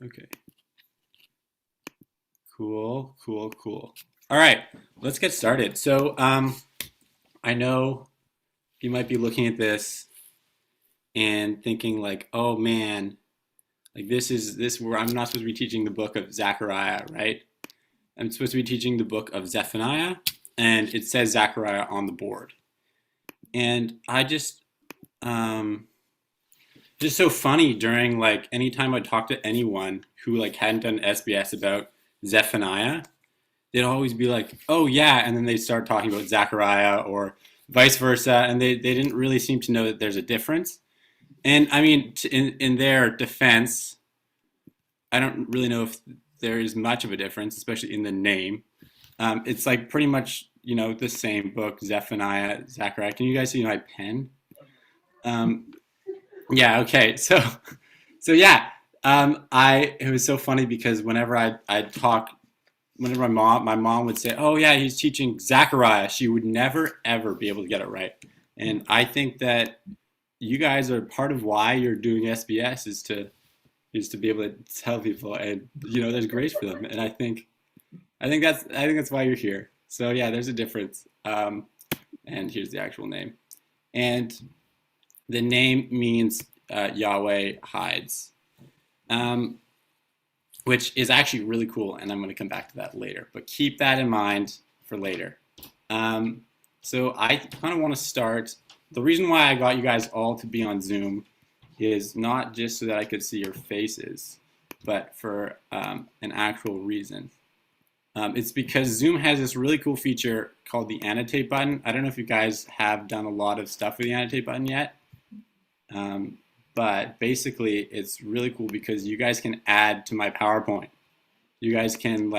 Okay. Cool, cool, cool. All right, let's get started. So, I know you might be looking at this and thinking like, "Oh man, like this where I'm not supposed to be teaching the book of Zechariah, right? I'm supposed to be teaching the book of Zephaniah, and it says Zechariah on the board." And I just so funny during like anytime I talk to anyone who like hadn't done SBS about Zephaniah, they'd always be like, "Oh yeah," and then they'd start talking about Zechariah or vice versa, and they didn't really seem to know that there's a difference. And I mean, in their defense, I don't really know if there is much of a difference, especially in the name. It's like pretty much the same book, Zephaniah, Zechariah. Can you guys see my pen? Um, yeah. Okay. So yeah. I it was so funny because whenever I'd talk whenever my mom would say, "Oh yeah, he's teaching Zachariah," she would never ever be able to get it right. And I think that you guys are part of why you're doing SBS is to be able to tell people, and there's grace for them. And I think that's why you're here. So yeah, there's a difference. And here's the actual name. And the name means Yahweh hides. Um, which is actually really cool, and I'm going to come back to that later. But keep that in mind for later. Um, so I kind of want to start. The reason why I got you guys all to be on Zoom is not just so that I could see your faces, but for an actual reason. It's because Zoom has this really cool feature called the annotate button. I don't know if you guys have done a lot of stuff with the annotate button yet. Um, but basically, it's really cool because you guys can add to my PowerPoint. You guys can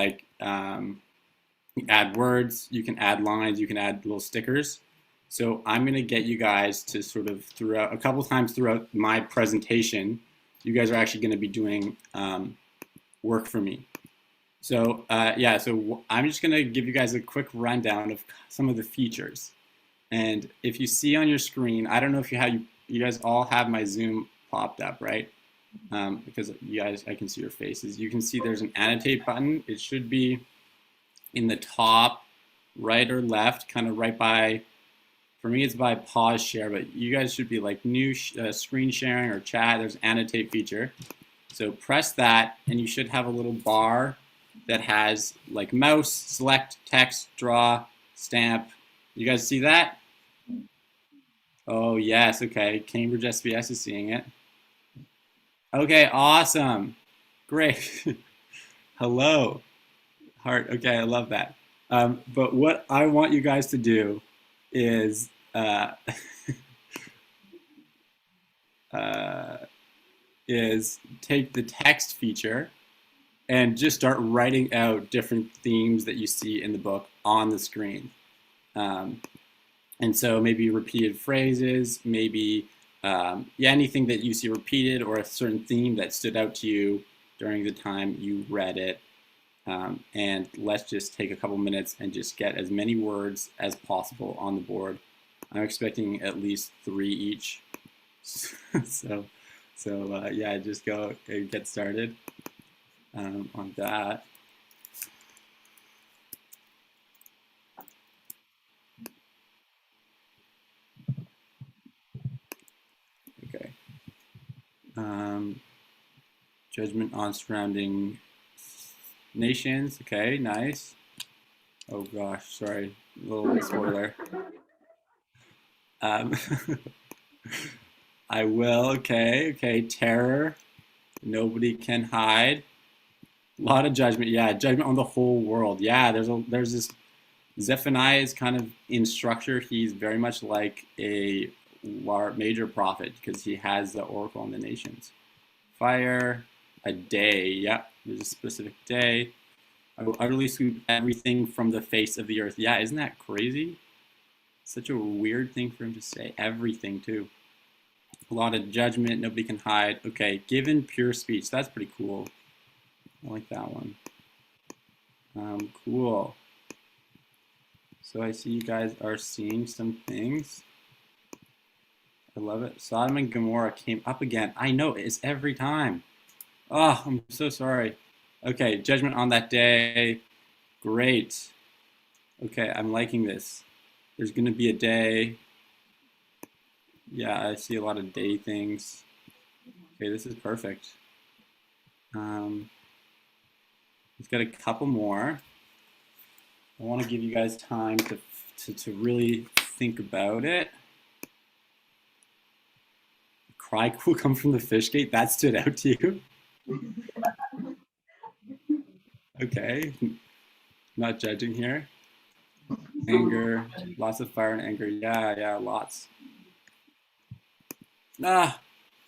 add words, you can add lines, you can add little stickers. So I'm going to get you guys to sort of throughout a couple times throughout my presentation, you guys are actually going to be doing work for me. So yeah, so I'm just going to give you guys a quick rundown of some of the features. And if you see on your screen, I don't know if you guys all have my Zoom popped up, right? Because you guys, I can see your faces. You can see there's an annotate button. It should be in the top right or left, kind of right by, for me it's by pause share, but you guys should be like new screen sharing or chat. There's annotate feature. So press that and you should have a little bar that has like mouse, select, text, draw, stamp. You guys see that? Oh yes, okay. Cambridge SBS is seeing it. Okay, awesome. Great. Hello. Heart. Okay, I love that. But what I want you guys to do is uh, is take the text feature and just start writing out different themes that you see in the book on the screen. Um, and so maybe repeated phrases, maybe yeah, anything that you see repeated or a certain theme that stood out to you during the time you read it. And let's just take a couple minutes and just get as many words as possible on the board. I'm expecting at least 3 each. so yeah, just go and get started on that. Okay. Um, Judgment on surrounding nations. Okay, nice. Oh gosh, sorry, a little spoiler. Um, I will. Okay, okay. Terror. Nobody can hide. A lot of judgment. Yeah, judgment on the whole world. Yeah, there's this. Zephaniah is kind of in structure. He's very much like a major prophet because he has the oracle on the nations. Fire, a day. Yep, there's a specific day. I will utterly sweep everything from the face of the earth. Yeah, isn't that crazy? Such a weird thing for him to say. Everything too. A lot of judgment. Nobody can hide. Okay, given pure speech. That's pretty cool. I like that one. Cool. So I see you guys are seeing some things. I love it. Sodom and Gomorrah came up again. I know, it's every time. Oh, I'm so sorry. Okay, judgment on that day. Great. Okay, I'm liking this. There's going to be a day. Yeah, I see a lot of day things. Okay, this is perfect. Um, let's get a couple more. I want to give you guys time to really think about it. Cry will come from the fish gate. That stood out to you. Okay, not judging here. Anger, lots of fire and anger. Yeah, yeah, lots. Ah,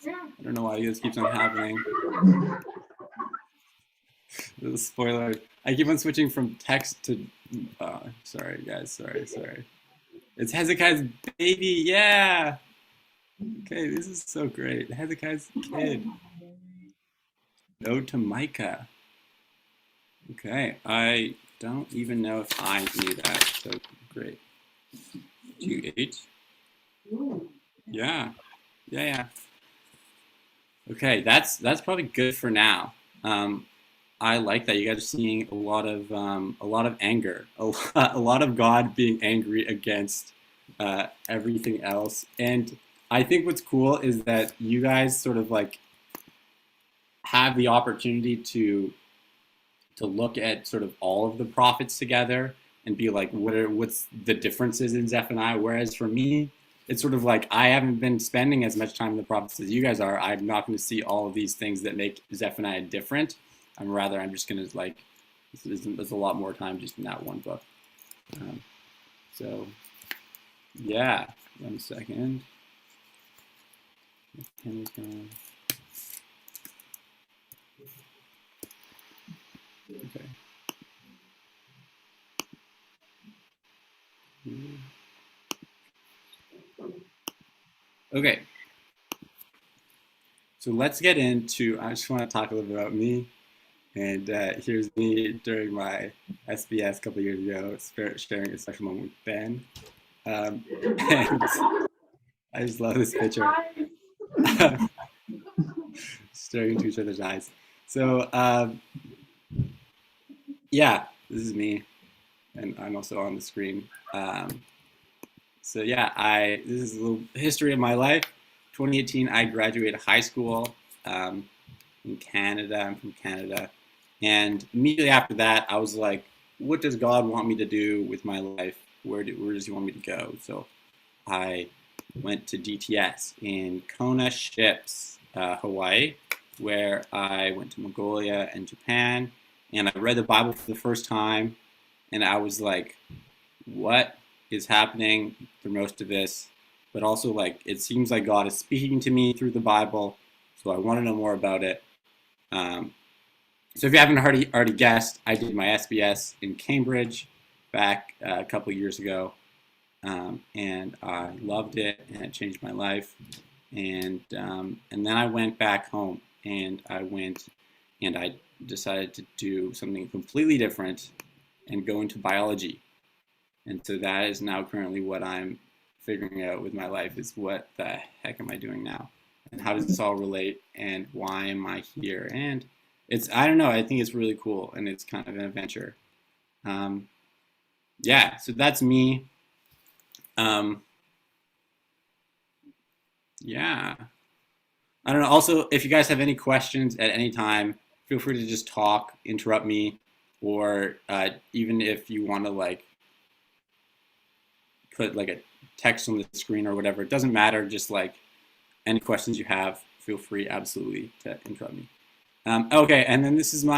I don't know why this keeps on happening. Little spoiler. I keep on switching from text to. Sorry, guys. Sorry. It's Hezekiah's baby. Yeah. Okay, this is so great. Hezekiah's kid. Ode to Micah. Okay, I don't even know if I knew that. So great. 2-8. Yeah. Yeah. Okay, that's probably good for now. I like that you guys are seeing a lot of anger, a lot of God being angry against everything else. And I think what's cool is that you guys sort of like have the opportunity to look at sort of all of the prophets together and be like, what's the differences in Zephaniah? Whereas for me, it's sort of like I haven't been spending as much time in the prophets as you guys are. I'm not going to see all of these things that make Zephaniah different. I'm just going to like, there's a lot more time just in that one book. So yeah, 1 second. Pen is gone. Okay. Okay. So let's get into, I just want to talk a little bit about me. And here's me during my SBS a couple years ago, sharing a special moment with Ben. And I just love this picture. Staring into each other's eyes. So yeah, this is me, and I'm also on the screen. So yeah, this is a little history of my life. 2018, I graduated high school in Canada. I'm from Canada, and immediately after that, I was like, "What does God want me to do with my life? Where does He want me to go?" So I went to DTS in Kona Ships, Hawaii, where I went to Mongolia and Japan, and I read the Bible for the first time, and I was like, what is happening through most of this? But also, like, it seems like God is speaking to me through the Bible, so I want to know more about it. So if you haven't already guessed, I did my SBS in Cambridge back a couple years ago, and I loved it, and it changed my life. And then I went back home, and I decided to do something completely different and go into biology. And so that is now currently what I'm figuring out with my life is what the heck am I doing now? And how does this all relate? And why am I here? And I don't know, I think it's really cool and it's kind of an adventure. Yeah, so that's me. Yeah. I don't know. Also, if you guys have any questions at any time, feel free to just talk, interrupt me, or even if you want to like put like a text on the screen or whatever, it doesn't matter. Just like any questions you have, feel free absolutely to interrupt me. Okay, and then this is what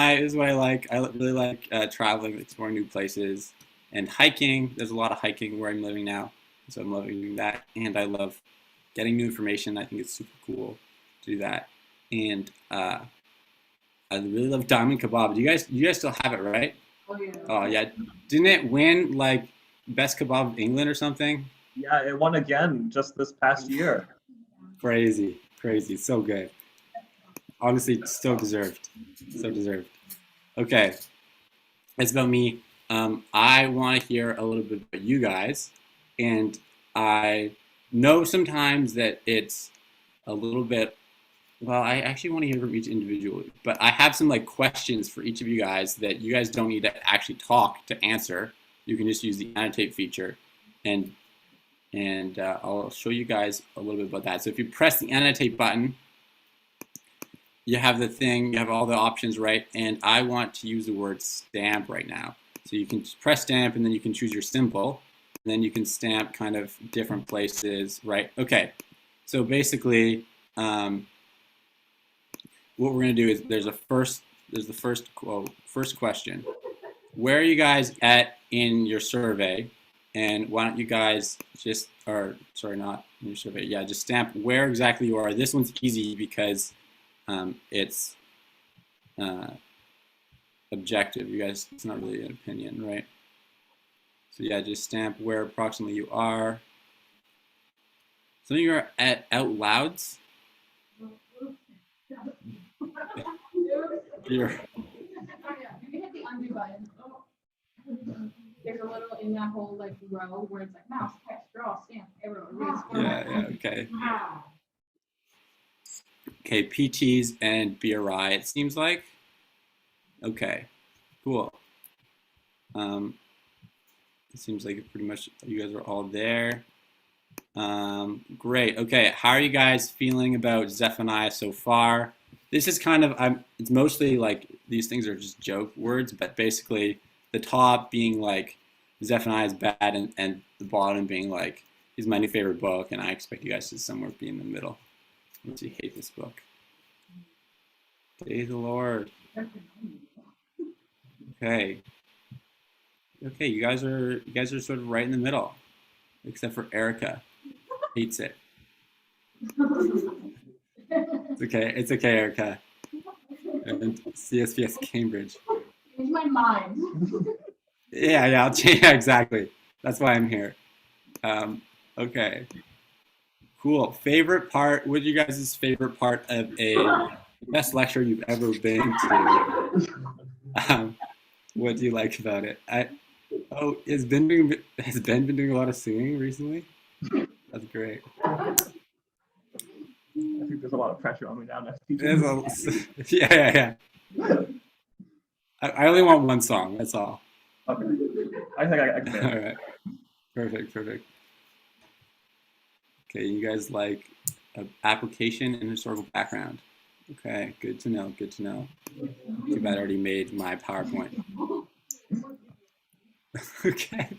I like. I really like traveling, exploring new places, and hiking. There's a lot of hiking where I'm living now, so I'm loving that, and I love getting new information. I think it's super cool to do that, and I really love diamond kebab. You guys still have it, right? Oh yeah, didn't it win like best kebab of England or something? Yeah, it won again just this past year. Crazy, so good. Honestly, so deserved, so deserved. Okay, that's about me. I want to hear a little bit about you guys, and I know sometimes that it's a little bit Well, I actually want to hear from each individual, but I have some like questions for each of you guys that you guys don't need to actually talk to answer. You can just use the annotate feature, and I'll show you guys a little bit about that. So if you press the annotate button, you have the thing, you have all the options, right? And I want to use the word stamp right now. So you can press stamp, and then you can choose your symbol, and then you can stamp kind of different places, right? Okay. So basically, what we're going to do is there's the first question. Where are you guys at in your survey? And why don't you guys just, or sorry, not in your survey, yeah, just stamp where exactly you are. This one's easy because it's objective. You guys, it's not really an opinion, right? So yeah, just stamp where approximately you are. Some of you are at out louds. You're, Oh yeah, you can hit the undo button. Oh. There's a little in that whole like row where it's like mouse, text, draw, stamp, arrow, erase, format. yeah, okay. Okay, PTs and BRI, it seems like. Okay, cool. It seems like pretty much you guys are all there. Great. Okay, how are you guys feeling about Zephaniah so far? This is kind of, it's mostly like these things are just joke words, but basically the top being like Zephaniah is bad, and the bottom being like he's my new favorite book, and I expect you guys to somewhere be in the middle. Unless you hate this book. Praise the Lord. Okay. Okay, you guys are sort of right in the middle, except for Erica. Hates it. It's okay, Erica. And CSBS Cambridge. Change my mind. Yeah, I'll change. Yeah, exactly. That's why I'm here. Okay. Cool. Favorite part? What you guys' favorite part of the best lecture you've ever been to? What do you like about it? Has Ben been doing a lot of singing recently? That's great. I think there's a lot of pressure on me now next teacher. Yeah. I only want one song. That's all. Okay. I think I can. All right. Perfect. Okay, you guys like application and historical background. Okay, good to know. Too bad I already made my PowerPoint. Okay.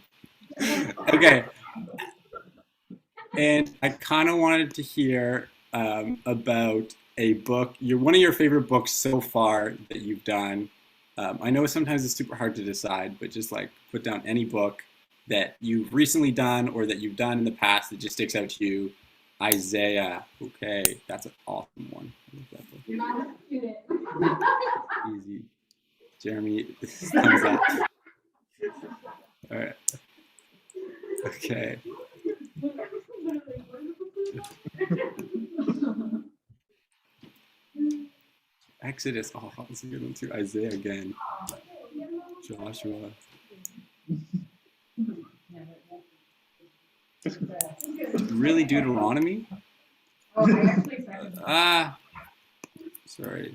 And I kind of wanted to hear about a book, one of your favorite books so far that you've done. I know sometimes it's super hard to decide, but just like put down any book that you've recently done or that you've done in the past that just sticks out to you. Isaiah. Okay, that's an awesome one. You're not a student. Easy. Jeremy, thumbs up. All right. Okay. Exodus. Oh, that's a good one too. Isaiah again. Joshua. Really, Deuteronomy? Oh, I actually second that. Sorry.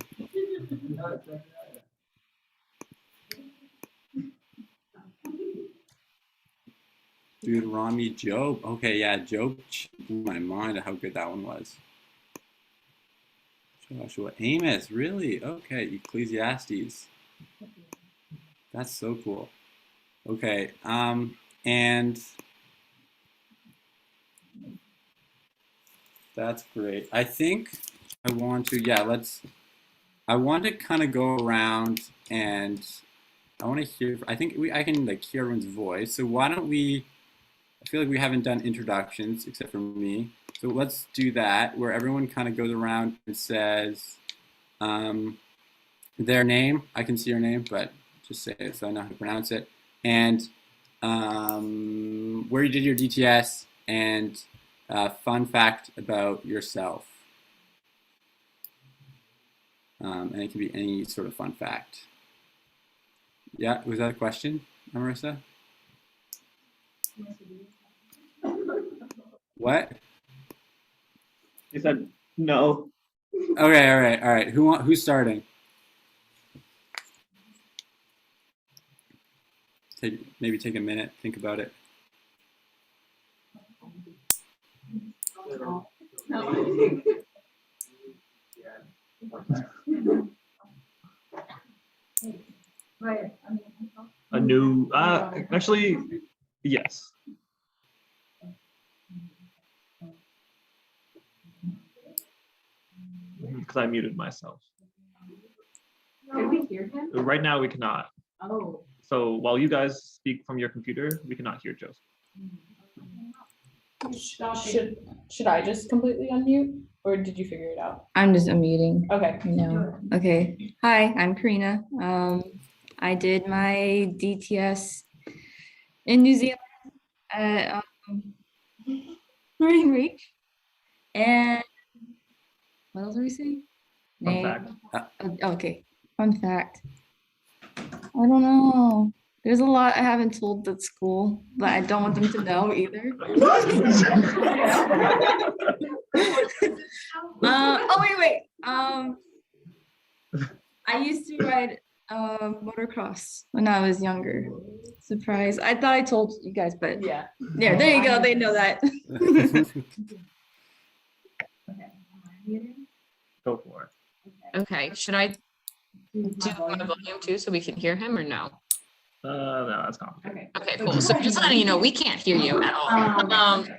Deuteronomy, Job. Okay, yeah, Job blew my mind at how good that one was. Joshua, Amos, really? Okay, Ecclesiastes. That's so cool. Okay, and that's great. I think I want to, I want to kind of go around and I want to hear, I can like hear everyone's voice. So why don't we, I feel like we haven't done introductions except for me. So let's do that where everyone kind of goes around and says their name. I can see your name, but just say it so I know how to pronounce it. And where you did your DTS and fun fact about yourself. And it can be any sort of fun fact. Yeah, was that a question, Marissa? What? He said no. Okay, all right. Who's starting? Maybe take a minute, think about it. No. Right. A new, actually, yes. Because I muted myself. Can we hear him? Right now, we cannot. Oh. So while you guys speak from your computer, we cannot hear Joseph. Should I just completely unmute, or did you figure it out? I'm just unmuting. Okay. No. Okay. Hi, I'm Karina. I did my DTS in New Zealand at Learning Reach. And what else are we saying? Fun fact. Okay. Fun fact. I don't know. There's a lot I haven't told at school, but I don't want them to know either. Wait. I used to ride motocross when I was younger. Surprise. I thought I told you guys, but Yeah. there you go. They know that. Go for it. Okay, should I do my volume too so we can hear him or no? No, that's complicated. Okay. Okay, cool. So just letting you know, we can't hear you at all.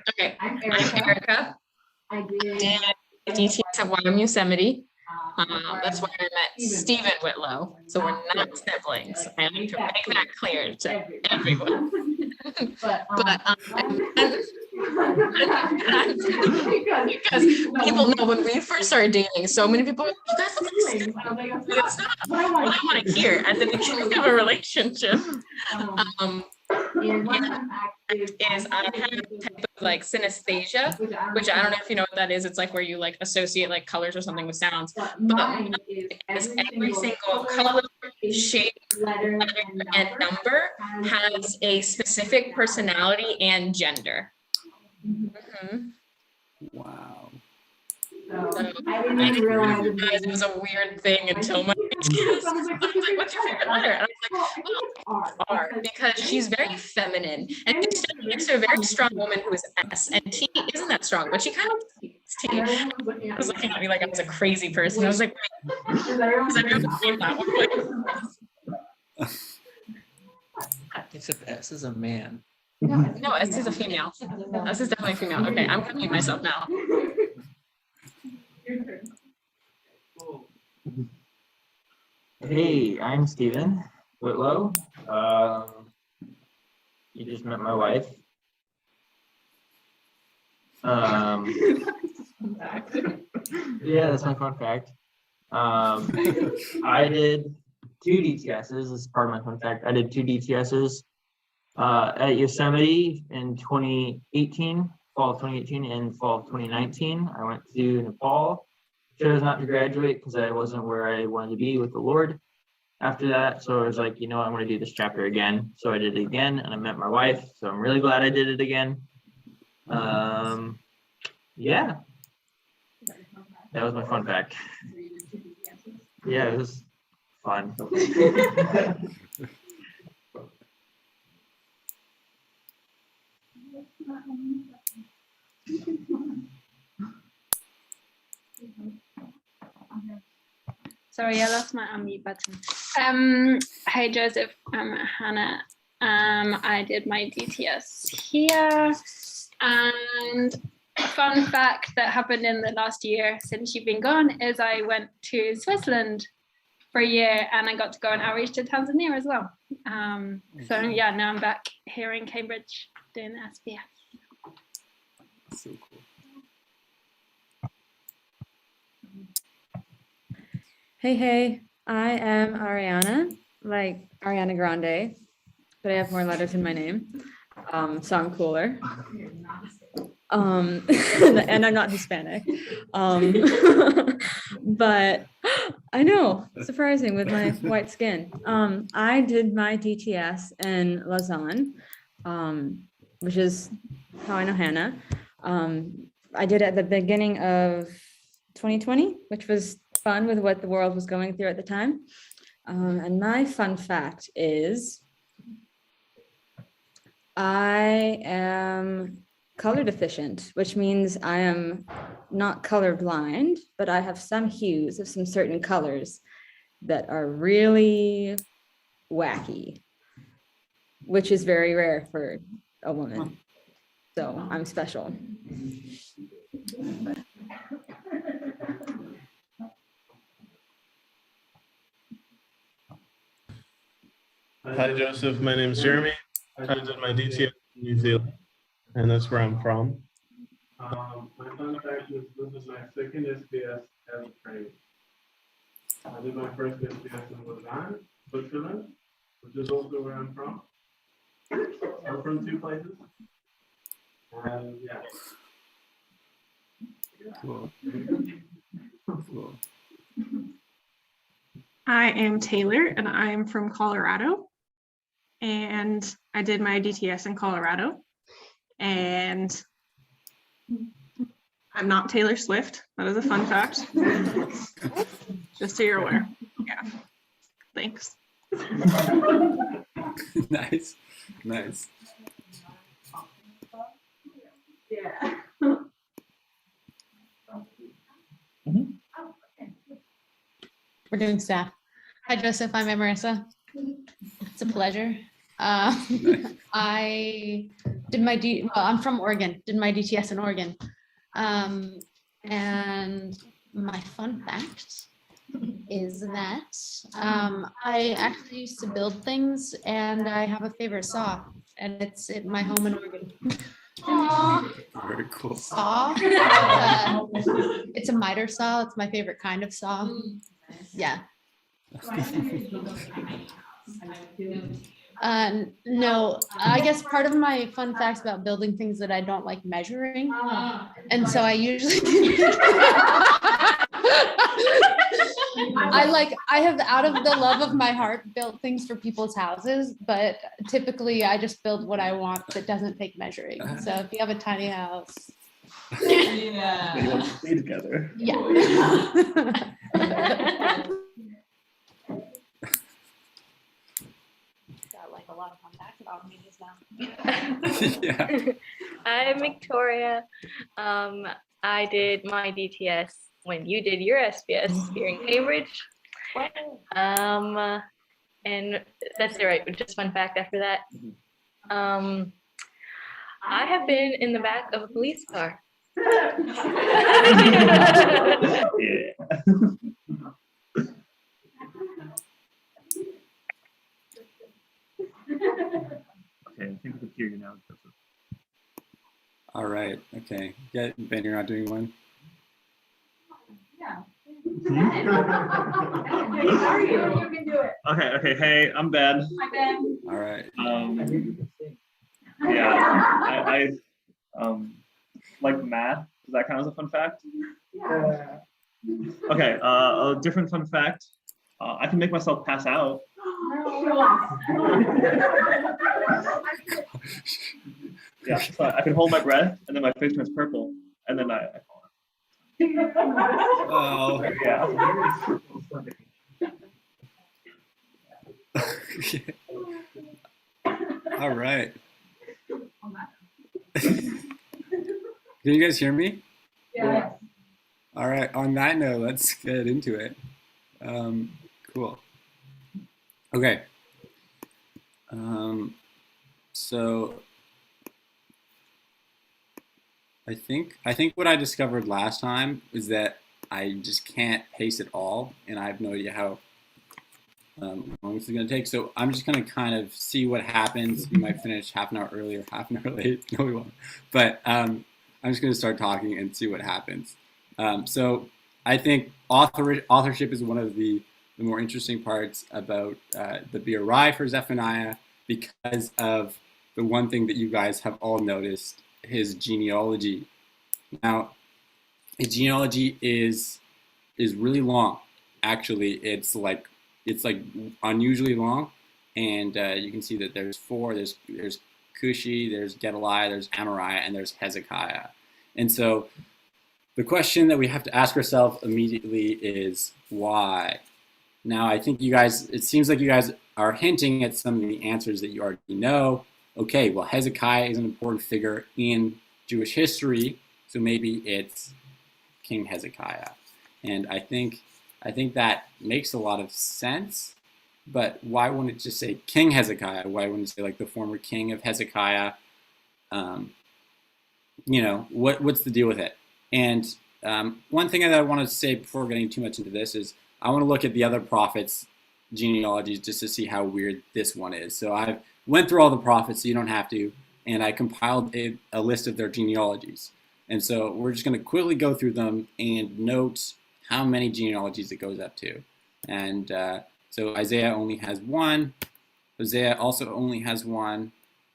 Okay, I'm I'm Erica. Erica. I did. Did DTS at YM Yosemite. uh, That's where I met Stephen Whitlow. So we're not siblings. I need to make that clear to everyone. But, Because people know when we first started dating, so many people were like, you guys look like siblings. But it's not what I want to hear at the beginning of a relationship. Is I have a type of like synesthesia, which I don't know if you know what that is. It's like where you like associate like colors or something with sounds. But mine is every single color, shape, letter, and number has a specific personality and gender. Mhm. Wow. So I didn't even realize It was a weird thing until my kids. I was like, what's your favorite letter? And I was like, well, R, because she's very feminine. And she's standing next to a very strong woman who is S. And T isn't that strong, but she kind of is T. I was looking at me like I was a crazy person. I was like, wait, was I really saying that one? Except S is a man. No, S is a female. S is definitely female. Okay, I'm copying myself now. Hey, I'm Stephen Whitlow. You just met my wife. Yeah, that's my fun fact. I did 2 DTSs. This is part of my fun fact. I did 2 DTSs at Yosemite in 2018, fall of 2018 and fall of 2019. I went to Nepal. Chose not to graduate because I wasn't where I wanted to be with the Lord after that. So I was like, you know, I'm going to do this chapter again. So I did it again and I met my wife. So I'm really glad I did it again. Yeah, that was my fun fact. Yeah, it was fun. Sorry, I lost my unmute button. Hey Joseph, I'm Hannah. I did my DTS here, and a fun fact that happened in the last year since you've been gone is I went to Switzerland for a year, and I got to go on outreach to Tanzania as well. So yeah, now I'm back here in Cambridge doing SBS. So cool. Hey, I am Ariana, like Ariana Grande, but I have more letters in my name, so I'm cooler. And I'm not Hispanic. But I know, surprising with my white skin. I did my DTS in Lausanne, which is how I know Hannah. I did it at the beginning of 2020, which was fun with what the world was going through at the time. And my fun fact is I am color deficient, which means I am not colorblind, but I have some hues of some certain colors that are really wacky, which is very rare for a woman. So I'm special. Hi, Joseph. My name's Jeremy. I did my DTS in New Zealand, and that's where I'm from. My fun fact is this is my second SBS as training. I did my first SBS in Lausanne, Switzerland, which is also where I'm from. I'm from two places. And yeah. Cool. Cool. I am Taylor and I am from Colorado. And I did my DTS in Colorado. And I'm not Taylor Swift. That is a fun fact. Just so you're aware. Yeah. Thanks. Nice. Nice. Yeah. We're doing staff. Hi, Joseph. I'm Marissa. It's a pleasure. I did my I'm from Oregon. Did my DTS in Oregon. And my fun fact is that I actually used to build things, and I have a favorite saw, and it's at my home in Oregon. Very cool. Saw. It's a miter saw. It's my favorite kind of saw. Yeah. No, I guess part of my fun facts about building things that I don't like measuring. And so I usually I have out of the love of my heart built things for people's houses, but typically I just build what I want that doesn't take measuring. So if you have a tiny house. Yeah. You want to stay together. Yeah. Like a lot of fun facts about me just now. Yeah. I'm Victoria. I did my DTS when you did your SBS here in Cambridge. And that's it, right? Just fun fact after that. I have been in the back of a police car. Yeah. Okay, I think we can hear you now, Joseph. All right. Okay. Yeah, Ben, you're not doing one. Yeah. How are you? You can do it. Okay. Hey, I'm Ben. Hi, Ben. All right. Yeah, I like math. Does that count as a fun fact? Yeah. Okay. A different fun fact. I can make myself pass out. Yeah, so I can hold my breath and then my face turns purple and then I fall out. Oh. Yeah. All right. Can you guys hear me? Yeah. All right. On that note, let's get into it. Cool. Okay. So I think what I discovered last time is that I just can't pace it all, and I have no idea how long this is going to take. So I'm just going to kind of see what happens. We might finish half an hour early or half an hour late. No, we won't. But I'm just going to start talking and see what happens. So I think authorship is one of the more interesting parts about the BRI for Zephaniah, because of the one thing that you guys have all noticed, his genealogy. Now, his genealogy is really long. Actually, it's like unusually long, and you can see that there's four. There's Cushi, there's Gedaliah, there's Amariah, and there's Hezekiah. And so the question that we have to ask ourselves immediately is why? Now, I think you guys, it seems like you guys are hinting at some of the answers that you already know. Okay, well, Hezekiah is an important figure in Jewish history, so maybe it's King Hezekiah. And I think that makes a lot of sense, but why wouldn't it just say King Hezekiah? Why wouldn't it say like the former king of Hezekiah? You know, what's the deal with it? And one thing that I want to say before getting too much into this is I want to look at the other prophets' genealogies just to see how weird this one is. So I went through all the prophets, so you don't have to, and I compiled a list of their genealogies. And so we're just going to quickly go through them and note how many genealogies it goes up to. And so Isaiah only has one. Hosea also only has one.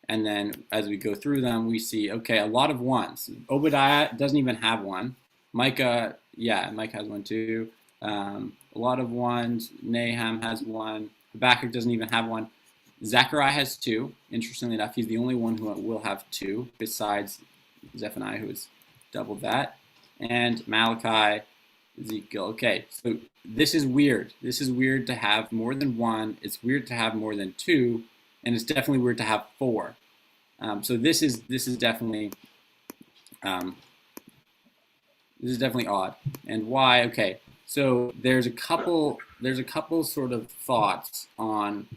And then as we go through them, we see, okay, a lot of ones. Obadiah doesn't even have one. Micah, yeah, Micah has one too. A lot of ones. Nahum has one. Habakkuk doesn't even have one. Zechariah has two. Interestingly enough, he's the only one who will have two, besides Zephaniah, who is double that. And Malachi, Ezekiel. Okay, so this is weird. This is weird to have more than one. It's weird to have more than two, and it's definitely weird to have four. So this is definitely odd. And why? Okay, so there's a couple sort of thoughts on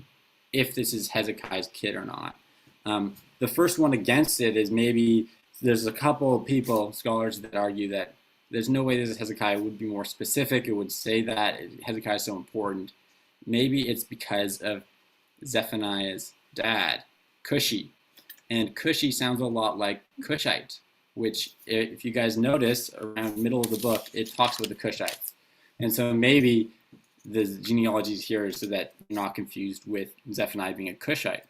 if this is Hezekiah's kid or not. The first one against it is maybe there's a couple of people, scholars, that argue that there's no way this Hezekiah would be more specific. It would say that Hezekiah is so important. Maybe it's because of Zephaniah's dad, Cushi. And Cushi sounds a lot like Cushite, which, if you guys notice, around the middle of the book, it talks about the Cushites. And so maybe the genealogy is here so that you're not confused with Zephaniah being a Cushite.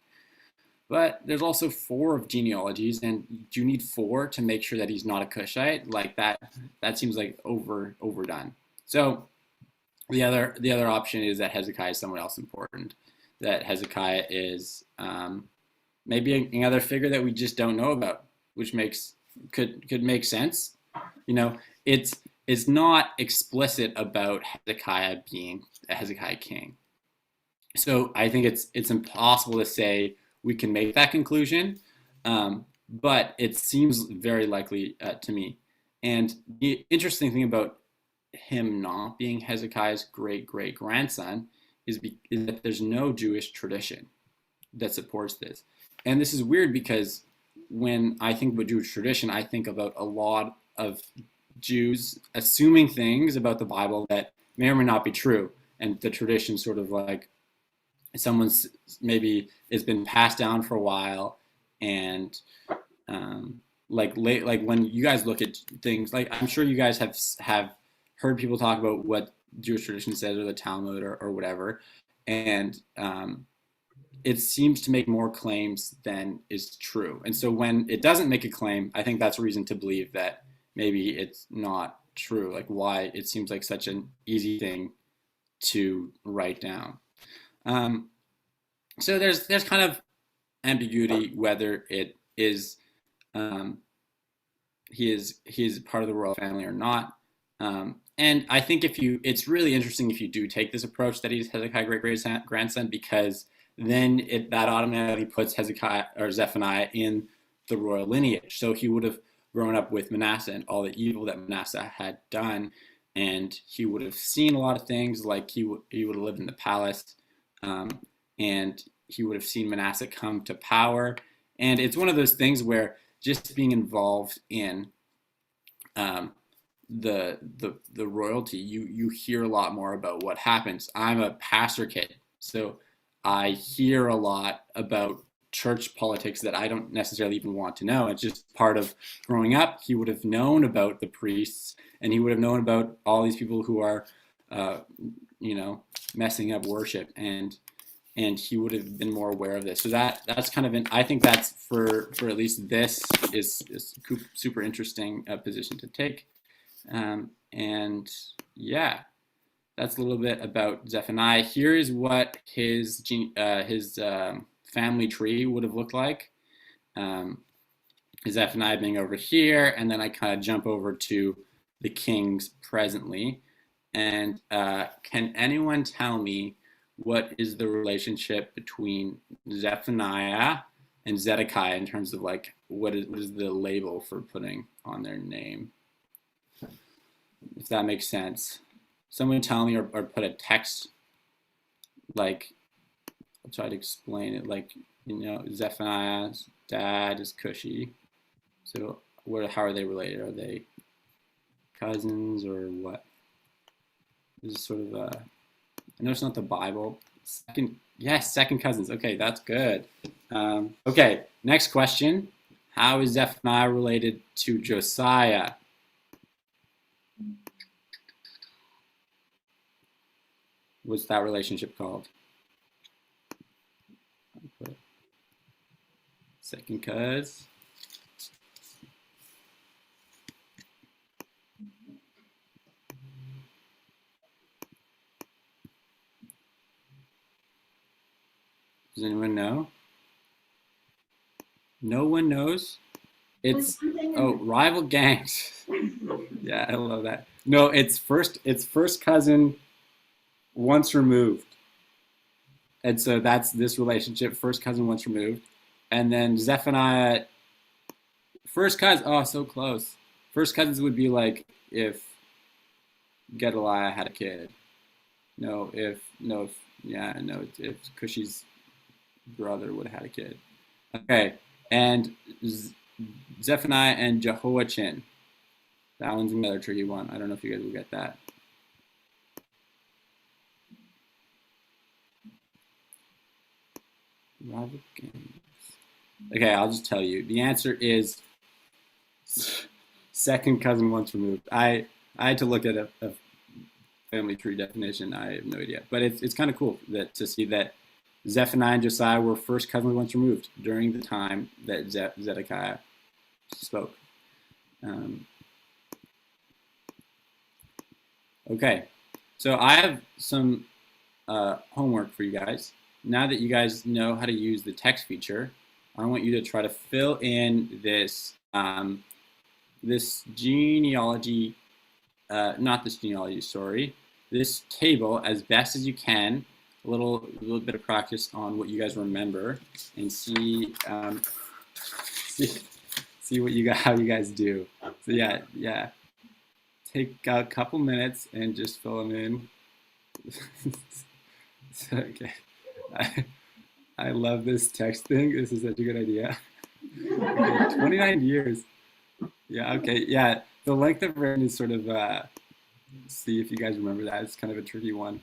But there's also 4 of genealogies, and do you need 4 to make sure that he's not a Cushite? Like that seems like overdone. So the other option is that Hezekiah is someone else important. That Hezekiah is maybe another figure that we just don't know about, which could make sense. You know, it's not explicit about Hezekiah being a Hezekiah king. So I think it's impossible to say we can make that conclusion, but it seems very likely to me. And the interesting thing about him not being Hezekiah's great-great-grandson is that there's no Jewish tradition that supports this. And this is weird because when I think about Jewish tradition, I think about a lot of Jews assuming things about the Bible that may or may not be true. And the tradition sort of like someone's maybe it's been passed down for a while, and like when you guys look at things, like I'm sure you guys have heard people talk about what Jewish tradition says or the Talmud or whatever, and it seems to make more claims than is true. And so when it doesn't make a claim, I think that's a reason to believe that maybe it's not true. Like why it seems like such an easy thing to write down. So there's kind of ambiguity whether it is he is part of the royal family or not. And I think it's really interesting if you do take this approach that he's Hezekiah's great-grandson, because then that automatically puts Hezekiah or Zephaniah in the royal lineage. So he would have grown up with Manasseh and all the evil that Manasseh had done, and he would have seen a lot of things, like he would have lived in the palace, and he would have seen Manasseh come to power. And it's one of those things where just being involved in the royalty, you hear a lot more about what happens. I'm a pastor kid, so I hear a lot about church politics that I don't necessarily even want to know. It's just part of growing up. He would have known about the priests, and he would have known about all these people who are, messing up worship, and he would have been more aware of this. So that's kind of I think that's for at least this is super interesting position to take. And yeah, that's a little bit about Zephaniah. Here is what his family tree would have looked like. Zephaniah being over here, and then I kind of jump over to the kings presently. And can anyone tell me what is the relationship between Zephaniah and Zedekiah in terms of like what is the label for putting on their name? If that makes sense. Someone tell me or put a text, like, I'll try to explain it, like, you know, Zephaniah's dad is Cushi. So how are they related? Are they cousins or what? This is sort of a, I know it's not the Bible. Second cousins. Okay, that's good. Okay, next question. How is Zephaniah related to Josiah? What's that relationship called? Second cuz. Does anyone know? No one knows? It's, oh, rival gangs. Yeah, I love that. No, it's first cousin once removed. And so that's this relationship, first cousin once removed. And then Zephaniah, first cousin, oh, so close. First cousins would be like if Gedaliah had a kid. If Cushi's brother would have had a kid. Okay, and Zephaniah and Jehoiachin. That one's another tricky one. I don't know if you guys will get that. Rival gangs. Okay, I'll just tell you. The answer is second cousin once removed. I had to look at a family tree definition. I have no idea, but it's kind of cool to see that Zephaniah and Josiah were first cousins once removed during the time that Zedekiah spoke. Okay, so I have some homework for you guys. Now that you guys know how to use the text feature, I want you to try to fill in this this genealogy, not this genealogy, sorry, this table as best as you can. A little bit of practice on what you guys remember, and see what how you guys do. So yeah. Take a couple minutes and just fill them in. Okay. I love this text thing. This is such a good idea. Okay, 29 years. Yeah, okay. Yeah, the length of reign is sort of, see if you guys remember that. It's kind of a tricky one.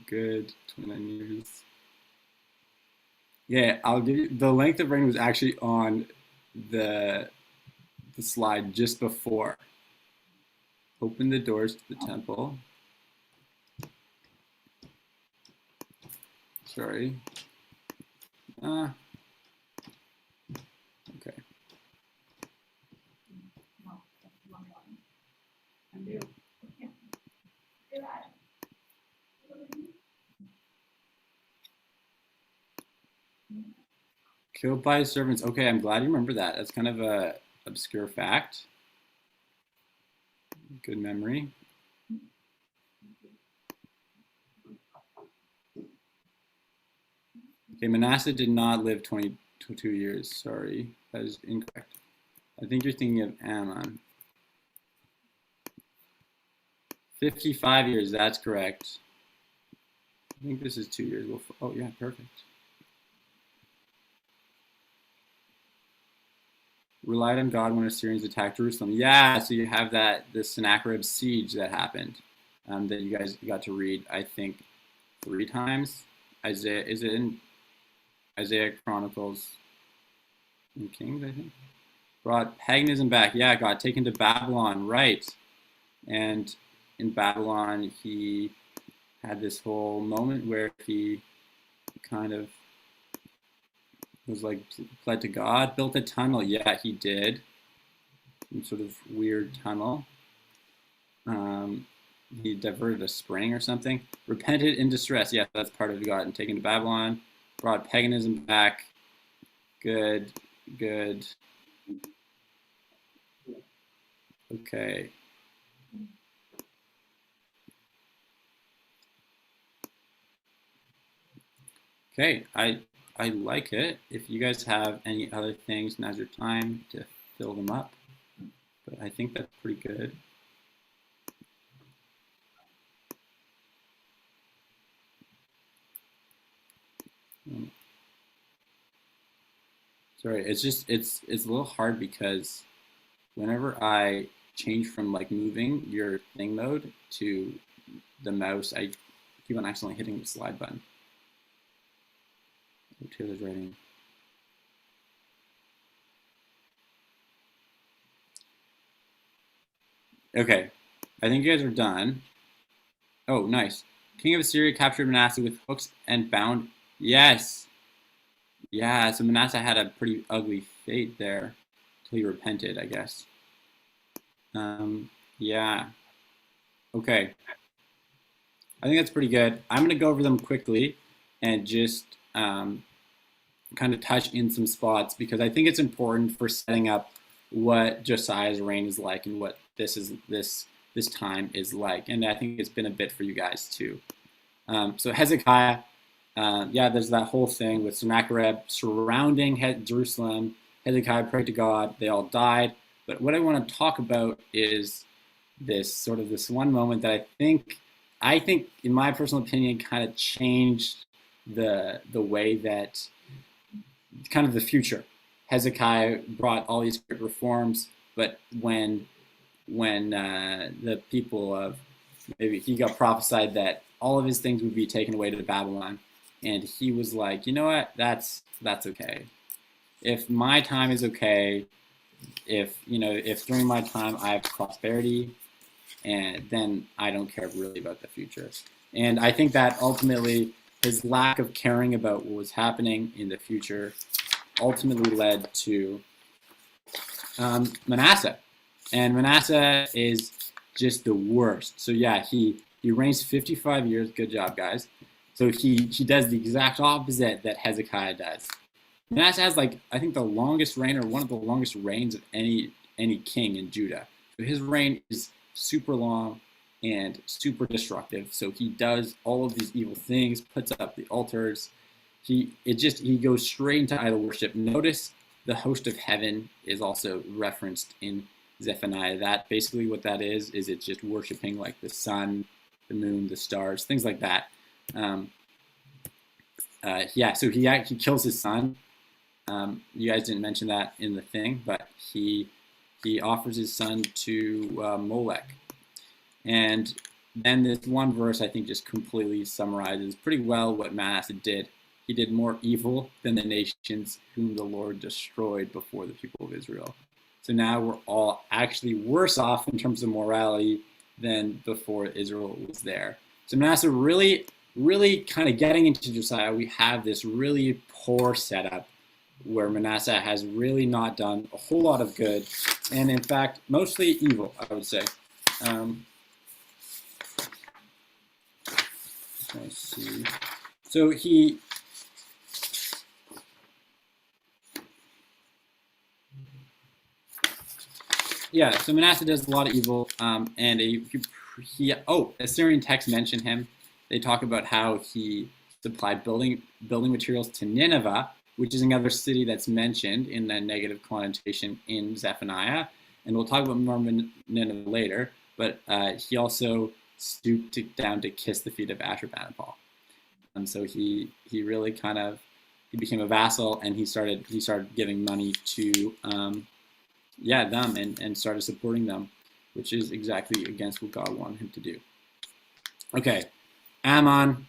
Good, 29 years. Yeah, I'll give you, the length of reign was actually on the slide just before. Open the doors to the temple. Sorry. Okay. Killed by his servants. Okay, I'm glad you remember that. That's kind of a obscure fact. Good memory. Okay, Manasseh did not live 22 years. Sorry, that is incorrect. I think you're thinking of Ammon. 55 years, that's correct. I think this is 2 years. Oh yeah, perfect. Relied on God when Assyrians attacked Jerusalem. Yeah, so you have the Sennacherib siege that happened, that you guys got to read, I think, 3 times. Isaiah, is it in Isaiah, Chronicles, and Kings, I think? Brought paganism back. Yeah, got taken to Babylon, right. And in Babylon, he had this whole moment where he kind of was like pled to God, built a tunnel. Yeah, he did. Some sort of weird tunnel. He diverted a spring or something. Repented in distress. Yeah, that's part of God. And taken to Babylon. Brought paganism back. Good. Okay. Okay, I like it. If you guys have any other things, now's your time to fill them up. But I think that's pretty good. Sorry, it's a little hard because whenever I change from like moving your thing mode to the mouse, I keep on accidentally hitting the slide button. Oh, Taylor's writing. Okay, I think you guys are done. Oh, nice. King of Assyria captured Manasseh with hooks and bound. Yes. Yeah, so Manasseh had a pretty ugly fate there until he repented, I guess. Yeah. Okay. I think that's pretty good. I'm going to go over them quickly and just kind of touch in some spots because I think it's important for setting up what Josiah's reign is like and what this time is like. And I think it's been a bit for you guys too. So Hezekiah, yeah, there's that whole thing with Sennacherib surrounding Jerusalem. Hezekiah prayed to God. They all died. But what I want to talk about is this one moment that I think, in my personal opinion, kind of changed the way that kind of the future. Hezekiah brought all these great reforms, but when the people of maybe he got prophesied that all of his things would be taken away to Babylon, and he was like, you know what, that's okay. If my time is okay, if during my time I have prosperity, and then I don't care really about the future. And I think that ultimately his lack of caring about what was happening in the future ultimately led to Manasseh. And Manasseh is just the worst. So yeah, he reigns 55 years. Good job, guys. So he does the exact opposite that Hezekiah does. Manasseh has I think the longest reign or one of the longest reigns of any king in Judah. So his reign is super long and super destructive. So he does all of these evil things, puts up the altars. He goes straight into idol worship. Notice the host of heaven is also referenced in Zephaniah. That basically what that is it's just worshiping like the sun, the moon, the stars, things like that. Yeah, so he kills his son. You guys didn't mention that in the thing, but he offers his son to Molech. And then this one verse I think just completely summarizes pretty well what Manasseh did. He did more evil than the nations whom the Lord destroyed before the people of Israel. So now we're all actually worse off in terms of morality than before Israel was there. So Manasseh really kind of getting into Josiah, we have this really poor setup where Manasseh has really not done a whole lot of good, and in fact, mostly evil, I would say. Let's see. So so Manasseh does a lot of evil, and Assyrian texts mention him. They talk about how he supplied building materials to Nineveh, which is another city that's mentioned in the negative connotation in Zephaniah. And we'll talk about more Nineveh later, but he also stooped down to kiss the feet of Ashurbanipal. And so he really he became a vassal, and he started giving money to them and started supporting them, which is exactly against what God wanted him to do. Okay, Ammon.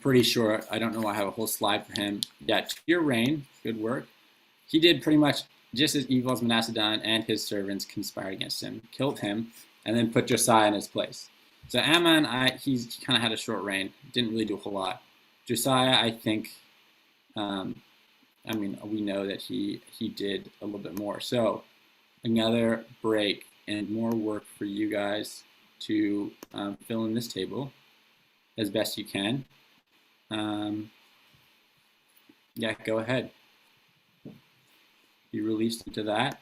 Pretty short. I don't know why I have a whole slide for him. Yeah, 2-year reign. Good work. He did pretty much just as evil as Manasseh done, and his servants conspired against him, killed him, and then put Josiah in his place. So Ammon, he kind of had a short reign. Didn't really do a whole lot. Josiah, I think, we know that he did a little bit more. So another break and more work for you guys to fill in this table as best you can. Go ahead. Be released into that.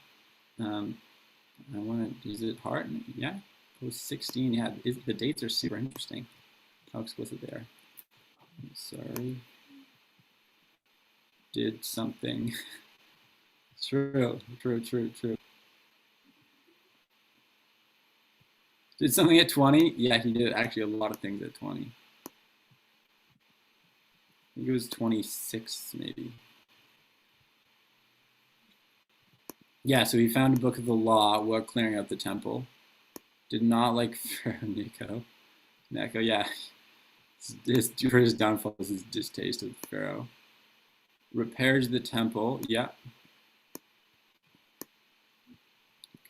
I want to, is it hard? Yeah, it was 16. Yeah, the dates are super interesting. How explicit they are. Sorry. Did something. True. Did something at 20? Yeah, he did actually a lot of things at 20. I think it was 26, maybe. Yeah, so he found a book of the law while clearing out the temple. Did not like Pharaoh Necho, yeah. For his downfall is his distaste of Pharaoh. Repairs the temple, yeah.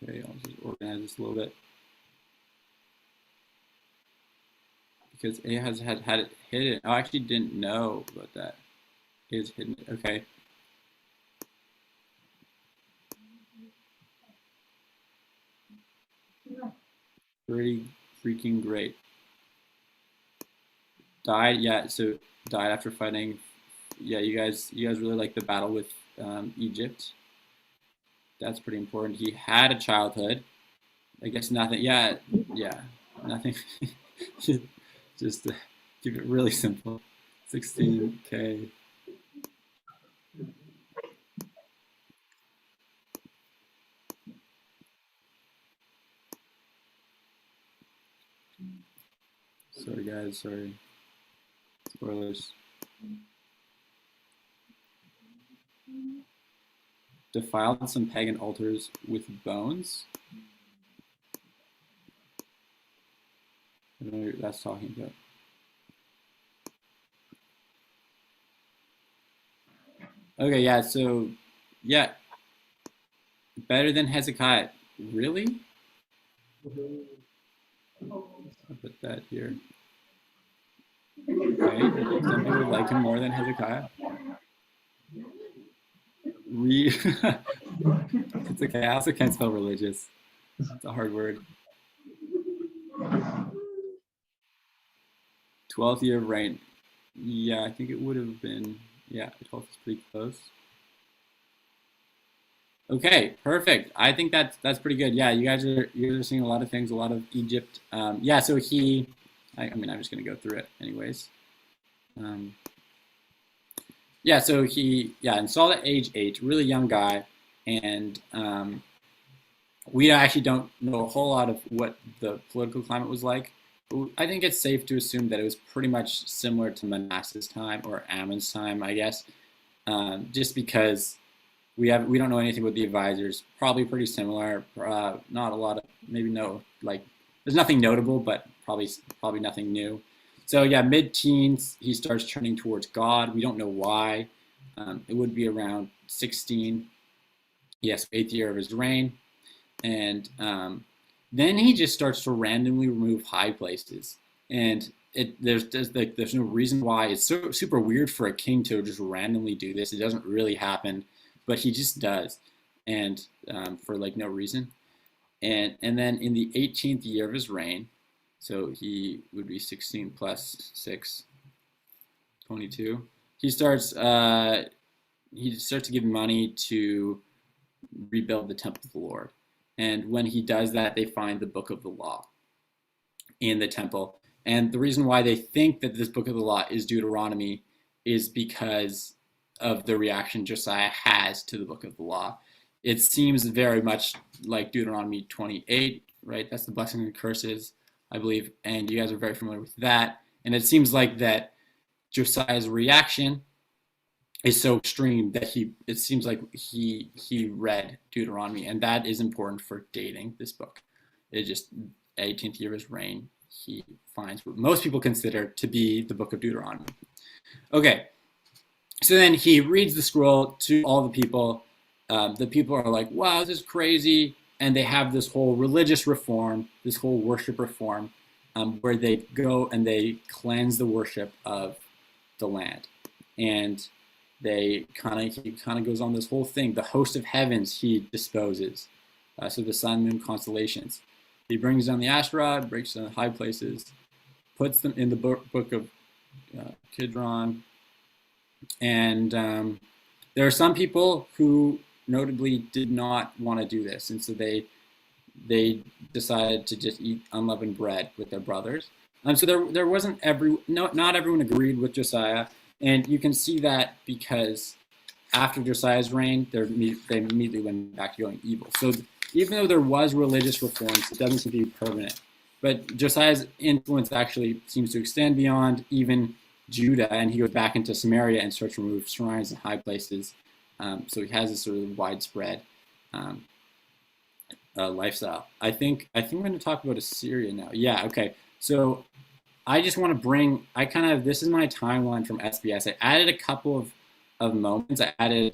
Okay, I'll just organize this a little bit. Because Ahaz had it hidden. Oh, I actually didn't know about that. It is hidden, okay. Pretty freaking great. Died, yeah, so died after fighting. Yeah, you guys really like the battle with Egypt. That's pretty important. He had a childhood. I guess nothing. Yeah, nothing. Just to keep it really simple. 16K. Sorry guys, sorry. Spoilers. Defiled some pagan altars with bones. I don't know what that's talking about. Okay, yeah, so, yeah. Better than Hezekiah. Really? I'll put that here. Okay, some people like him more than Hezekiah. It's okay, I also can't spell religious. It's a hard word. 12th year of reign. Yeah, I think it would have been, yeah, 12th is pretty close. Okay, perfect. I think that's pretty good. Yeah, you guys are seeing a lot of things, a lot of Egypt. Yeah, so I mean, I'm just gonna go through it anyways. Yeah, so he installed at age 8, really young guy, and we actually don't know a whole lot of what the political climate was like. But I think it's safe to assume that it was pretty much similar to Manasseh's time or Ammon's time, I guess, just because we don't know anything about the advisors. Probably pretty similar. Not a lot of there's nothing notable, but probably nothing new. So yeah, mid-teens, he starts turning towards God. We don't know why. It would be around 16. Yes, 8th year of his reign. And then he just starts to randomly remove high places. And there's no reason why. It's so super weird for a king to just randomly do this. It doesn't really happen, but he just does. And for no reason. And then in the 18th year of his reign, so he would be 16 plus 6, 22. He starts to give money to rebuild the temple of the Lord. And when he does that, they find the book of the law in the temple. And the reason why they think that this book of the law is Deuteronomy is because of the reaction Josiah has to the book of the law. It seems very much like Deuteronomy 28, right? That's the blessings and curses, I believe, and you guys are very familiar with that. And it seems like that Josiah's reaction is so extreme that it seems like he read Deuteronomy, and that is important for dating this book. It just 18th year of his reign, he finds what most people consider to be the book of Deuteronomy. Okay, so then he reads the scroll to all the people. The people are like, wow, this is crazy. And they have this whole religious reform, this whole worship reform, where they go and they cleanse the worship of the land. And he kind of goes on this whole thing. The host of heavens he disposes. So the sun, moon, constellations. He brings down the Asherah, breaks down the high places, puts them in the book of Kidron. And there are some people who notably did not want to do this. And so they they decided to just eat unleavened bread with their brothers. So there wasn't not everyone agreed with Josiah, and you can see that because after Josiah's reign, they immediately went back to going evil. So even though there was religious reforms, it doesn't seem to be permanent. But Josiah's influence actually seems to extend beyond even Judah, and he goes back into Samaria and starts to remove shrines and high places. So he has this sort of widespread lifestyle. I think we're going to talk about Assyria now. Yeah, okay. So I just want to bring, this is my timeline from SBS. I added a couple of moments. I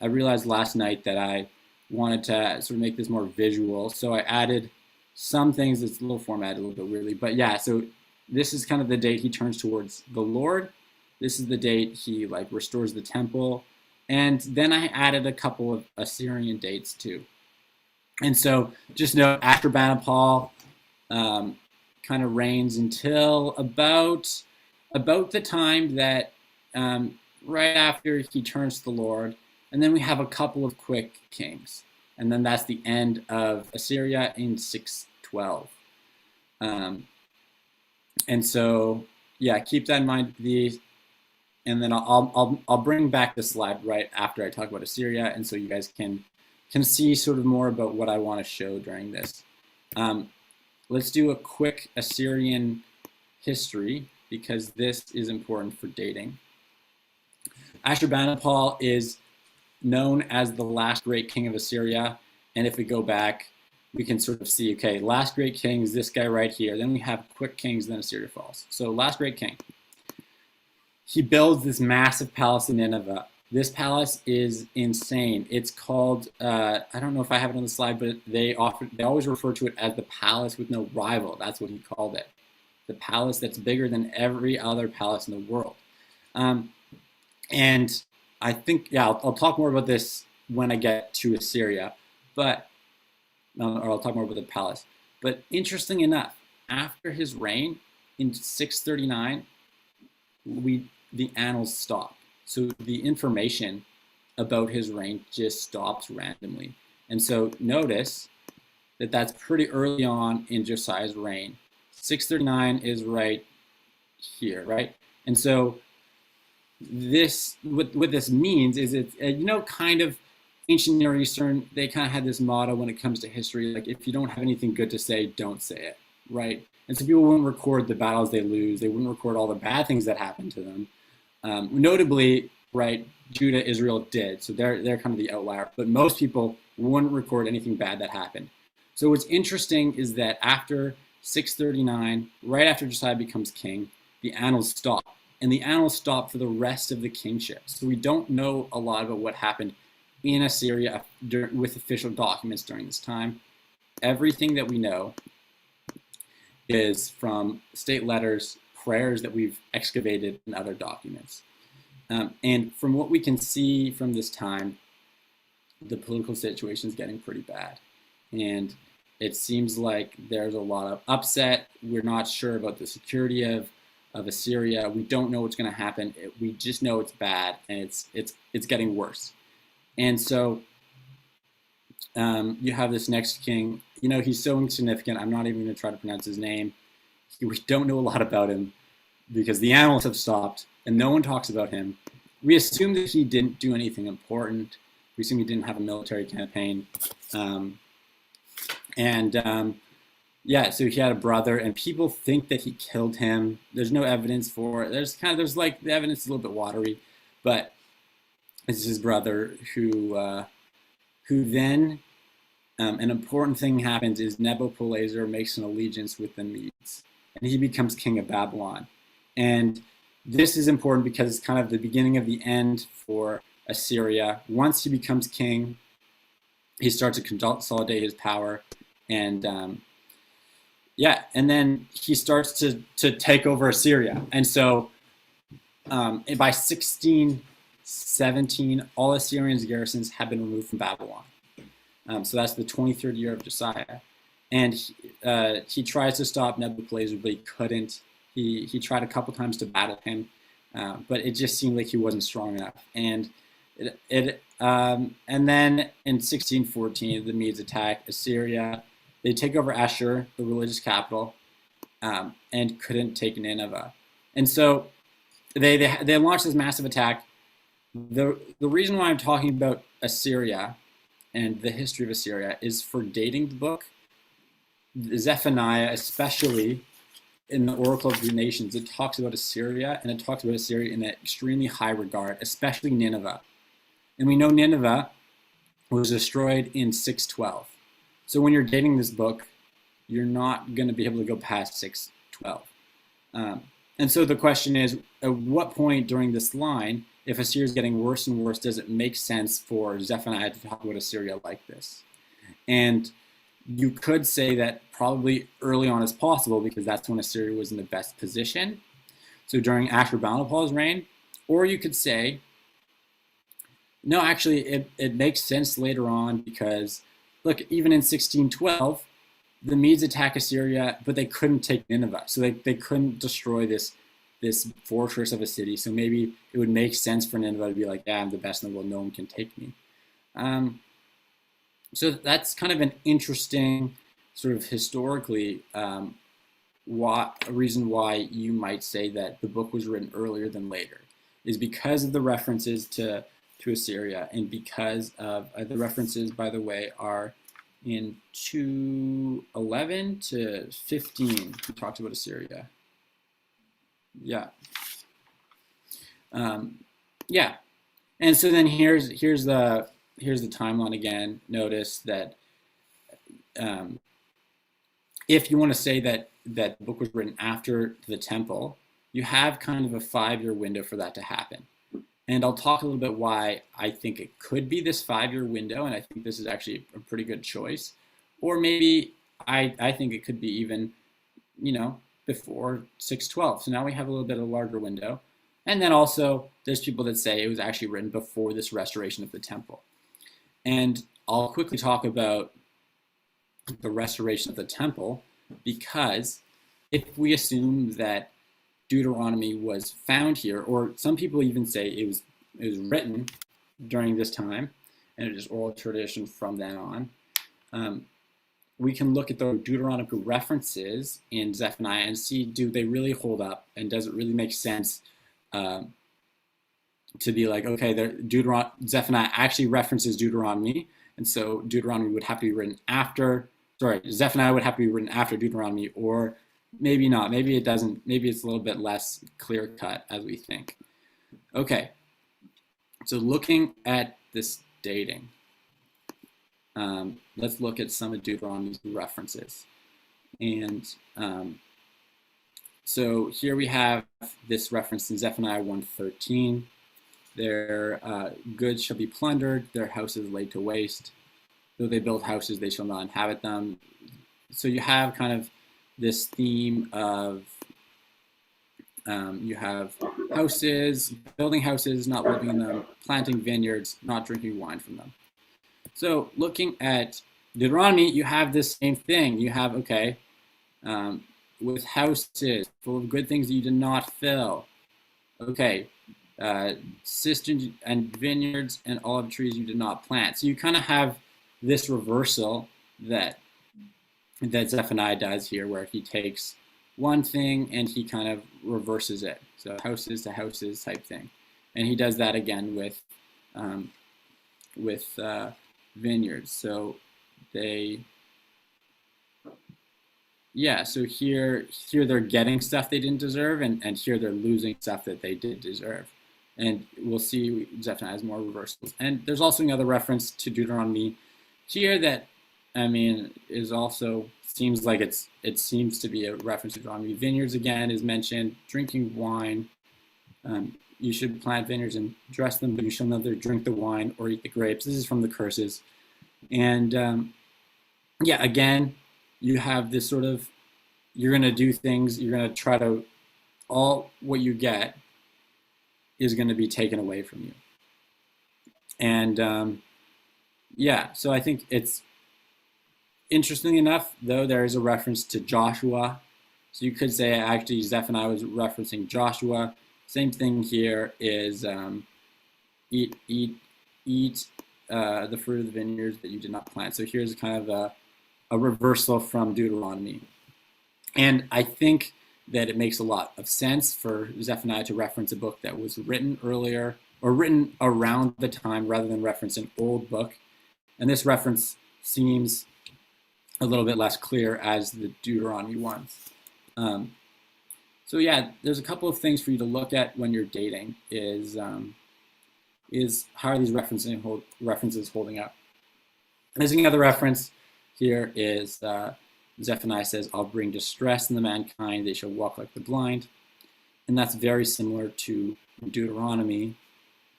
realized last night that I wanted to sort of make this more visual. So I added some things that's a little formatted a little bit weirdly. But yeah, so this is kind of the date he turns towards the Lord. This is the date he restores the temple. And then I added a couple of Assyrian dates too. And so just note Ashurbanipal kind of reigns until about the time that right after he turns to the Lord. And then we have a couple of quick kings. And then that's the end of Assyria in 612. And so, yeah, keep that in mind. And then I'll bring back the slide right after I talk about Assyria, and so you guys can see sort of more about what I want to show during this. Let's do a quick Assyrian history because this is important for dating. Ashurbanipal is known as the last great king of Assyria, and if we go back, we can sort of see, okay, last great king is this guy right here. Then we have quick kings, then Assyria falls. So last great king. He builds this massive palace in Nineveh. This palace is insane. It's called, I don't know if I have it on the slide, but they always refer to it as the palace with no rival. That's what he called it. The palace that's bigger than every other palace in the world. And I think, yeah, I'll talk more about this when I get to Assyria, or I'll talk more about the palace. But interesting enough, after his reign in 639, the annals stop. So the information about his reign just stops randomly. And so notice that that's pretty early on in Josiah's reign. 639 is right here, right? And so what this means is it's, kind of ancient Near Eastern, they kind of had this motto when it comes to history, like if you don't have anything good to say, don't say it, right? And so people wouldn't record the battles they lose. They wouldn't record all the bad things that happened to them. Notably, right, Judah, Israel did. So they're kind of the outlier. But most people wouldn't record anything bad that happened. So what's interesting is that after 639, right after Josiah becomes king, the annals stop. And the annals stop for the rest of the kingship. So we don't know a lot about what happened in Assyria with official documents during this time. Everything that we know is from state letters, prayers that we've excavated in other documents. And from what we can see from this time, the political situation is getting pretty bad. And it seems like there's a lot of upset. We're not sure about the security of Assyria. We don't know what's going to happen. We just know it's bad, and it's getting worse. And so you have this next king. He's so insignificant. I'm not even going to try to pronounce his name. We don't know a lot about him because the annals have stopped and no one talks about him. We assume that he didn't do anything important. We assume he didn't have a military campaign. Yeah, so he had a brother, and people think that he killed him. There's no evidence for it. The evidence is a little bit watery, but this is his brother who then, an important thing happens is Nebuchadnezzar makes an allegiance with the Medes, and he becomes king of Babylon. And this is important because it's kind of the beginning of the end for Assyria. Once he becomes king, he starts to consolidate his power, and and then he starts to take over Assyria. And so by 1617, all Assyrian garrisons have been removed from Babylon. So that's the 23rd year of Josiah. And he tries to stop Nebuchadnezzar, but he couldn't. He tried a couple times to battle him, but it just seemed like he wasn't strong enough. And And then in 1614, the Medes attack Assyria. They take over Ashur, the religious capital, and couldn't take Nineveh. And so they launched this massive attack. The reason why I'm talking about Assyria and the history of Assyria is for dating the book. Zephaniah, especially in the Oracle of the Nations, it talks about Assyria, and it talks about Assyria in an extremely high regard, especially Nineveh. And we know Nineveh was destroyed in 612. So when you're dating this book, you're not going to be able to go past 612. And so the question is, at what point during this line, if Assyria is getting worse and worse, does it make sense for Zephaniah to talk about Assyria like this? And you could say that probably early on as possible, because that's when Assyria was in the best position. So during Ashurbanipal's reign. Or you could say, no, actually, it makes sense later on, because, look, even in 1612, the Medes attack Assyria, but they couldn't take Nineveh. So they couldn't destroy this fortress of a city. So maybe it would make sense for Nineveh to be like, yeah, I'm the best in the world, no one can take me. So that's kind of an interesting sort of historically a reason why you might say that the book was written earlier than later is because of the references to Assyria, and because of the references, by the way, are in 2:11 to 15. He talks about Assyria. Yeah. Yeah. And so then here's the timeline again. Notice that if you want to say that the book was written after the temple, you have kind of a 5-year window for that to happen. And I'll talk a little bit why I think it could be this 5-year window, and I think this is actually a pretty good choice. Or maybe I think it could be even, before 612. So now we have a little bit of a larger window. And then also there's people that say it was actually written before this restoration of the temple. And I'll quickly talk about the restoration of the temple, because if we assume that Deuteronomy was found here, or some people even say it was written during this time, and it is oral tradition from then on, we can look at the Deuteronomic references in Zephaniah and see, do they really hold up, and does it really make sense to be like, okay, Zephaniah actually references Deuteronomy, and so Deuteronomy would have to be written after, Zephaniah would have to be written after Deuteronomy, or maybe not. Maybe it doesn't. Maybe it's a little bit less clear-cut as we think. Okay, so looking at this dating, let's look at some of Deuteronomy's references. And so here we have this reference in Zephaniah 1:13. Their goods shall be plundered, their houses laid to waste. Though they build houses, they shall not inhabit them. So you have kind of this theme of you have houses, building houses, not living in them, planting vineyards, not drinking wine from them. So looking at Deuteronomy, you have this same thing. You have, okay, with houses full of good things that you did not fill. Okay, cisterns and vineyards and olive trees you did not plant. So you kind of have this reversal that Zephaniah does here, where he takes one thing and he kind of reverses it. So houses to houses type thing. And he does that again with vineyards. So so here they're getting stuff they didn't deserve, and here they're losing stuff that they did deserve. And we'll see Zephaniah has more reversals. And there's also another reference to Deuteronomy here that, is also, seems like it seems to be a reference to Deuteronomy. Vineyards again is mentioned, drinking wine. You should plant vineyards and dress them, but you shall neither drink the wine or eat the grapes. This is from the curses. And again, you have this sort of, you're going to do things, you're going to try to, all what you get is going to be taken away from you. And so I think it's, interestingly enough, though, there is a reference to Joshua. So you could say actually Zephaniah was referencing Joshua. Same thing here is eat eat the fruit of the vineyards that you did not plant. So here's kind of a reversal from Deuteronomy. And I think that it makes a lot of sense for Zephaniah to reference a book that was written earlier or written around the time rather than reference an old book. And this reference seems a little bit less clear as the Deuteronomy ones. So yeah, there's a couple of things for you to look at when you're dating is how are these references holding up? There's another reference here is Zephaniah says, I'll bring distress in the mankind, they shall walk like the blind. And that's very similar to Deuteronomy,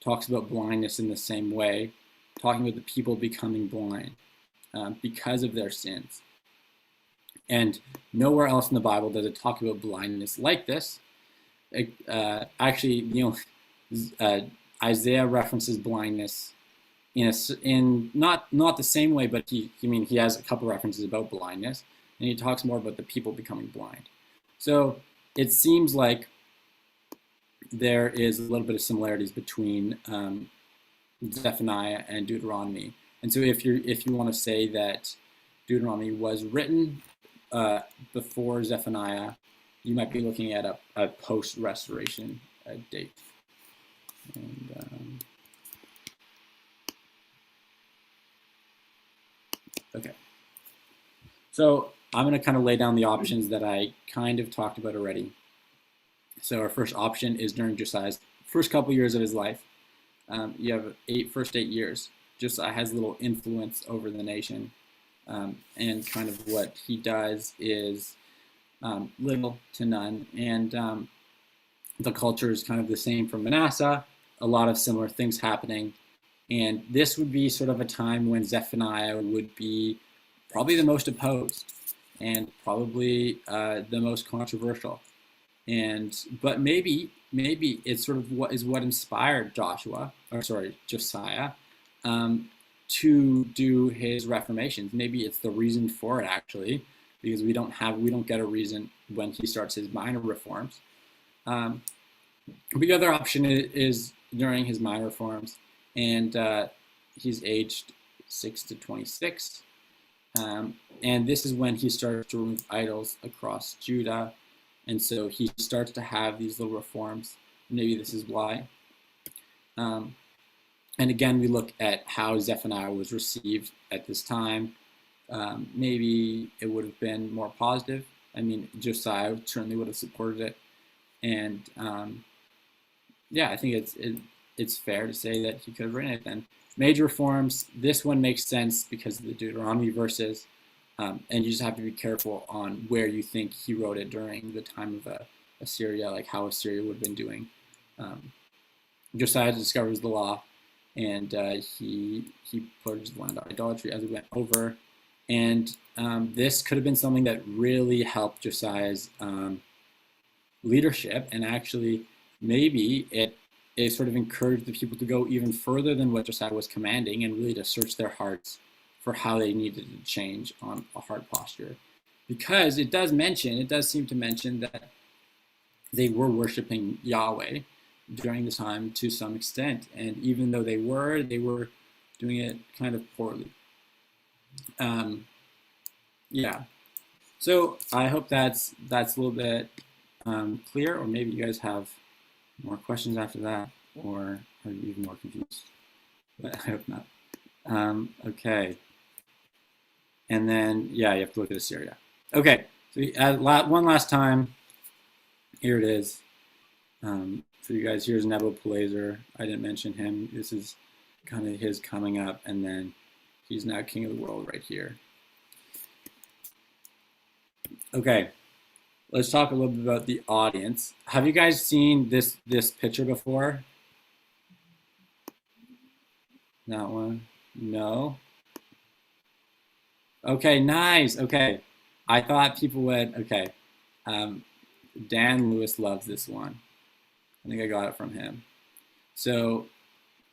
talks about blindness in the same way, talking about the people becoming blind because of their sins. And nowhere else in the Bible does it talk about blindness like this. Actually, Isaiah references blindness in not the same way, but he has a couple references about blindness, and he talks more about the people becoming blind. So it seems like there is a little bit of similarities between Zephaniah and Deuteronomy. And so if you want to say that Deuteronomy was written before Zephaniah, you might be looking at a post-restoration date. And, okay. So I'm going to kind of lay down the options that I kind of talked about already. So our first option is during Josiah's first couple years of his life. You have first 8 years. Josiah has little influence over the nation. And kind of what he does is little to none. And the culture is kind of the same for Manasseh, a lot of similar things happening. And this would be sort of a time when Zephaniah would be probably the most opposed and probably the most controversial. But maybe it's sort of what inspired Josiah to do his reformations. Maybe it's the reason for it actually, because we don't get a reason when he starts his minor reforms. The other option is during his minor reforms, and he's aged 6 to 26, and this is when he starts to remove idols across Judah, and so he starts to have these little reforms. Maybe this is why. And again, we look at how Zephaniah was received at this time. Maybe it would have been more positive. I mean, Josiah certainly would have supported it. And yeah, I think it's fair to say that he could have written it then. Major reforms, this one makes sense because of the Deuteronomy verses. And you just have to be careful on where you think he wrote it during the time of Assyria, like how Assyria would have been doing. Josiah discovers the law, and he purged the land of idolatry as he went over. And this could have been something that really helped Josiah's leadership, and actually maybe it sort of encouraged the people to go even further than what Josiah was commanding and really to search their hearts for how they needed to change on a heart posture. Because it does seem to mention that they were worshiping Yahweh during the time to some extent. And even though they were doing it kind of poorly. Yeah. So I hope that's a little bit clear, or maybe you guys have more questions after that, or are you even more confused? But I hope not. Okay. And then, yeah, you have to look at Assyria. Okay, so one last time, here it is. For you guys, here's Nebuchadnezzar. I didn't mention him. This is kind of his coming up, and then he's now king of the world right here. Okay, let's talk a little bit about the audience. Have you guys seen this picture before? That one? No? Okay, nice. Okay, I thought people would. Okay, Dan Lewis loves this one. I think I got it from him. So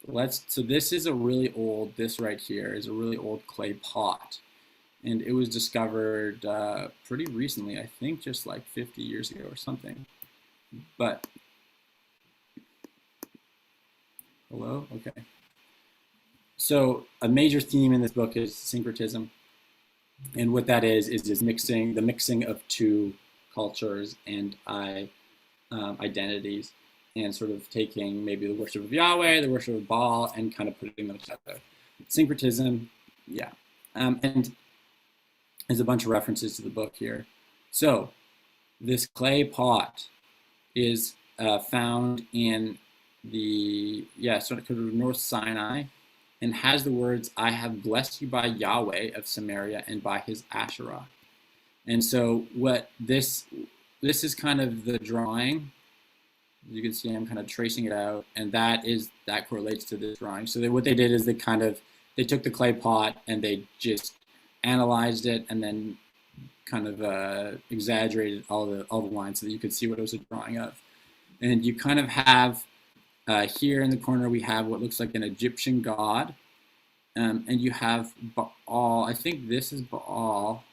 this is a really old, this right here is a really old clay pot. And it was discovered pretty recently, I think just like 50 years ago or something. But, hello? Okay. So a major theme in this book is syncretism. And what that is the mixing of two cultures and identities, and sort of taking maybe the worship of Yahweh, the worship of Baal, and kind of putting them together. Syncretism, yeah. And there's a bunch of references to the book here. So this clay pot is found in the, sort of North Sinai, and has the words, "I have blessed you by Yahweh of Samaria and by his Asherah." And so what this is kind of the drawing. You can see I'm kind of tracing it out, and that correlates to this drawing. So what they did is they took the clay pot and they just analyzed it and then kind of exaggerated all the lines so that you could see what it was a drawing of. And you kind of have here in the corner we have what looks like an Egyptian god, and you have Baal. I think this is Baal,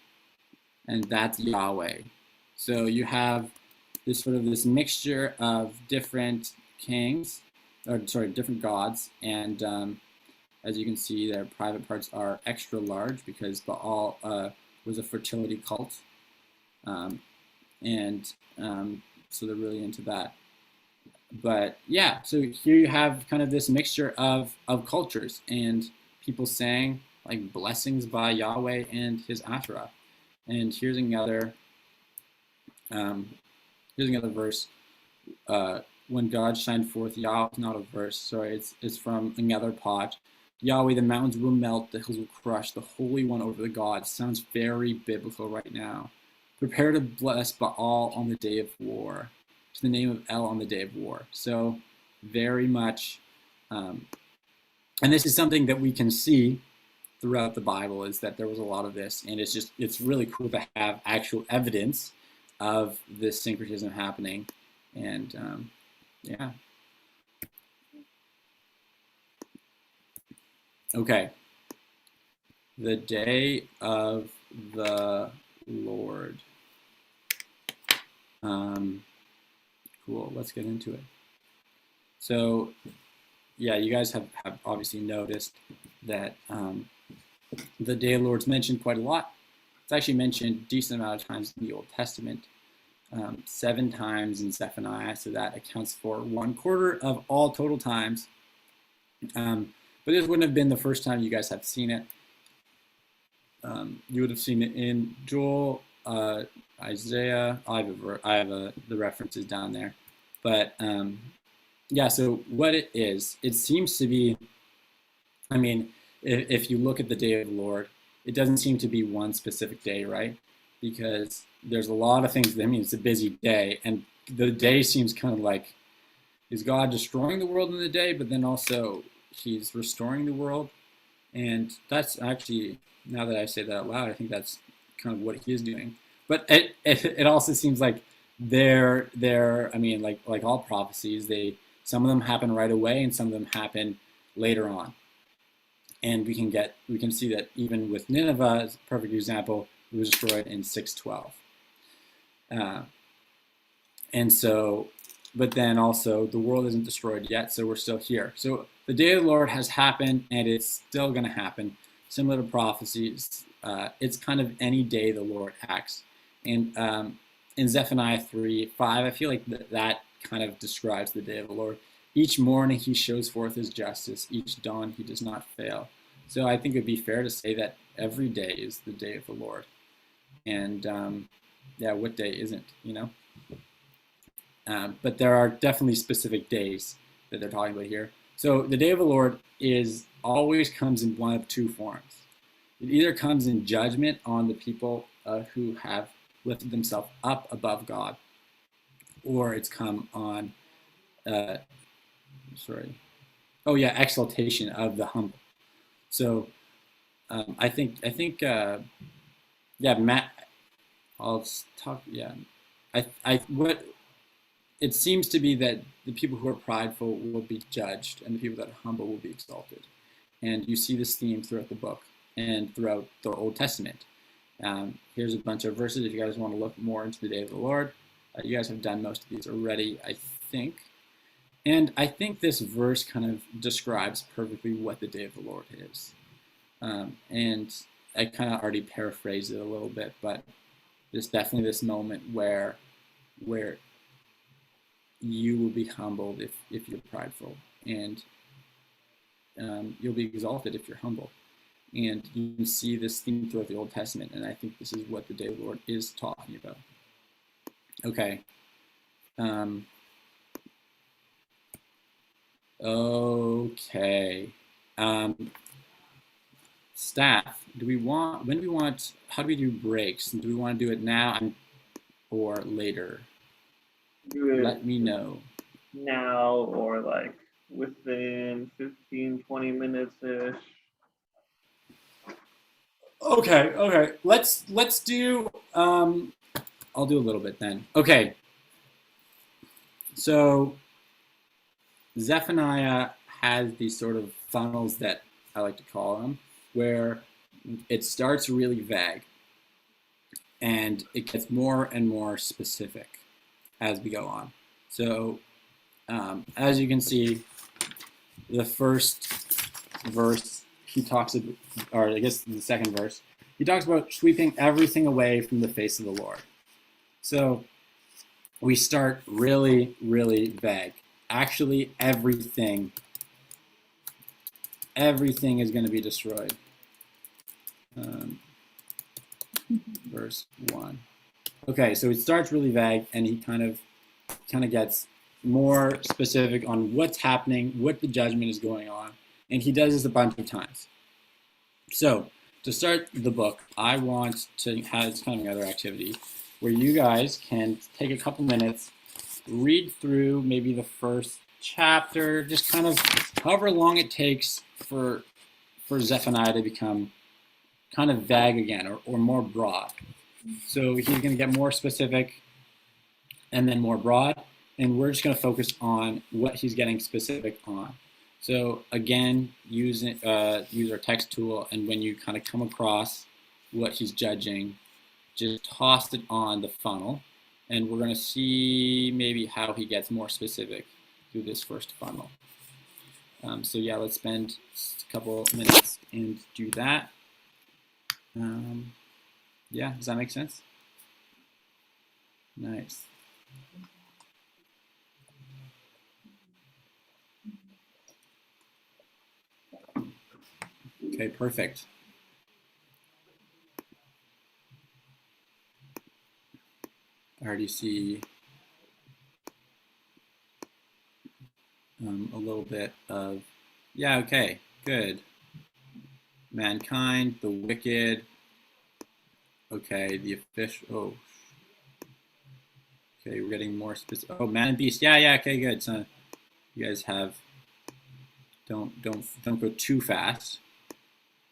and that's Yahweh. So you have this mixture of different different gods, and as you can see, their private parts are extra large because Baal was a fertility cult, so they're really into that. But yeah, so here you have kind of this mixture of cultures and people saying like blessings by Yahweh and his Asherah. And here's another verse. When God shined forth, Yahweh, not a verse, sorry, it's from another pot. Yahweh, the mountains will melt, the hills will crush, the Holy One over the gods. Sounds very biblical right now. Prepare to bless Baal on the day of war, to the name of El on the day of war. So very much, and this is something that we can see throughout the Bible, is that there was a lot of this, and it's really cool to have actual evidence of this syncretism happening. And yeah. Okay. The day of the Lord. Cool, let's get into it. So yeah, you guys have obviously noticed that the day of the Lord's mentioned quite a lot. It's actually mentioned a decent amount of times in the Old Testament, 7 times in Zephaniah, so that accounts for 1/4 of all total times. But this wouldn't have been the first time you guys have seen it. You would have seen it in Joel, Isaiah. I have the references down there. But yeah, so what it is, it seems to be, I mean, if you look at the day of the Lord, it doesn't seem to be one specific day, right? Because there's a lot of things. I mean, it's a busy day, and the day seems kind of like, is God destroying the world in the day, but then also he's restoring the world? And that's actually, now that I say that out loud, I think that's kind of what he is doing. But it also seems like they're I mean, like all prophecies, some of them happen right away and some of them happen later on. And we can see that even with Nineveh, as a perfect example, it was destroyed in 612. And so, but then also the world isn't destroyed yet, so we're still here. So the day of the Lord has happened, and it's still going to happen. Similar to prophecies, it's kind of any day the Lord acts. And in Zephaniah 3:5, I feel like that kind of describes the day of the Lord. Each morning he shows forth his justice. Each dawn he does not fail. So I think it would be fair to say that every day is the day of the Lord. And yeah, what day isn't, you know? But there are definitely specific days that they're talking about here. So the day of the Lord always comes in one of 2 forms. It either comes in judgment on the people who have lifted themselves up above God, or it's come on, exaltation of the humble. So I think Matt, I'll talk. Yeah, what it seems to be that the people who are prideful will be judged, and the people that are humble will be exalted. And you see this theme throughout the book and throughout the Old Testament. Here's a bunch of verses if you guys want to look more into the day of the Lord. You guys have done most of these already, I think. And I think this verse kind of describes perfectly what the day of the Lord is. And I kind of already paraphrased it a little bit, but there's definitely this moment where you will be humbled if you're prideful, and you'll be exalted if you're humble. And you can see this theme throughout the Old Testament, and I think this is what the day of the Lord is talking about. Okay. Okay. Staff, how do we do breaks? Do we want to do it now or later? Do it Let me know. now or like within 15, 20 minutes-ish. Okay. Let's do I'll do a little bit then. Okay. So Zephaniah has these sort of funnels that I like to call them, where it starts really vague and it gets more and more specific as we go on. So as you can see, the first verse, he talks about, or I guess the second verse, he talks about sweeping everything away from the face of the Lord. So we start really, really vague. Actually, everything is going to be destroyed. Verse 1. Okay, so it starts really vague, and he kind of gets more specific on what's happening, what the judgment is going on, and he does this a bunch of times. So to start the book, I want to have kind of another activity where you guys can take a couple minutes, read through maybe the first chapter, just kind of however long it takes for Zephaniah to become kind of vague again or more broad. So he's going to get more specific and then more broad, and we're just going to focus on what he's getting specific on. So again, use our text tool, and when you kind of come across what he's judging, just toss it on the funnel, and we're going to see maybe how he gets more specific through this first funnel. So yeah, let's spend a couple minutes and do that. Yeah, does that make sense? Nice. Okay, perfect. I already see a little bit of, yeah, okay, good. Mankind, the wicked, okay, the official, oh, okay, we're getting more specific. Oh, man and beast, yeah, okay, good. So you guys have, don't go too fast,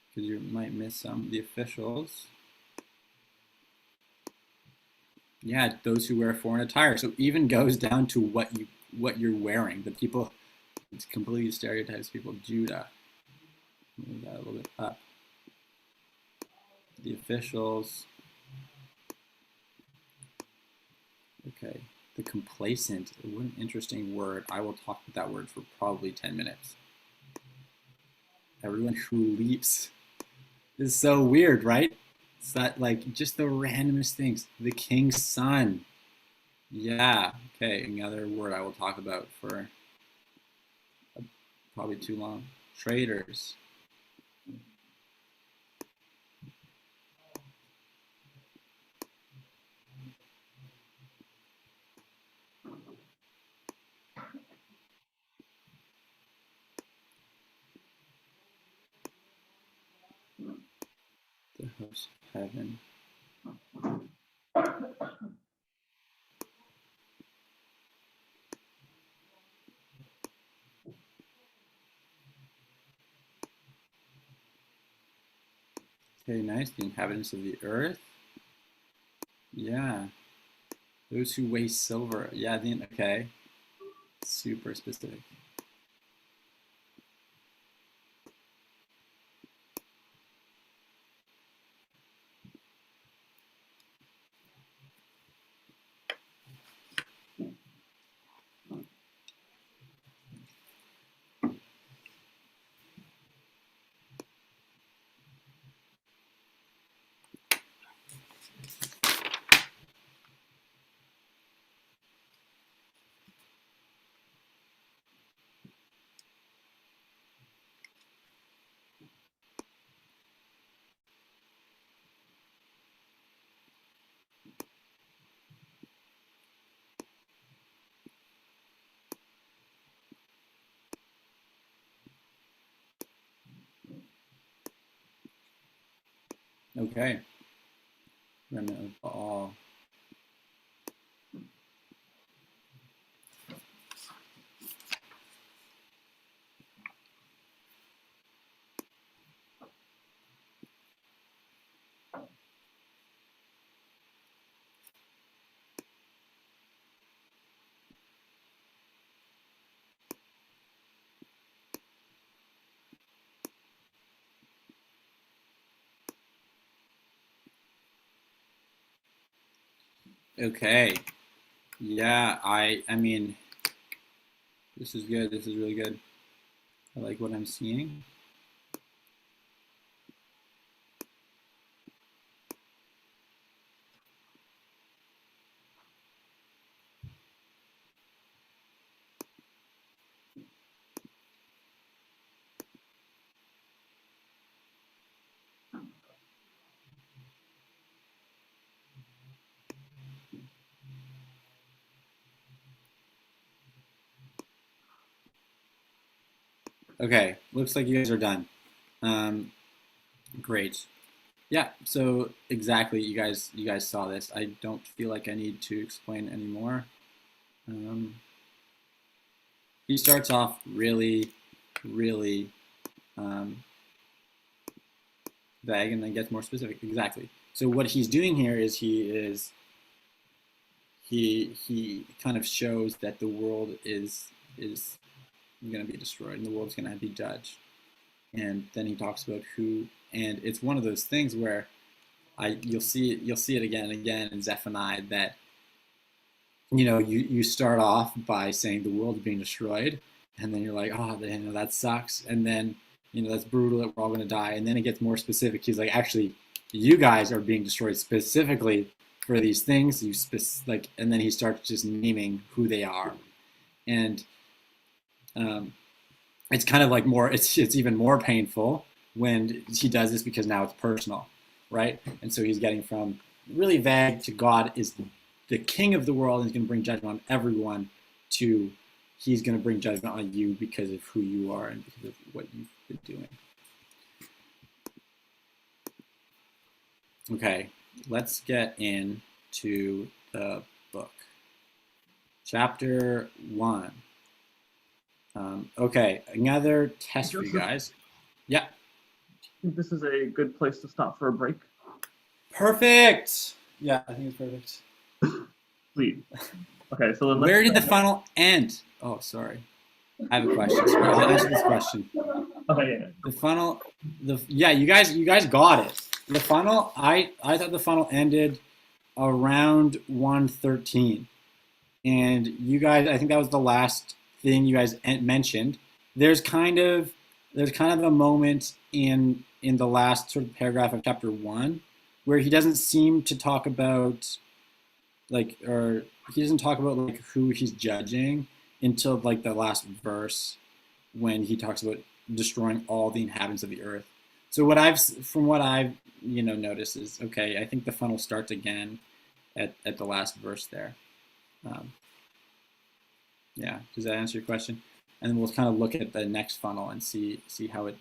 because you might miss some. The officials, yeah, those who wear foreign attire. So even goes down to what you're wearing. The people, it's completely stereotypes people. Judah, move that a little bit up. The officials. Okay, the complacent. What an interesting word. I will talk with that word for probably 10 minutes. Everyone who leaps is so weird, right? It's that like just the randomest things. The king's son. Yeah, okay, another word I will talk about for probably too long. Traitors. The host of heaven. Okay, nice. The inhabitants of the earth. Yeah. Those who weigh silver. Yeah, okay. Super specific. Okay. Remnant of Baal. Okay. Yeah, I mean, this is good. This is really good. I like what I'm seeing. Okay, looks like you guys are done. Great. Yeah, so exactly, you guys saw this. I don't feel like I need to explain anymore. He starts off really, really vague and then gets more specific. Exactly. So what he's doing here is he kind of shows that the world is going to be destroyed and the world's going to be judged. And then he talks about who, and it's one of those things where you'll see it again and again in Zephaniah that you start off by saying the world is being destroyed, and then you're like, oh, that sucks, and then that's brutal that we're all going to die, and then it gets more specific. He's like, actually, you guys are being destroyed specifically for these things. And then he starts just naming who they are, and it's kind of like it's even more painful when he does this because now it's personal, right? And so he's getting from really vague to God is the king of the world and he's going to bring judgment on everyone to he's going to bring judgment on you because of who you are and because of what you've been doing. Okay, let's get into the book. Chapter 1. Okay, another test for you guys. Yeah. I think this is a good place to stop for a break. Perfect. Yeah, I think it's perfect. Sweet. Okay, so where did the funnel end? Oh, sorry. I have a question. So I'll answer this question. Okay, yeah. The funnel. You guys got it. The funnel. I thought the funnel ended around 113, and you guys. I think that was the last thing you guys mentioned. There's kind of a moment in the last sort of paragraph of chapter 1 where he doesn't seem to talk about he doesn't talk about who he's judging until the last verse when he talks about destroying all the inhabitants of the earth. So what I've noticed is, okay, I think the funnel starts again at the last verse there. Yeah, does that answer your question? And then we'll kind of look at the next funnel and see where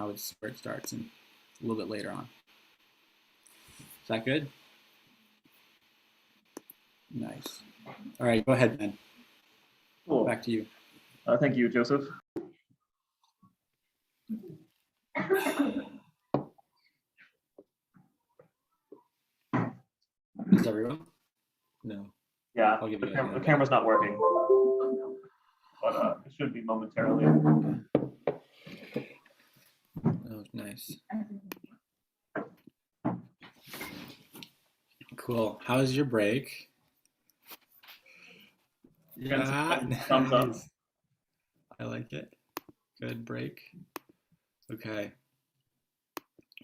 it starts and a little bit later on. Is that good? Nice. All right, go ahead, Ben. Cool. Back to you. Thank you, Joseph. Is everyone? No. Yeah, I'll give you the camera's not working, but it should be momentarily. Oh, nice. Cool. How was your break? Yeah, thumbs up. I like it. Good break. Okay.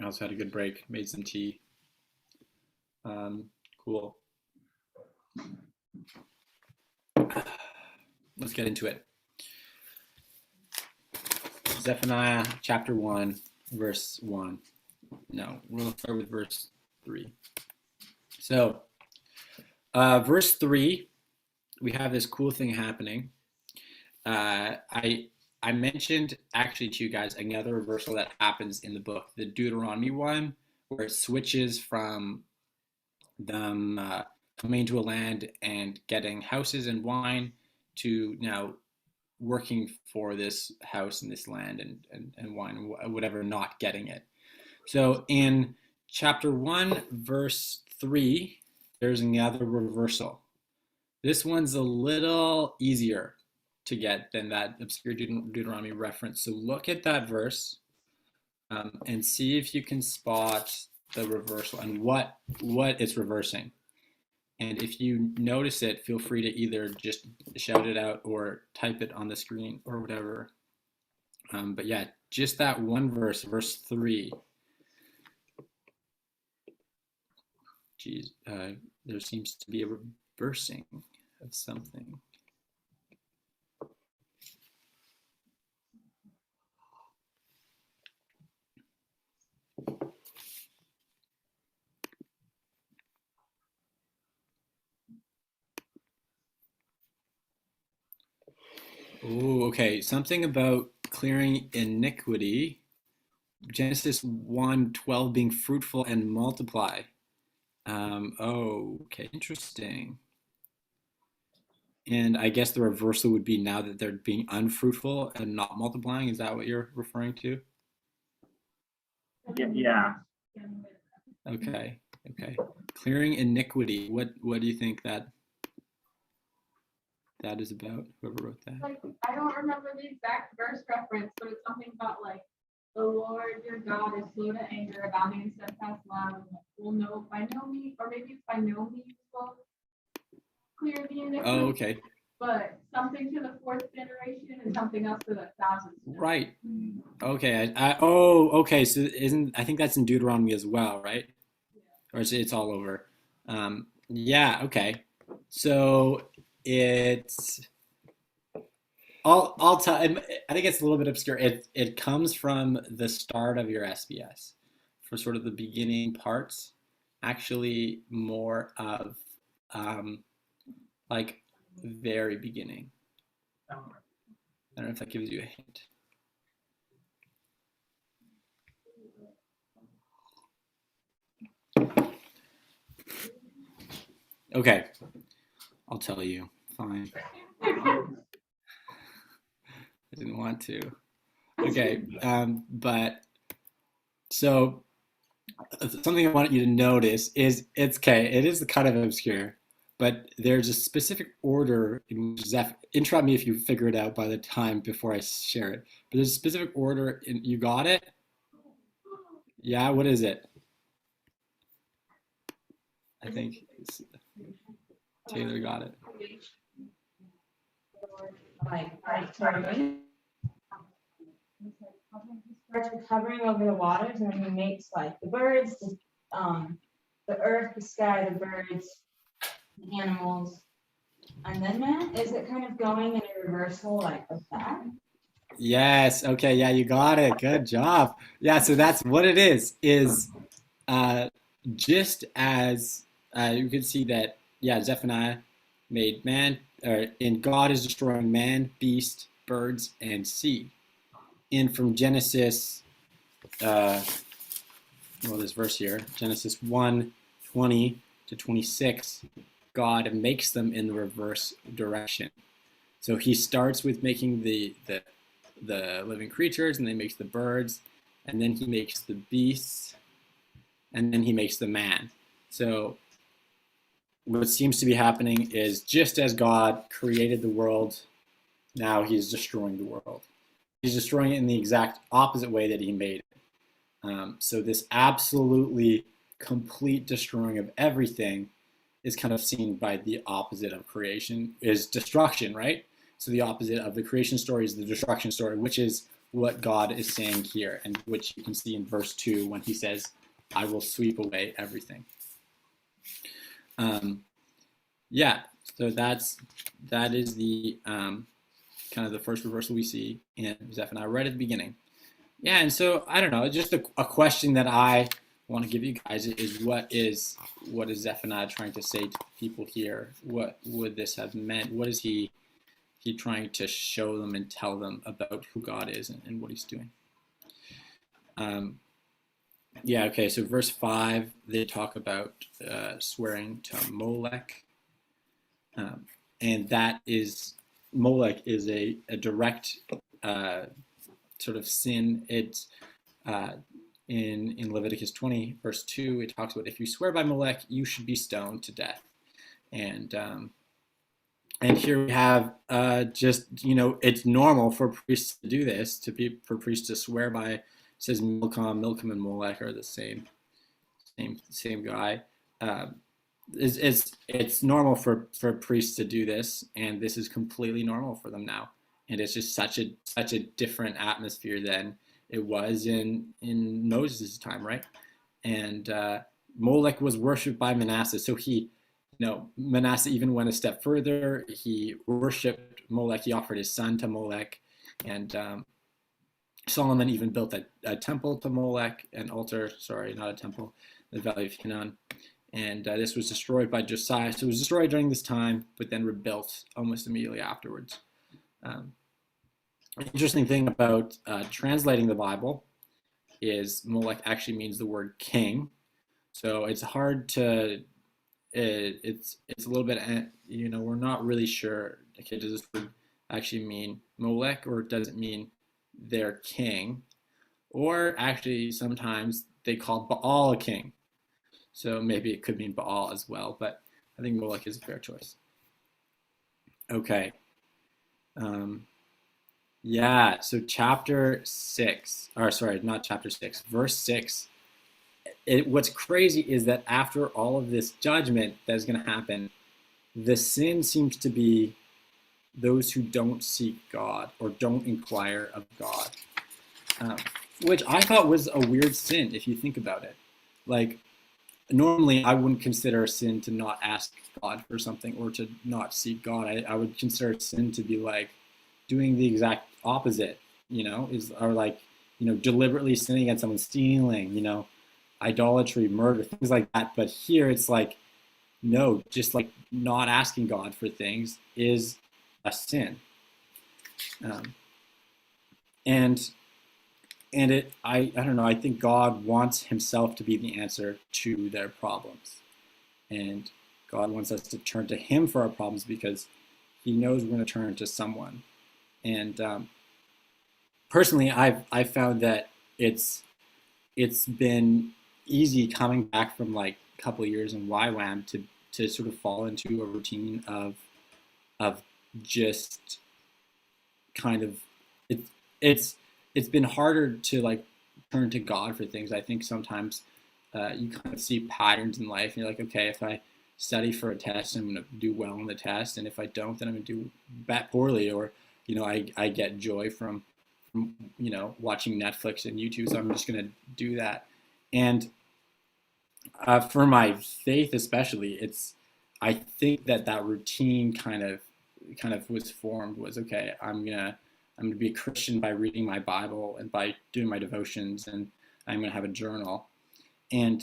I also had a good break. Made some tea. Cool. Let's get into it. Zephaniah chapter 1, verse 1. No, we're going to start with verse 3. So, verse 3, we have this cool thing happening. I mentioned actually to you guys another reversal that happens in the book, the Deuteronomy one, where it switches from them coming to a land and getting houses and wine to now working for this house and this land and wine and whatever, not getting it. So in chapter 1, verse 3, there's another reversal. This one's a little easier to get than that obscure Deuteronomy reference. So look at that verse and see if you can spot the reversal and what it's reversing. And if you notice it, feel free to either just shout it out or type it on the screen or whatever. But yeah, just that one verse, verse 3. Geez, there seems to be a reversing of something. Oh, okay. Something about clearing iniquity. Genesis 1:12 being fruitful and multiply. Oh, okay, interesting. And I guess the reversal would be now that they're being unfruitful and not multiplying. Is that what you're referring to? Yeah. Okay, okay. Clearing iniquity. What do you think that is about? Whoever wrote that. Like, I don't remember the exact verse reference, but it's something about like the Lord your God is slow to anger, abounding in steadfast love, and will know by no means, or maybe it's by no means will clear the iniquity. Oh, okay. But something to the 4th generation and something else to the 1000th. Right. Okay. Okay. So I think that's in Deuteronomy as well, right? Or it's all over. Yeah. Okay. So it's. I'll tell. I think it's a little bit obscure. It comes from the start of your SBS, for sort of the beginning parts. Actually, more of like very beginning. I don't know if that gives you a hint. Okay, I'll tell you. Fine. I didn't want to. Okay, but so something I want you to notice is it is kind of obscure, but there's a specific order in which interrupt me if you figure it out by the time before I share it. But there's a specific order. You got it? Yeah. What is it? I think Taylor got it. Starts with hovering over the waters, and then he makes like the birds, the earth, the sky, the birds, the animals, and then man. Is it kind of going in a reversal like of that? Yes. Okay. Yeah, you got it. Good job. Yeah. So that's what it is. Just as you can see that. Yeah, Zephaniah made man, and God is destroying man, beast, birds, and sea. And from Genesis, this verse here, Genesis 1:20 to 26, God makes them in the reverse direction. So he starts with making the living creatures, and then he makes the birds, and then he makes the beasts, and then he makes the man. So what seems to be happening is just as God created the world, now he's destroying the world. He's destroying it in the exact opposite way that he made it. So this absolutely complete destroying of everything is kind of seen by the opposite of creation, is destruction, right? So the opposite of the creation story is the destruction story, which is what God is saying here, and which you can see in verse 2 when he says, I will sweep away everything. Yeah, so that is the kind of the first reversal we see in Zephaniah right at the beginning. Yeah, and so I don't know, just a question that I want to give you guys is what is Zephaniah trying to say to people here? What would this have meant? What is he trying to show them and tell them about who God is and what he's doing? Yeah, okay, so verse 5, they talk about swearing to Molech. Um, and that is, Molech is a direct sort of sin. It's in Leviticus 20, verse 2, it talks about if you swear by Molech, you should be stoned to death. And here we have just, it's normal for priests to do this, for priests to swear by, it says Milcom and Molech are the same guy. It's normal for priests to do this, and this is completely normal for them now. And it's just such a different atmosphere than it was in Moses' time, right? And Molech was worshipped by Manasseh, so Manasseh even went a step further. He worshipped Molech. He offered his son to Molech, and Solomon even built a temple to Molech, an altar. Sorry, not a temple. The Valley of Hinnom. And this was destroyed by Josiah. So it was destroyed during this time, but then rebuilt almost immediately afterwards. Interesting thing about translating the Bible is Molech actually means the word king. So it's hard to, it's a little bit, we're not really sure, okay, does this word actually mean Molech, or does it mean their king? Or actually sometimes they call Baal a king. So maybe it could mean Baal as well, but I think Molech is a fair choice. Okay. Yeah, so chapter 6, or sorry, not chapter 6, verse 6. What's crazy is that after all of this judgment that's going to happen, the sin seems to be those who don't seek God or don't inquire of God, which I thought was a weird sin if you think about it. Like, normally I wouldn't consider a sin to not ask God for something or to not seek God. I would consider a sin to be like doing the exact opposite, deliberately sinning against someone, stealing, idolatry, murder, things like that. But here it's like, no, just like not asking God for things is a sin. I don't know, I think God wants himself to be the answer to their problems. And God wants us to turn to him for our problems because he knows we're going to turn to someone. And personally, I've found that it's been easy coming back from like a couple of years in YWAM to sort of fall into a routine of just kind of it's been harder to like turn to God for things. I think sometimes you kind of see patterns in life and you're like, okay, if I study for a test, I'm going to do well on the test, and if I don't, then I'm going to do poorly, or I get joy from watching Netflix and YouTube, so I'm just going to do that. And for my faith especially, I think that routine kind of was formed, was okay, I'm gonna be a Christian by reading my Bible and by doing my devotions, and I'm gonna have a journal, and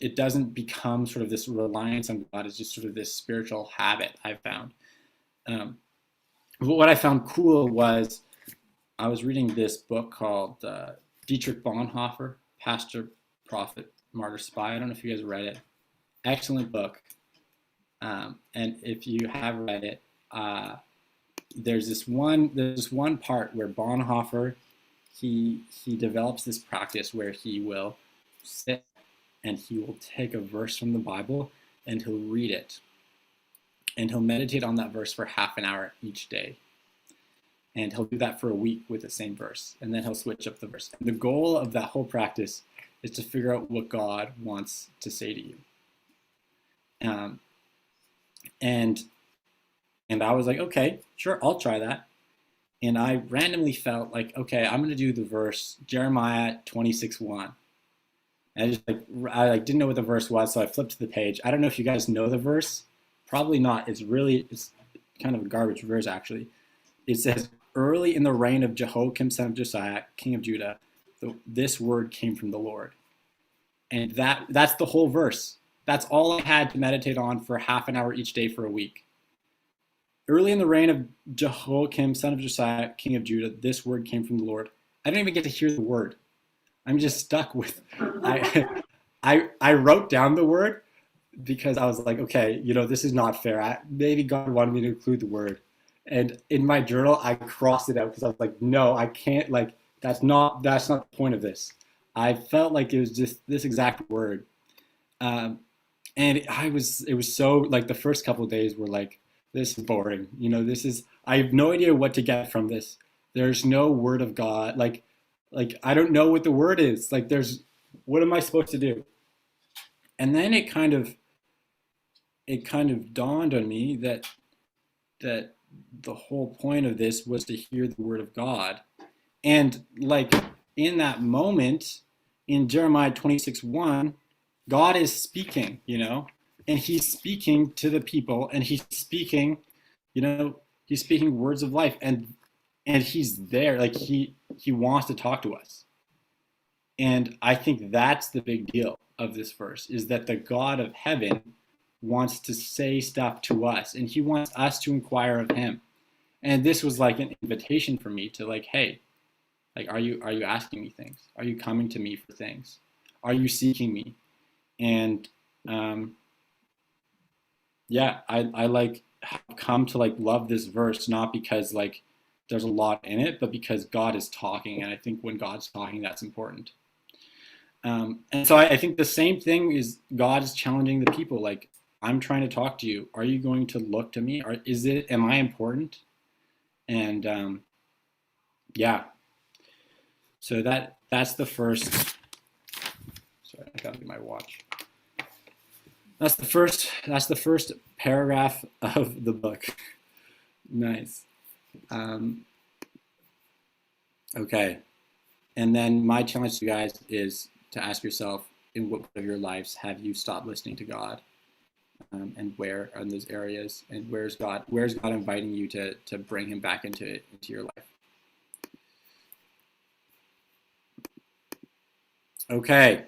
it doesn't become sort of this reliance on God. It's just sort of this spiritual habit I've found. But what I found cool was I was reading this book called Dietrich Bonhoeffer, Pastor, Prophet, Martyr, Spy. I don't know if you guys read it. Excellent book. And if you have read it, there's this one part where Bonhoeffer he develops this practice where he will sit and he will take a verse from the Bible and he'll read it, and he'll meditate on that verse for half an hour each day, and he'll do that for a week with the same verse, and then he'll switch up the verse. And the goal of that whole practice is to figure out what God wants to say to you. And I was like, okay, sure, I'll try that. And I randomly felt like, okay, I'm going to do the verse Jeremiah 26:1. And I didn't know what the verse was, so I flipped to the page. I don't know if you guys know the verse. Probably not. It's kind of a garbage verse, actually. It says, early in the reign of Jehoiakim, son of Josiah, king of Judah, this word came from the Lord. And that's the whole verse. That's all I had to meditate on for half an hour each day for a week. Early in the reign of Jehoiakim, son of Josiah, king of Judah, this word came from the Lord. I didn't even get to hear the word. I'm just stuck with I wrote down the word because I was like, okay, this is not fair. Maybe God wanted me to include the word. And in my journal, I crossed it out because I was like, no, I can't, like, that's not the point of this. I felt like it was just this exact word. And it was so, like, the first couple of days were like, this is boring. I have no idea what to get from this. There's no word of God. Like I don't know what the word is. Like, what am I supposed to do? And then it kind of dawned on me that the whole point of this was to hear the word of God. And like in that moment in Jeremiah 26:1, God is speaking, and he's speaking to the people, and he's speaking words of life, and he's there, like he wants to talk to us. And I think that's the big deal of this verse, is that the God of heaven wants to say stuff to us, and he wants us to inquire of him. And this was like an invitation for me to, like, hey, like, are you asking me things? Are you coming to me for things? Are you seeking me? And I like have come to like love this verse, not because like there's a lot in it, but because God is talking, and I think when God's talking, that's important. And so I think the same thing is God is challenging the people. Like, I'm trying to talk to you. Are you going to look to me? Or am I important? And so that's the first. Sorry, I gotta get my watch. That's the first paragraph of the book. Nice. Okay. And then my challenge to you guys is to ask yourself, in what of your lives have you stopped listening to God? And where are those areas? And where's God inviting you to bring him back into your life? Okay.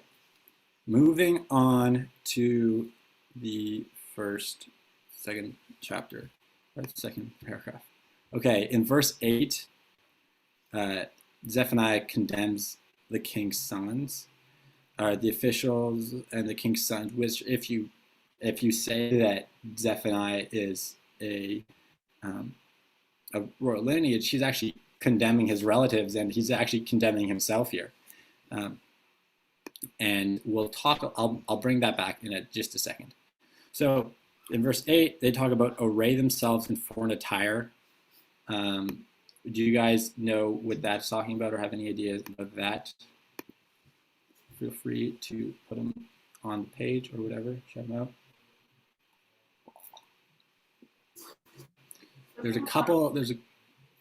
Moving on to the second chapter, or second paragraph. Okay, in verse 8, Zephaniah condemns the king's sons, the officials and the king's sons, which if you say that Zephaniah is a royal lineage, he's actually condemning his relatives, and he's actually condemning himself here. And we'll talk, I'll bring that back in just a second. So in verse 8, they talk about array themselves in foreign attire. Do you guys know what that's talking about, or have any ideas about that? Feel free to put them on the page or whatever, shout them out.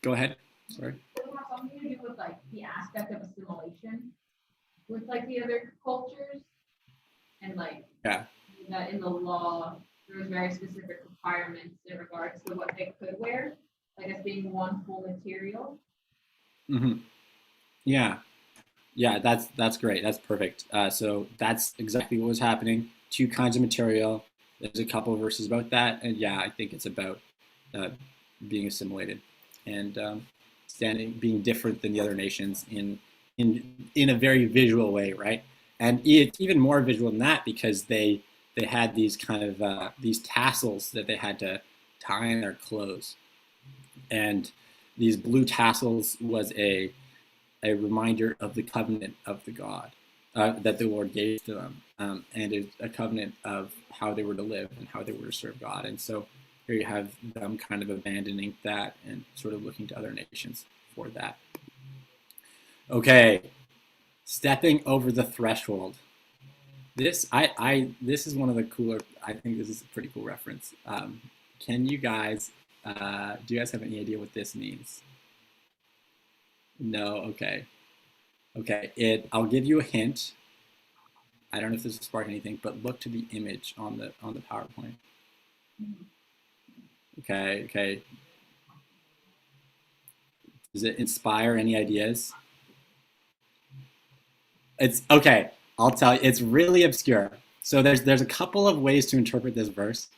Go ahead, sorry. Does it have something to do with like the aspect of assimilation with like the other cultures? And like, yeah, that in the law, there's very specific requirements in regards to what they could wear, like as being one full material. Mm-hmm. Yeah, that's great. That's perfect. So that's exactly what was happening. 2 kinds of material. There's a couple of verses about that, and yeah, I think it's about being assimilated and being different than the other nations in a very visual way, right? And it's even more visual than that, because they had these kind of these tassels that they had to tie in their clothes, and these blue tassels was a reminder of the covenant of the God that the Lord gave to them, and a covenant of how they were to live and how they were to serve God. And so here you have them kind of abandoning that and sort of looking to other nations for that. Okay, stepping over the threshold. This is one of the cooler. I think this is a pretty cool reference. Can you guys? Do you guys have any idea what this means? No. Okay. I'll give you a hint. I don't know if this will spark anything, but look to the image on the PowerPoint. Okay. Does it inspire any ideas? It's okay. I'll tell you. It's really obscure. So there's a couple of ways to interpret this verse.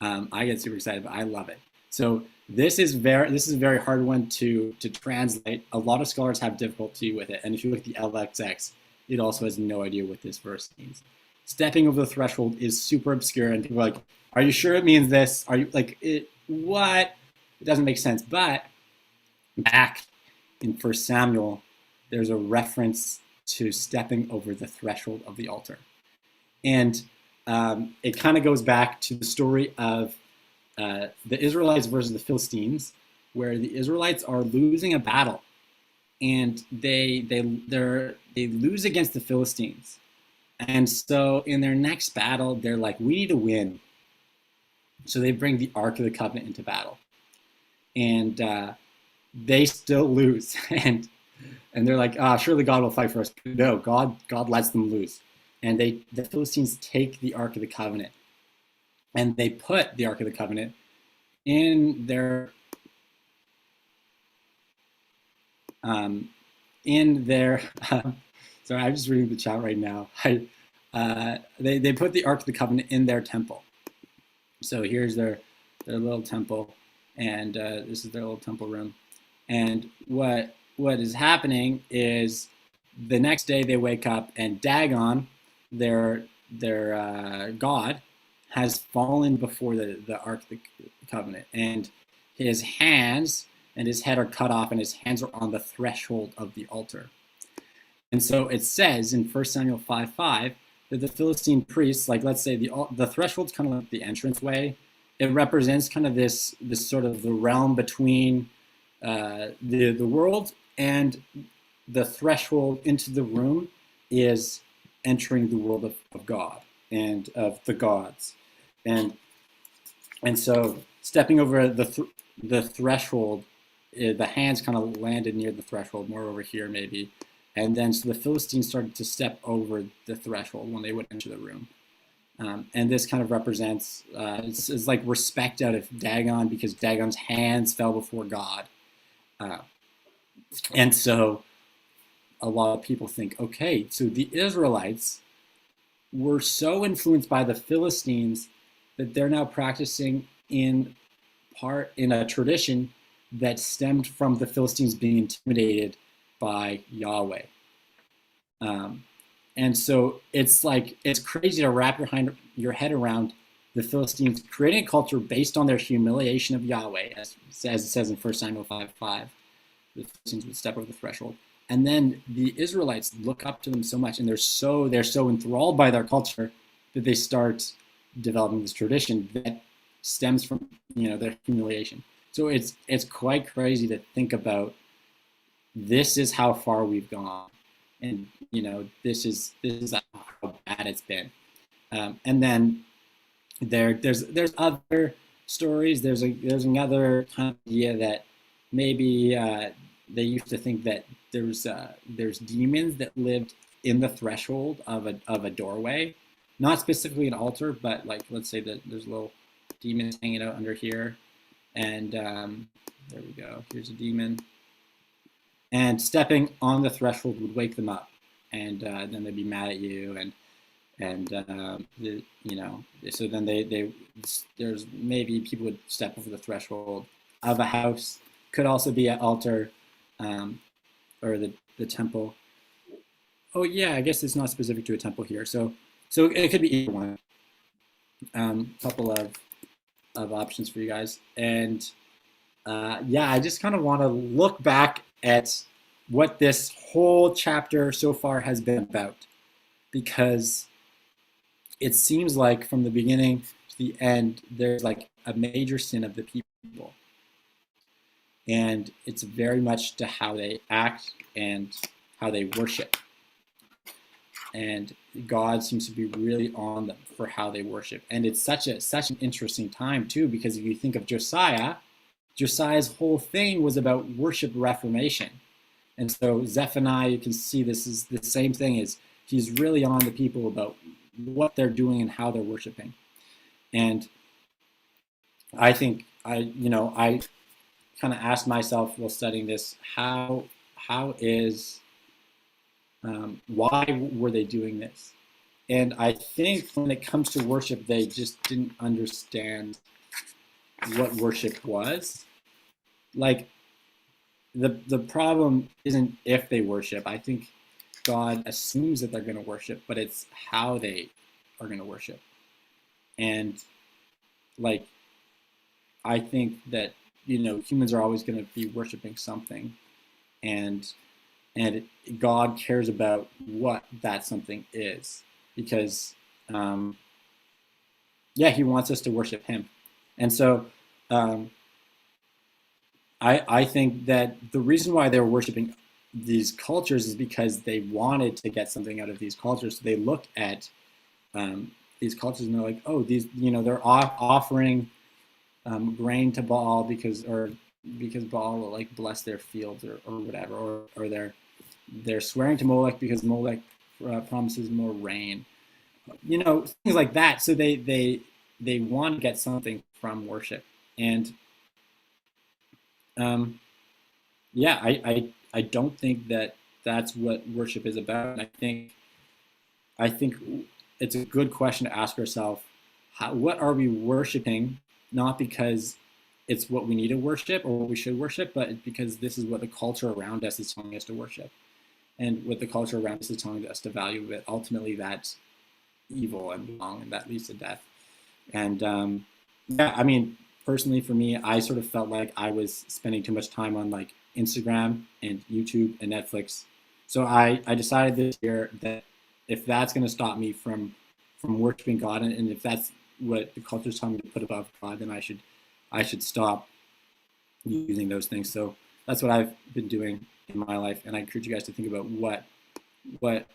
I get super excited, but I love it. So this is a very hard one to translate. A lot of scholars have difficulty with it. And if you look at the LXX, it also has no idea what this verse means. Stepping over the threshold is super obscure, and people are like, are you sure it means this? Are you like, what? It doesn't make sense. But back in 1 Samuel, there's a reference to stepping over the threshold of the altar. And it kind of goes back to the story of the Israelites versus the Philistines, where the Israelites are losing a battle, and they lose against the Philistines. And so in their next battle, they're like, we need to win. So they bring the Ark of the Covenant into battle, and they still lose. And they're like, surely God will fight for us. No, God lets them lose. And the Philistines take the Ark of the Covenant, and they put the Ark of the Covenant in their sorry, I'm just reading the chat right now. They put the Ark of the Covenant in their temple. So here's their little temple, and this is their little temple room. And what is happening is the next day they wake up, and Dagon, their god, has fallen before the Ark of the Covenant, and his hands and his head are cut off, and his hands are on the threshold of the altar. And so it says in 1 Samuel 5:5 that the Philistine priests, like, let's say the threshold's kind of like the entranceway. It represents kind of this sort of the realm between the world, and the threshold into the room is entering the world of God and of the gods. And so stepping over the threshold, the hands kind of landed near the threshold, more over here maybe. And then so the Philistines started to step over the threshold when they would enter the room. And this kind of represents, it's like respect out of Dagon, because Dagon's hands fell before God. And so a lot of people think, okay, so the Israelites were so influenced by the Philistines that they're now practicing in a tradition that stemmed from the Philistines being intimidated by Yahweh. And so it's crazy to wrap your head around the Philistines creating a culture based on their humiliation of Yahweh, as it says in 1 Samuel 5:5. The Philistines would step over the threshold. And then the Israelites look up to them so much, and they're so enthralled by their culture that they start developing this tradition that stems from their humiliation. So it's quite crazy to think about. This is how far we've gone, and this is how bad it's been. And then there's other stories. There's another kind of idea that maybe they used to think that there's demons that lived in the threshold of a doorway, not specifically an altar, but like, let's say that there's little demons hanging out under here, and there we go. Here's a demon, and stepping on the threshold would wake them up, and then they'd be mad at you, and so then there's maybe people would step over the threshold of a house. Could also be an altar, or the temple. Oh yeah, I guess it's not specific to a temple here. So it could be either one. Couple of options for you guys. And yeah, I just kind of want to look back at what this whole chapter so far has been about, because it seems like from the beginning to the end, there's like a major sin of the people. And it's very much to how they act and how they worship. And God seems to be really on them for how they worship. And it's such an interesting time too, because if you think of Josiah's whole thing was about worship reformation. And so Zephaniah, you can see this is the same thing, is he's really on the people about what they're doing and how they're worshiping. And I think I kind of asked myself while studying this, why were they doing this? And I think when it comes to worship, they just didn't understand what worship was. Like, the problem isn't if they worship. I think God assumes that they're going to worship, but it's how they are going to worship. And like, I think that, you know, humans are always going to be worshiping something, and God cares about what that something is, because yeah, he wants us to worship him. And so I think that the reason why they're worshiping these cultures is because they wanted to get something out of these cultures. So they looked at these cultures and they're like, oh, these, you know, they're offering grain to Baal because Baal will like bless their fields or whatever, or they're swearing to Molech because Molech promises more rain, you know, things like that. So they want to get something from worship. And yeah, I don't think that that's what worship is about. And I think it's a good question to ask ourselves: what are we worshiping? Not because it's what we need to worship or what we should worship, but because this is what the culture around us is telling us to worship, and what the culture around us is telling us to value. But ultimately, that's evil and wrong, and that leads to death. And yeah, I mean, personally for me, I sort of felt like I was spending too much time on like Instagram and YouTube and Netflix. So I decided this year that if that's going to stop me from worshiping God, and if that's what the culture is telling me to put above God, then I should stop using those things. So that's what I've been doing in my life, and I encourage you guys to think about what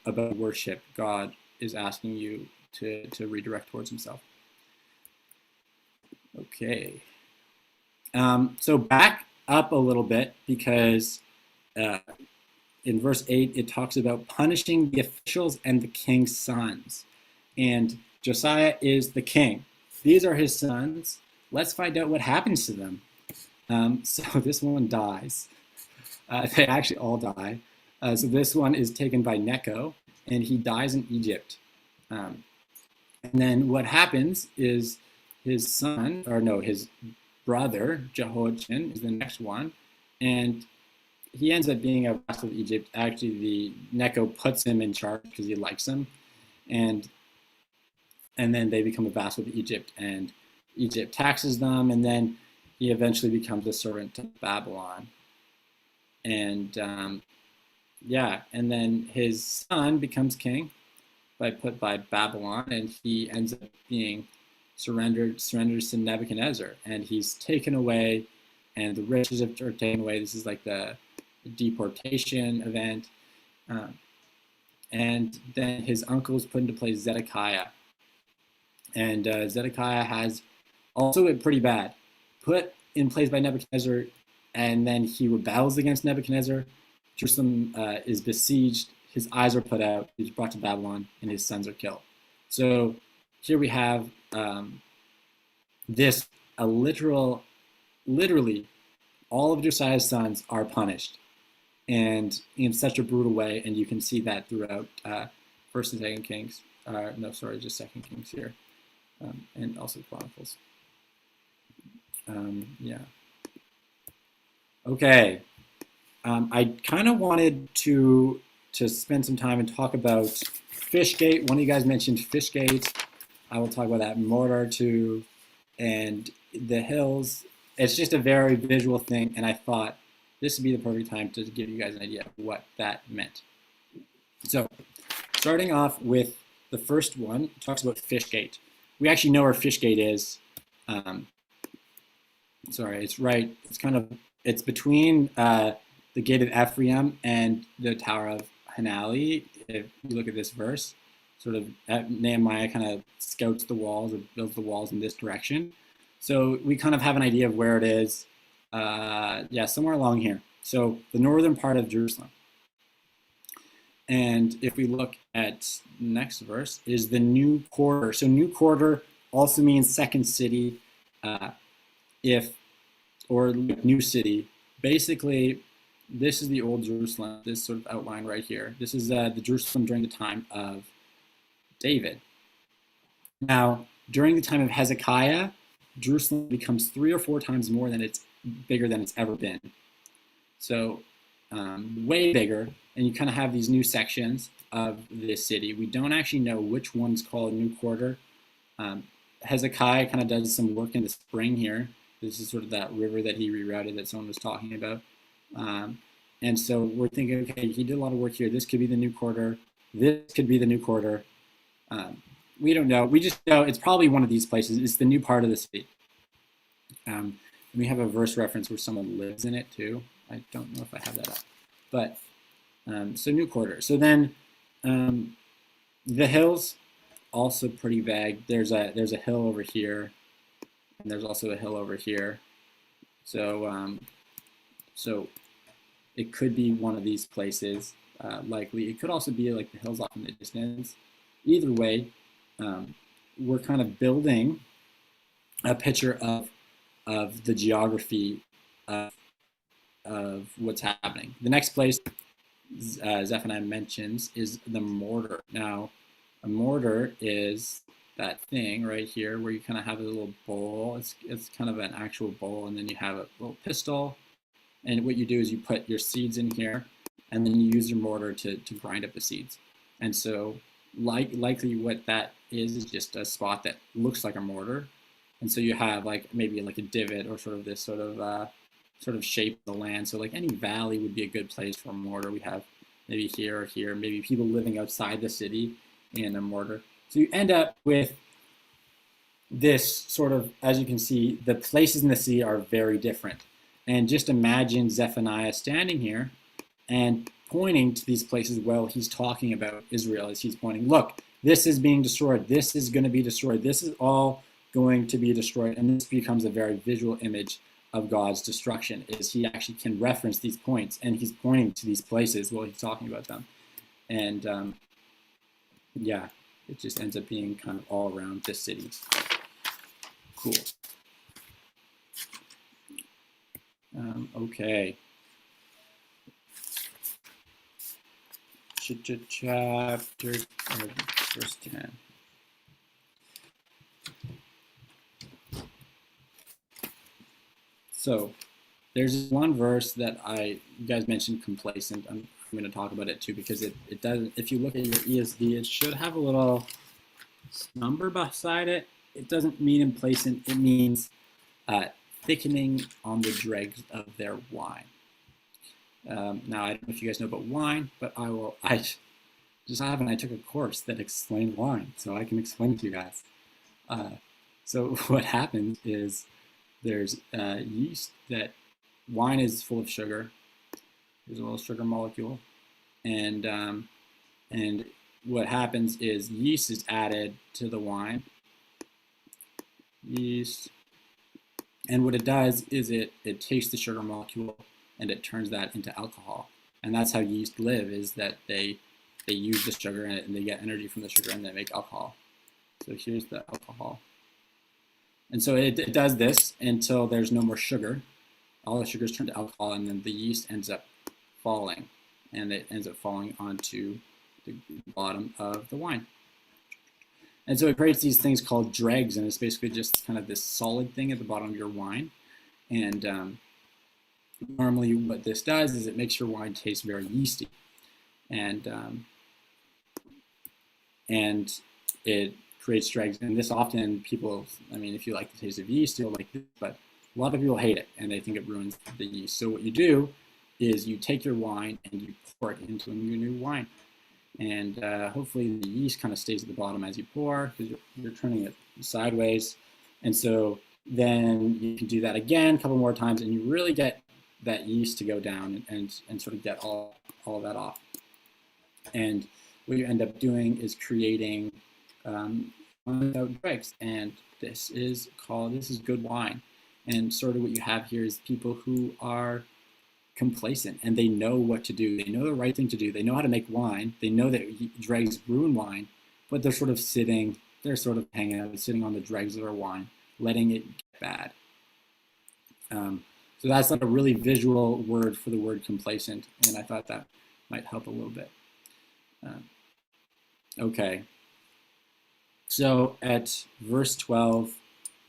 about worship God is asking you to redirect towards himself. Okay. So back up a little bit, because in verse 8, it talks about punishing the officials and the king's sons. And Josiah is the king. These are his sons. Let's find out what happens to them. So this one dies. They actually all die. So this one is taken by Necho, and he dies in Egypt. And then what happens is his son, or no, his brother, Jehoiachin, is the next one. And he ends up being a vassal of Egypt. Actually, the Necho puts him in charge because he likes him. And then they become a vassal of Egypt, and Egypt taxes them, and then he eventually becomes a servant to Babylon. And yeah, and then his son becomes king by Babylon, and he ends up being surrenders to Nebuchadnezzar, and he's taken away, and the riches are taken away. This is like the deportation event. And then his uncle is put into place, Zedekiah. And Zedekiah has also it pretty bad, put in place by Nebuchadnezzar, and then he rebels against Nebuchadnezzar. Jerusalem is besieged, his eyes are put out, he's brought to Babylon, and his sons are killed. So here we have this literally all of Josiah's sons are punished, and in such a brutal way, and you can see that throughout First and Second Kings. Just Second Kings here, and also Chronicles. Yeah. Okay. I kind of wanted to spend some time and talk about Fishgate. One of you guys mentioned Fishgate. I will talk about that more too, and the hills. It's just a very visual thing, and I thought this would be the perfect time to give you guys an idea of what that meant. So, starting off with the first one, it talks about Fishgate. We actually know where Fishgate is. Sorry, it's right. It's between the gate of Ephraim and the Tower of Hanali. If you look at this verse, sort of Nehemiah kind of scouts the walls or builds the walls in this direction. So we kind of have an idea of where it is. Yeah, somewhere along here. So the northern part of Jerusalem. And if we look at next verse, is the new quarter. So new quarter also means second city, or new city. Basically, this is the old Jerusalem, this sort of outline right here. This is the Jerusalem during the time of David. Now, during the time of Hezekiah, Jerusalem becomes 3 or 4 times bigger than it's ever been. So way bigger, and you kind of have these new sections of this city. We don't actually know which one's called New Quarter. Hezekiah kind of does some work in the spring here. This is sort of that river that he rerouted that someone was talking about. And so we're thinking, okay, he did a lot of work here. This could be the New Quarter. This could be the New Quarter. We don't know. We just know it's probably one of these places. It's the new part of the city. We have a verse reference where someone lives in it too. I don't know if I have that up. But so New Quarter. So then the hills, also pretty vague. There's a hill over here, and there's also a hill over here. So so it could be one of these places. Likely, it could also be like the hills off in the distance. Either way, we're kind of building a picture of the geography of what's happening. The next place Zephaniah mentions is the mortar. Now, a mortar is that thing right here where you kind of have a little bowl. It's kind of an actual bowl, and then you have a little pistol. And what you do is you put your seeds in here, and then you use your mortar to grind up the seeds. And so likely what that is just a spot that looks like a mortar. And so you have like maybe like a divot or sort of this sort of shape of the land. So like any valley would be a good place for a mortar. We have maybe here or here, maybe people living outside the city in a mortar. So you end up with this sort of, as you can see, the places in the city are very different. And just imagine Zephaniah standing here and pointing to these places while he's talking about Israel, as he's pointing, look, this is being destroyed. This is going to be destroyed. This is all going to be destroyed. And this becomes a very visual image of God's destruction, is he actually can reference these points, and he's pointing to these places while he's talking about them. And yeah, it just ends up being kind of all around this city. Cool. Okay. Chapter verse 10. So there's one verse that you guys mentioned, complacent. I'm going to talk about it too, because it does, if you look at your ESV, it should have a little number beside it. It doesn't mean complacent. It means thickening on the dregs of their wine. Now, I don't know if you guys know about wine, but I took a course that explained wine, so I can explain it to you guys. So what happens is there's yeast. That wine is full of sugar. There's a little sugar molecule, and what happens is yeast is added to the wine. Yeast, and what it does is it takes the sugar molecule and it turns that into alcohol. And that's how yeast live, is that they use the sugar and they get energy from the sugar and they make alcohol. So here's the alcohol. And so it does this until there's no more sugar. All the sugars turn to alcohol, and then the yeast ends up falling, and it ends up falling onto the bottom of the wine. And so it creates these things called dregs, and it's basically just kind of this solid thing at the bottom of your wine. And normally what this does is it makes your wine taste very yeasty. And it creates dregs. And this often people, I mean, if you like the taste of yeast, you'll like this, but a lot of people hate it and they think it ruins the yeast. So what you do is you take your wine and you pour it into a new wine. And hopefully the yeast kind of stays at the bottom as you pour, because you're turning it sideways. And so then you can do that again a couple more times, and you really get that yeast to go down and sort of get all of that off. And what you end up doing is creating without dregs. And this is good wine. And sort of what you have here is people who are complacent, and they know what to do. They know the right thing to do. They know how to make wine. They know that dregs ruin wine, but they're sort of hanging out, sitting on the dregs of their wine, letting it get bad. So that's like a really visual word for the word complacent, and I thought that might help a little bit. Okay. So at verse 12,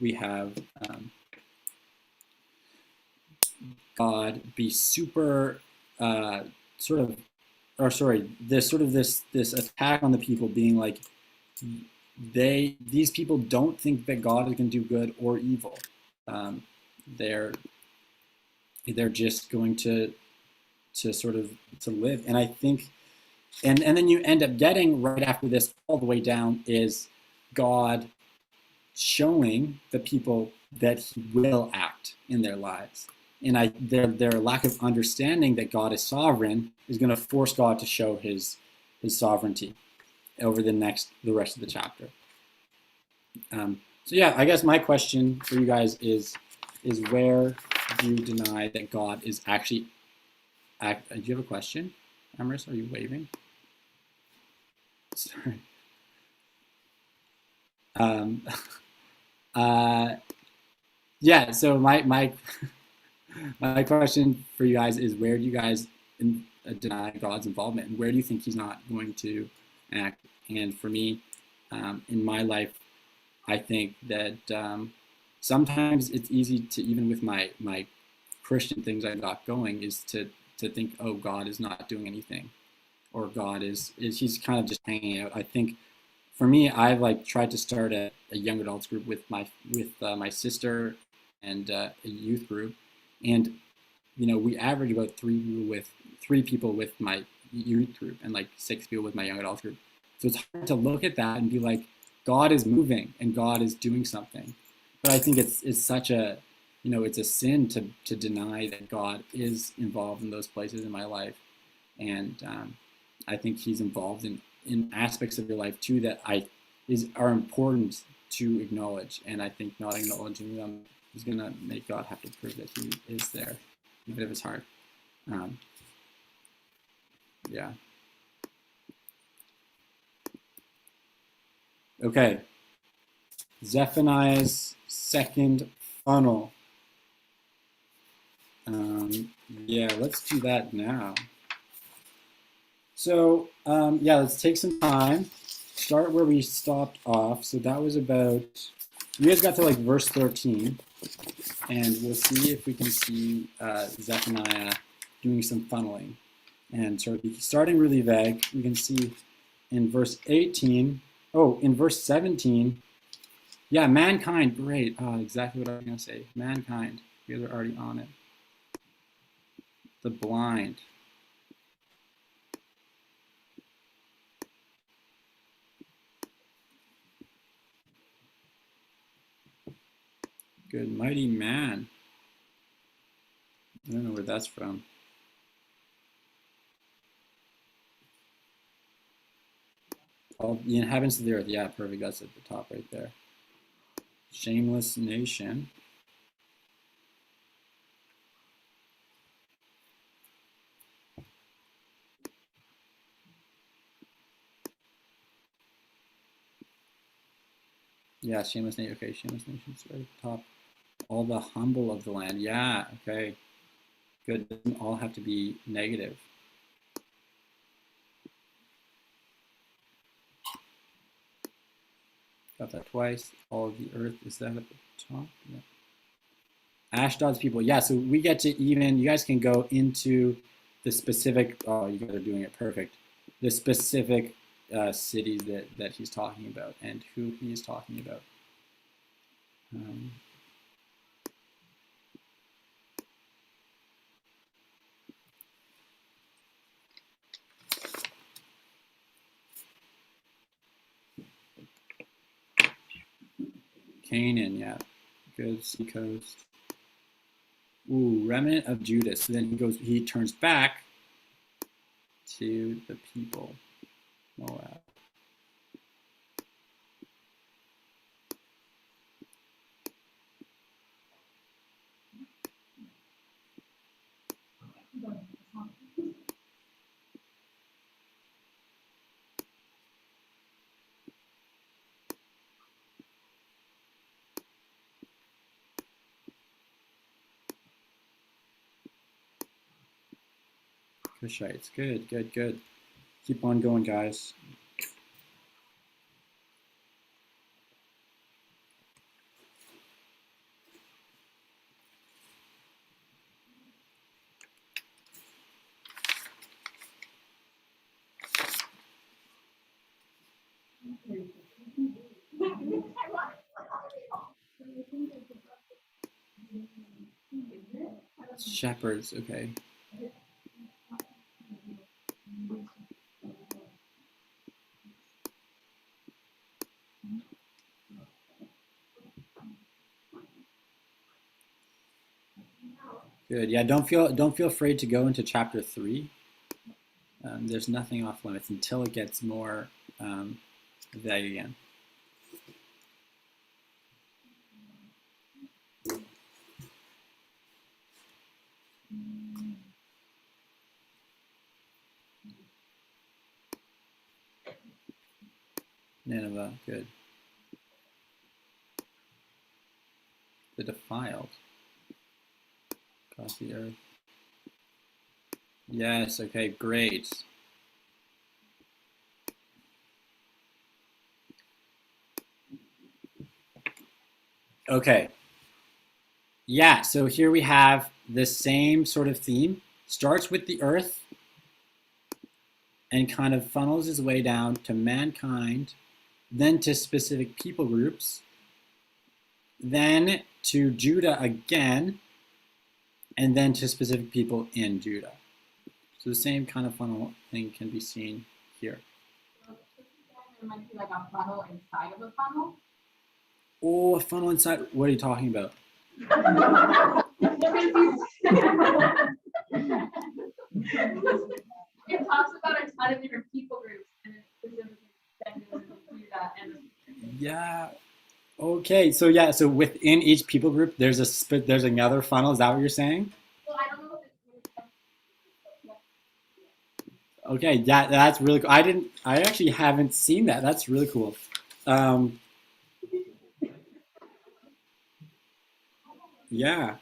we have God be super sort of, or sorry, this attack on the people being like, these people don't think that God is going to do good or evil. They're just going to sort of to live. And I think, and then you end up getting right after this all the way down is God showing the people that he will act in their lives. And their lack of understanding that God is sovereign is going to force God to show his sovereignty over the rest of the chapter. So yeah, I guess my question for you guys is where do you deny that God is actually do you have a question, Amaris? Are you waving? Sorry. Yeah, so my my question for you guys is where do you guys deny God's involvement, and where do you think he's not going to act? And for me, in my life, I think that sometimes it's easy to, even with my Christian things I got going, is to think, oh, God is not doing anything, or God is he's kind of just hanging out. I think for me, I've like tried to start a young adults group with my sister and a youth group, and we average about three people with my youth group and like 6 people with my young adults group. So it's hard to look at that and be like, God is moving and God is doing something. But I think it's such a it's a sin to deny that God is involved in those places in my life, and I think he's involved in aspects of your life too that are important to acknowledge, and I think not acknowledging them is going to make God have to prove that he is there, even if it's hard. Yeah. Okay. Zephaniah's second funnel. Yeah, let's do that now. So, yeah, let's take some time. Start where we stopped off. So that was about, you guys got to like verse 13. And we'll see if we can see Zephaniah doing some funneling. And sort of starting really vague, we can see in verse 18, in verse 17, yeah, mankind, great. Exactly what I was going to say. Mankind, you guys are already on it. The blind. Good, mighty man. I don't know where that's from. All the inhabitants of the earth. Yeah, perfect. That's at the top right there. Shameless nation. Yeah, shameless nation. Okay, shameless nation's right at the top. All the humble of the land. Yeah, okay. Good. It doesn't all have to be negative. Got that twice. All of the earth. Is that at the top? Yeah. Ashdod's people. Yeah, so we get to even, you guys can go into the specific, oh, you guys are doing it perfect. The specific cities that he's talking about and who he's talking about. Canaan, yeah. Good, seacoast. Ooh, remnant of Judah. So then he turns back to the people. Moab. Cushites. Good, good, good. Keep on going, guys. Shepherds, okay. Good. Yeah, don't feel afraid to go into chapter 3. There's nothing off limits until it gets more vague again. Nineveh, good. The defiled across the earth. Yes, okay, great. Okay. Yeah, so here we have the same sort of theme. Starts with the earth and kind of funnels its way down to mankind, then to specific people groups, then to Judah again, and then to specific people in Judah. So the same kind of funnel thing can be seen here. There might be like a funnel inside of a funnel. Oh, a funnel inside. What are you talking about? It talks about a ton of different people groups, and it's specifically do that. And Yeah. Okay. So yeah. So within each people group, there's another funnel. Is that what you're saying? well, I don't know if it's Okay. Yeah. That's really cool. I actually haven't seen that. That's really cool. Yeah.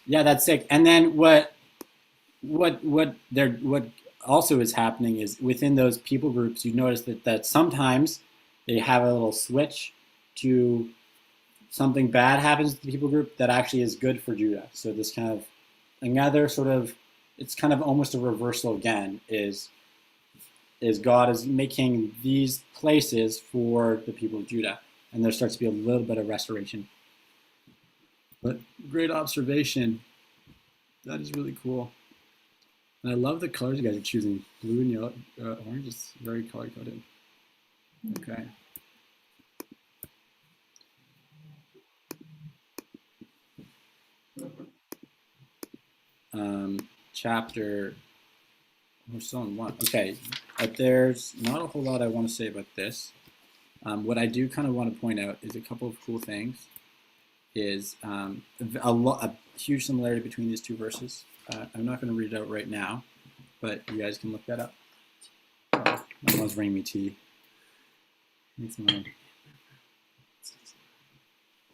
Yeah. That's sick. And then what also is happening is within those people groups, you notice that sometimes they have a little switch to something bad happens to the people group that actually is good for Judah. So this kind of another sort of, it's kind of almost a reversal again, is God is making these places for the people of Judah, and there starts to be a little bit of restoration. But great observation. That is really cool. And I love the colors you guys are choosing. Blue and yellow, orange is very color coded. Okay. Chapter, we're still in 1. Okay, but there's not a whole lot I want to say about this. What I do kind of want to point out is a couple of cool things. Is a huge similarity between these two verses. I'm not going to read it out right now, but you guys can look that up. Oh, my mom's bringing me tea. Thanks, Mom.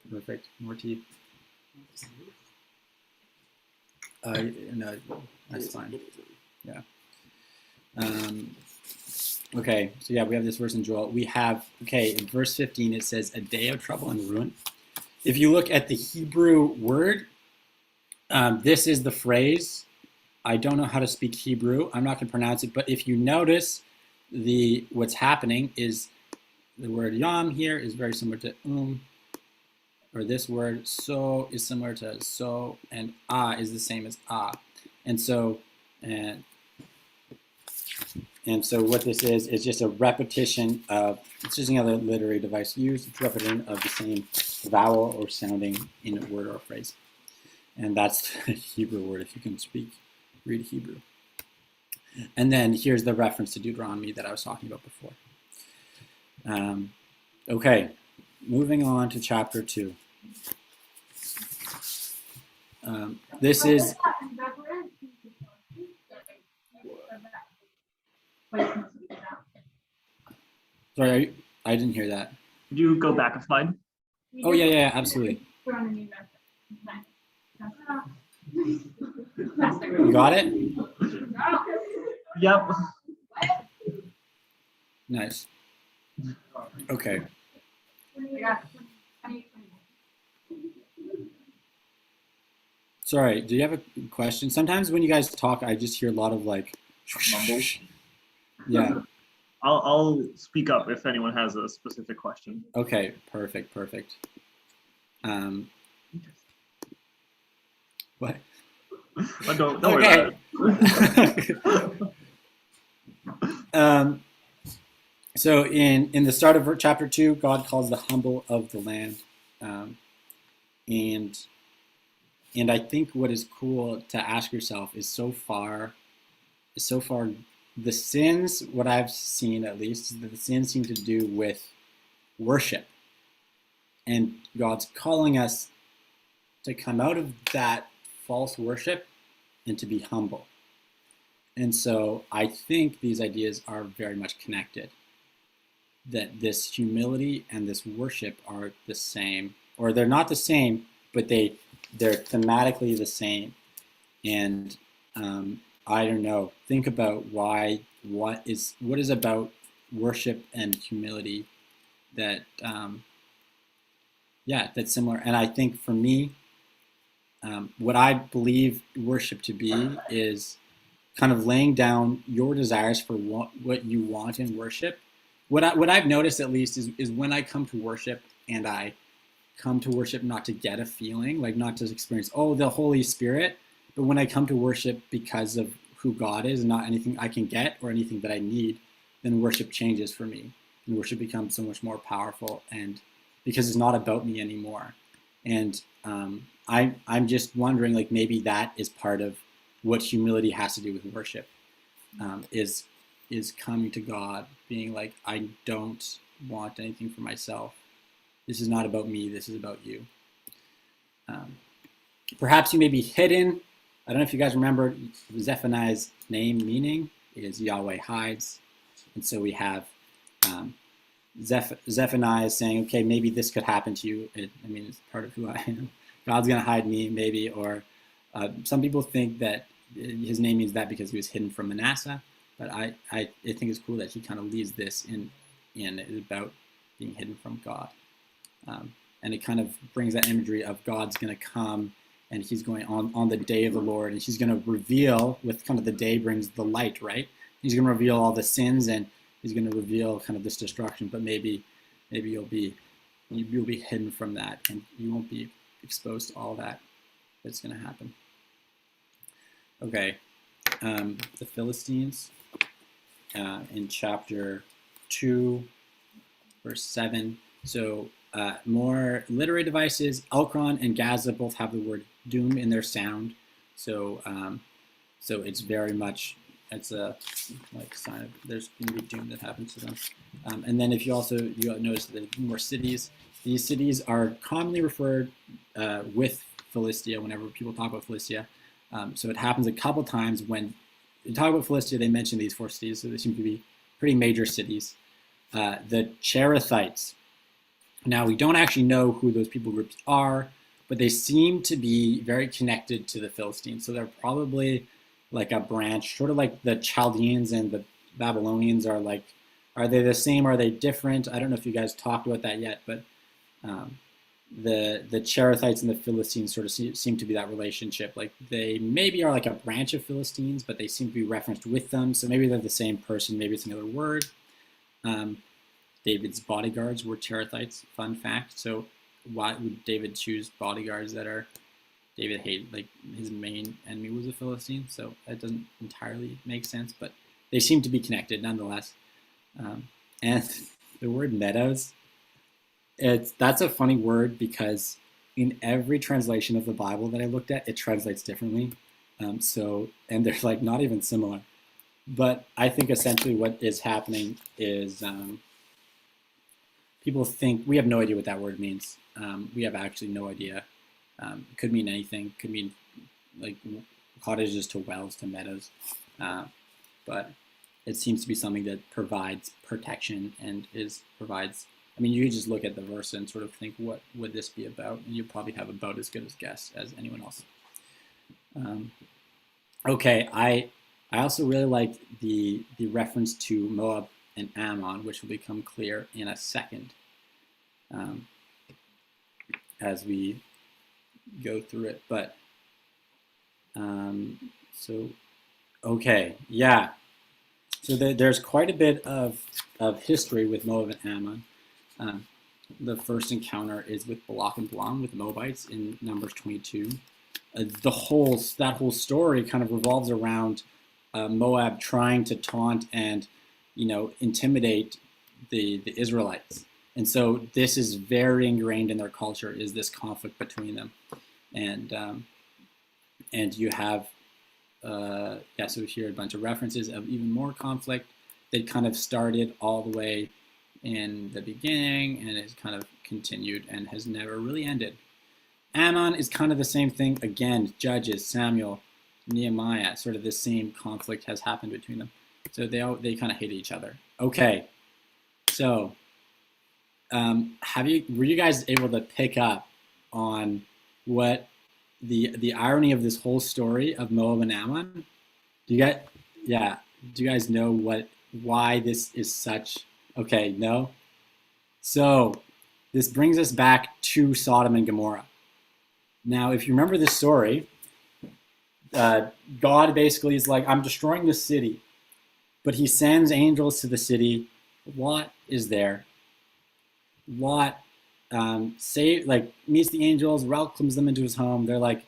Perfect. More tea. No, that's fine. Yeah. Okay, so yeah, we have this verse in Joel. We have, okay, in verse 15, it says, a day of trouble and ruin. If you look at the Hebrew word, this is the phrase. I don't know how to speak Hebrew. I'm not going to pronounce it, but if you notice, what's happening is the word yom here is very similar to or this word so is similar to so, and is the same as and so what this is just a repetition of, it's just another literary device used. It's a repetition of the same vowel or sounding in a word or a phrase. And that's the Hebrew word, if you can read Hebrew. And then here's the reference to Deuteronomy that I was talking about before. Okay, moving on to chapter 2. This is... Sorry, I didn't hear that. Could you go back a slide? Oh, yeah, absolutely. You got it? Yep. Nice. Okay. Sorry, do you have a question? Sometimes when you guys talk, I just hear a lot of like mumbles. Yeah. I'll speak up if anyone has a specific question. Okay, perfect. What? Don't worry about it. So in the start of chapter 2, God calls the humble of the land, and I think what is cool to ask yourself is so far the sins, what I've seen at least, is that the sins seem to do with worship, and God's calling us to come out of that false worship and to be humble. And so I think these ideas are very much connected, that this humility and this worship are the same, or they're not the same, but they're thematically the same. And I don't know, think about what is about worship and humility that that's similar. And I think for me, what I believe worship to be is kind of laying down your desires for what you want in worship. What I've noticed at least is when I come to worship, and I come to worship not to get a feeling, like not to experience, oh, the Holy Spirit, but when I come to worship because of who God is and not anything I can get or anything that I need, then worship changes for me. And worship becomes so much more powerful, and because it's not about me anymore. And I'm just wondering, like, maybe that is part of what humility has to do with worship, is coming to God, being like, I don't want anything for myself. This is not about me. This is about you. Perhaps you may be hidden. I don't know if you guys remember Zephaniah's name meaning is Yahweh hides. And so we have Zephaniah saying, okay, maybe this could happen to you. It's part of who I am. God's going to hide me, maybe. Or some people think that his name means that because he was hidden from Manasseh. But I think it's cool that he kind of leaves this in about being hidden from God. And it kind of brings that imagery of God's going to come, and he's going on the day of the Lord, and he's going to reveal, with kind of the day brings the light, right? He's going to reveal all the sins, and he's going to reveal kind of this destruction, but maybe you'll be hidden from that, and you won't be exposed to all that that's going to happen. Okay, the Philistines in chapter 2, verse 7. So more literary devices, Elkron and Gaza both have the word doom in their sound. So it's very much, it's a like sign of there's going to be doom that happens to them. And then if you notice that more cities, these cities are commonly referred with Philistia whenever people talk about Philistia. So it happens a couple times when they talk about Philistia, they mention these 4 cities, so they seem to be pretty major cities. The Cherethites. Now, we don't actually know who those people groups are, but they seem to be very connected to the Philistines. So they're probably like a branch, sort of like the Chaldeans and the Babylonians are like, are they the same? Are they different? I don't know if you guys talked about that yet, but the Cherethites and the Philistines sort of seem to be that relationship. Like they maybe are like a branch of Philistines, but they seem to be referenced with them. So maybe they're the same person. Maybe it's another word. David's bodyguards were Cherethites. Fun fact. So why would David choose bodyguards that are David hated? Like his main enemy was a Philistine. So that doesn't entirely make sense, but they seem to be connected nonetheless. And the word meadows, that's a funny word because in every translation of the Bible that I looked at, it translates differently. And they're like not even similar. But I think essentially what is happening is people think, we have no idea what that word means. We have actually no idea. It could mean anything. Could mean like cottages to wells to meadows. But it seems to be something that provides protection and provides. I mean, you just look at the verse and sort of think, what would this be about? And you probably have about as good a guess as anyone else. Okay, I also really like the reference to Moab and Ammon, which will become clear in a second as we go through it. But okay, yeah. So there's quite a bit of history with Moab and Ammon. The first encounter is with Balak and Balaam with the Moabites in Numbers 22. That whole story kind of revolves around Moab trying to taunt and intimidate the Israelites. And so this is very ingrained in their culture, is this conflict between them. And you have so here a bunch of references of even more conflict that kind of started all the way in the beginning and has kind of continued and has never really ended. Ammon is kind of the same thing. Again, Judges, Samuel, Nehemiah, sort of the same conflict has happened between them. So they kind of hate each other. Okay, so were you guys able to pick up on what the irony of this whole story of Moab and Ammon? Do you guys know why this is such? Okay, no. So this brings us back to Sodom and Gomorrah. Now, if you remember this story, God basically is like, I'm destroying this city, but he sends angels to the city. Lot is there. Lot meets the angels, welcomes them into his home. They're like,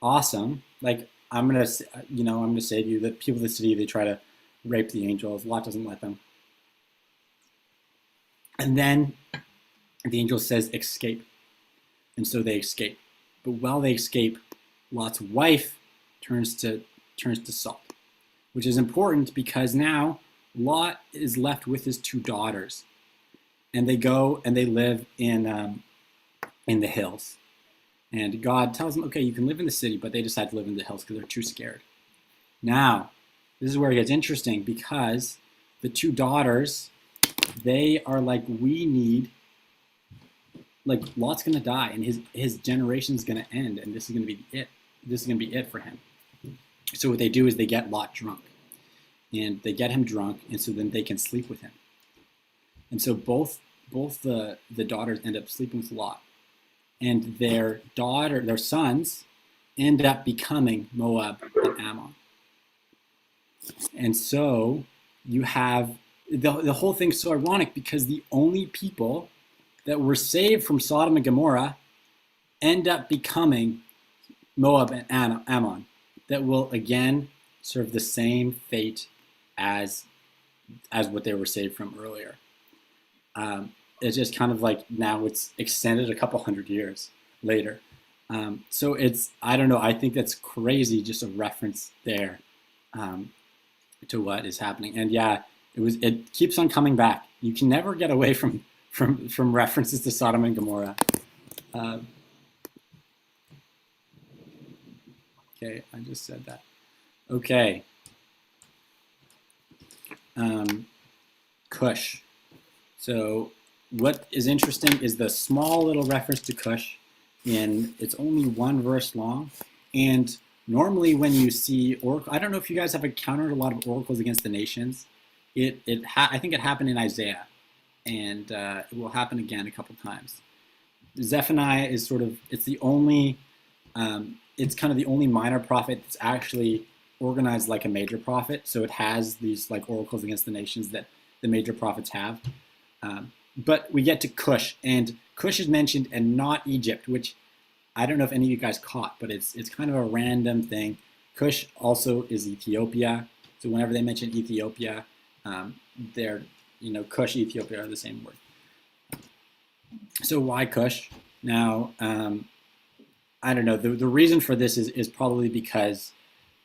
awesome. Like, I'm gonna save you. The people of the city, they try to rape the angels. Lot doesn't let them. And then the angel says, escape. And so they escape. But while they escape, Lot's wife turns to salt, which is important because now Lot is left with his two daughters. And they go and they live in the hills. And God tells them, okay, you can live in the city, but they decide to live in the hills because they're too scared. Now, this is where it gets interesting because the two daughters, they are like, Lot's going to die and his generation's going to end and this is going to be it. This is going to be it for him. So what they do is they get Lot drunk. And they get him drunk, and so then they can sleep with him. And so both the daughters end up sleeping with Lot. And their sons end up becoming Moab and Ammon. And so you have the whole thing's so ironic because the only people that were saved from Sodom and Gomorrah end up becoming Moab and Ammon, that will again serve the same fate as what they were saved from earlier. It's just kind of like now it's extended a couple hundred years later. So I don't know, I think that's crazy, just a reference there to what is happening. And yeah, it keeps on coming back. You can never get away from references to Sodom and Gomorrah. Okay, I just said that. Okay. Cush. So what is interesting is the small little reference to Cush it's only one verse long. And normally when you see oracle, I don't know if you guys have encountered a lot of oracles against the nations. I think it happened in Isaiah, and it will happen again a couple times. Zephaniah is it's kind of the only minor prophet that's actually organized like a major prophet. So it has these like oracles against the nations that the major prophets have. But we get to Cush, and Cush is mentioned and not Egypt, which I don't know if any of you guys caught, but it's kind of a random thing. Cush also is Ethiopia. So whenever they mention Ethiopia, Cush, Ethiopia are the same word. So why Cush? Now, I don't know. The reason for this is probably because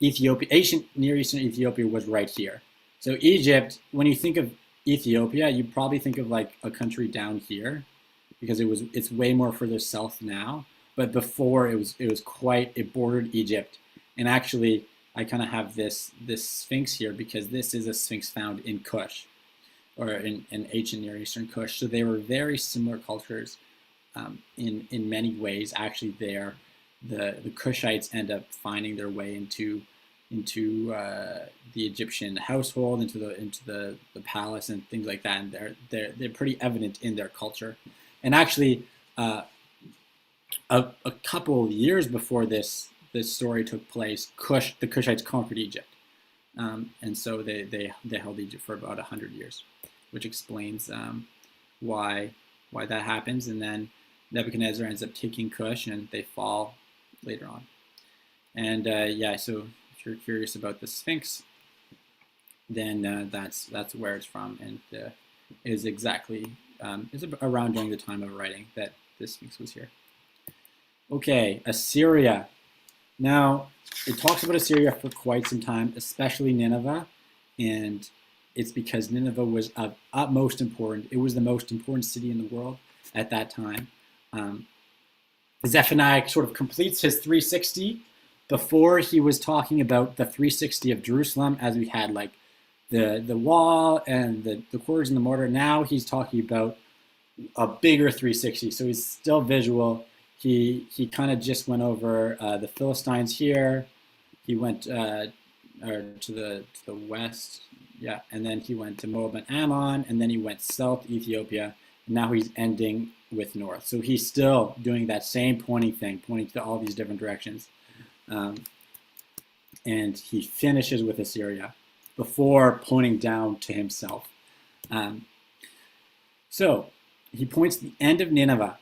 Ethiopia, ancient Near Eastern Ethiopia was right here. So Egypt, when you think of Ethiopia, you probably think of like a country down here because it's way more further south now. But before it bordered Egypt. And actually, I kind of have this sphinx here because this is a sphinx found in Kush, or in ancient Near Eastern Kush. So they were very similar cultures in many ways. Actually, the Kushites end up finding their way into the Egyptian household, into the palace and things like that. And they're pretty evident in their culture. And actually, a couple of years before this story took place, the Kushites conquered Egypt. And so they held Egypt for about 100 years, which explains why that happens. And then Nebuchadnezzar ends up taking Cush, and they fall later on. And yeah, so if you're curious about the Sphinx, then that's where it's from, and is exactly is around during the time of writing that the Sphinx was here. Okay, Assyria. Now, it talks about Assyria for quite some time, especially Nineveh, and it's because Nineveh was of utmost importance. It was the most important city in the world at that time. Zephaniah sort of completes his 360. Before, he was talking about the 360 of Jerusalem, as we had like the wall and the quarters and the mortar. Now he's talking about a bigger 360, so he's still visual. He kind of just went over the Philistines here. He went to the west, yeah, and then he went to Moab and Ammon, and then he went south Ethiopia. And now he's ending with north. So he's still doing that same pointing thing, pointing to all these different directions. And he finishes with Assyria before pointing down to himself. So he points to the end of Nineveh,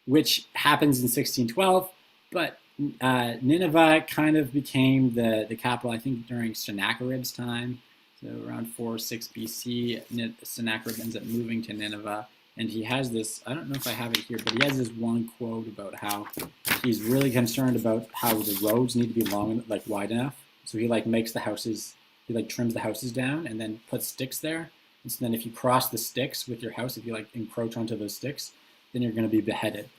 which happens in 1612, but Nineveh kind of became the capital, I think, during Sennacherib's time. So around 406 BC, Sennacherib ends up moving to Nineveh. And he has this, I don't know if I have it here, but he has this one quote about how he's really concerned about how the roads need to be long, like wide enough. So he like makes the houses, he like trims the houses down and then puts sticks there. And so then if you cross the sticks with your house, if you like encroach onto those sticks, then you're going to be beheaded.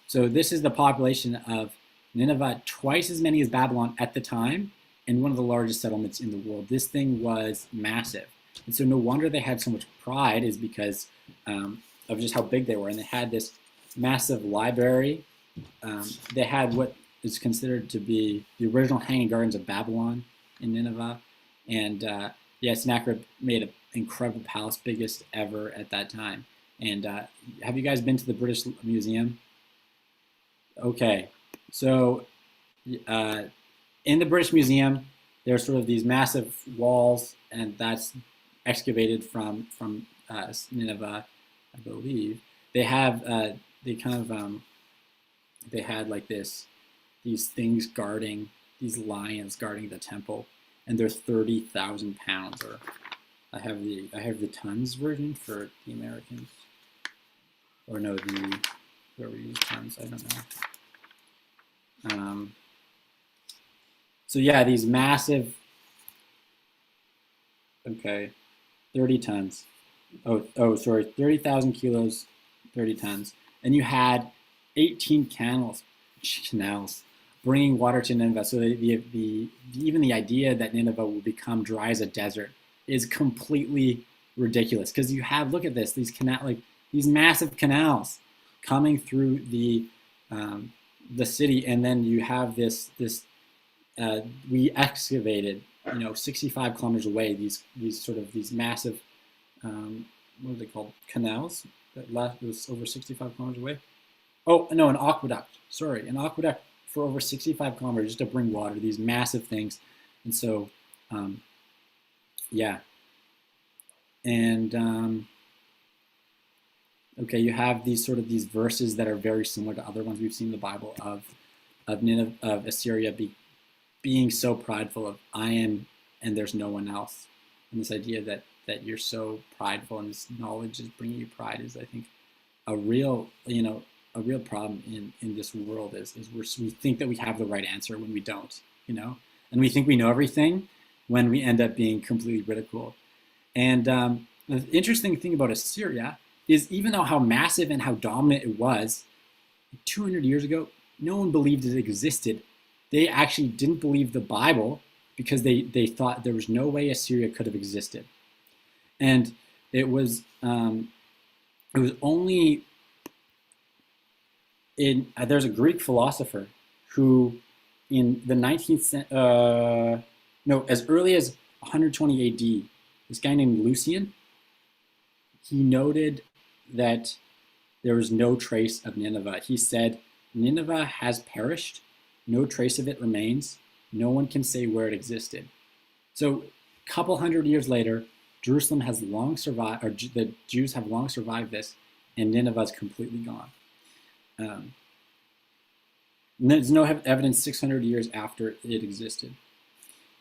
So this is the population of Nineveh, twice as many as Babylon at the time, and one of the largest settlements in the world. This thing was massive. And so no wonder they had so much pride, is because of just how big they were. And they had this massive library. They had what is considered to be the original Hanging Gardens of Babylon in Nineveh. And yeah, Sennacherib made an incredible palace, biggest ever at that time. And have you guys been to the British Museum? Okay, so in the British Museum, there's sort of these massive walls, and that's excavated from Nineveh, I believe. They have they had like these things guarding, these lions guarding the temple, and they're 30,000 pounds. Or I have the tons version for the Americans, or no, whoever uses tons, I don't know. So yeah, these massive. Okay, 30 tons. Oh, sorry, 30,000 kilos, 30 tons. And you had 18 canals bringing water to Nineveh. So even the idea that Nineveh will become dry as a desert is completely ridiculous. Because you have, look at this, these massive canals coming through the city, and then you have this we excavated, 65 kilometers away, these massive, what are they called? Canals that was over 65 kilometers away. Oh, no, an aqueduct. Sorry, an aqueduct for over 65 kilometers just to bring water, these massive things. And so, yeah. And, okay, you have these verses that are very similar to other ones we've seen in the Bible of Nineveh, of Assyria being so prideful of I am and there's no one else. And this idea that you're so prideful and this knowledge is bringing you pride is, I think, a real problem in this world is we think that we have the right answer when we don't, and we think we know everything when we end up being completely ridiculed. And the interesting thing about Assyria is, even though how massive and how dominant it was 200 years ago, no one believed it existed. They actually didn't believe the Bible because they thought there was no way Assyria could have existed. And it was only there's a Greek philosopher who in the 19th as early as 120 AD, this guy named Lucian, he noted that there was no trace of Nineveh. He said, Nineveh has perished. No trace of it remains. No one can say where it existed. So a couple hundred years later, Jerusalem has long survived, or the Jews have long survived this, and Nineveh is completely gone. There's no evidence 600 years after it existed.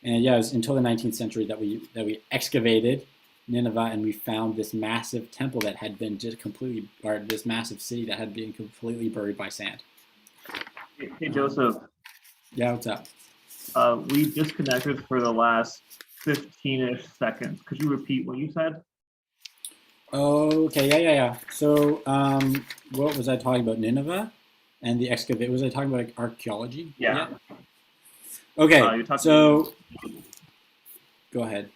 And yeah, it was until the 19th century that we excavated Nineveh, and we found this massive temple that had been just completely, or this massive city that had been completely buried by sand. Hey Joseph. Yeah, what's up? We disconnected for the last 15-ish seconds. Could you repeat what you said? Okay, yeah. So, what was I talking about? Nineveh and the excavate. Was I talking about like, archaeology? Yeah. Okay, so go ahead.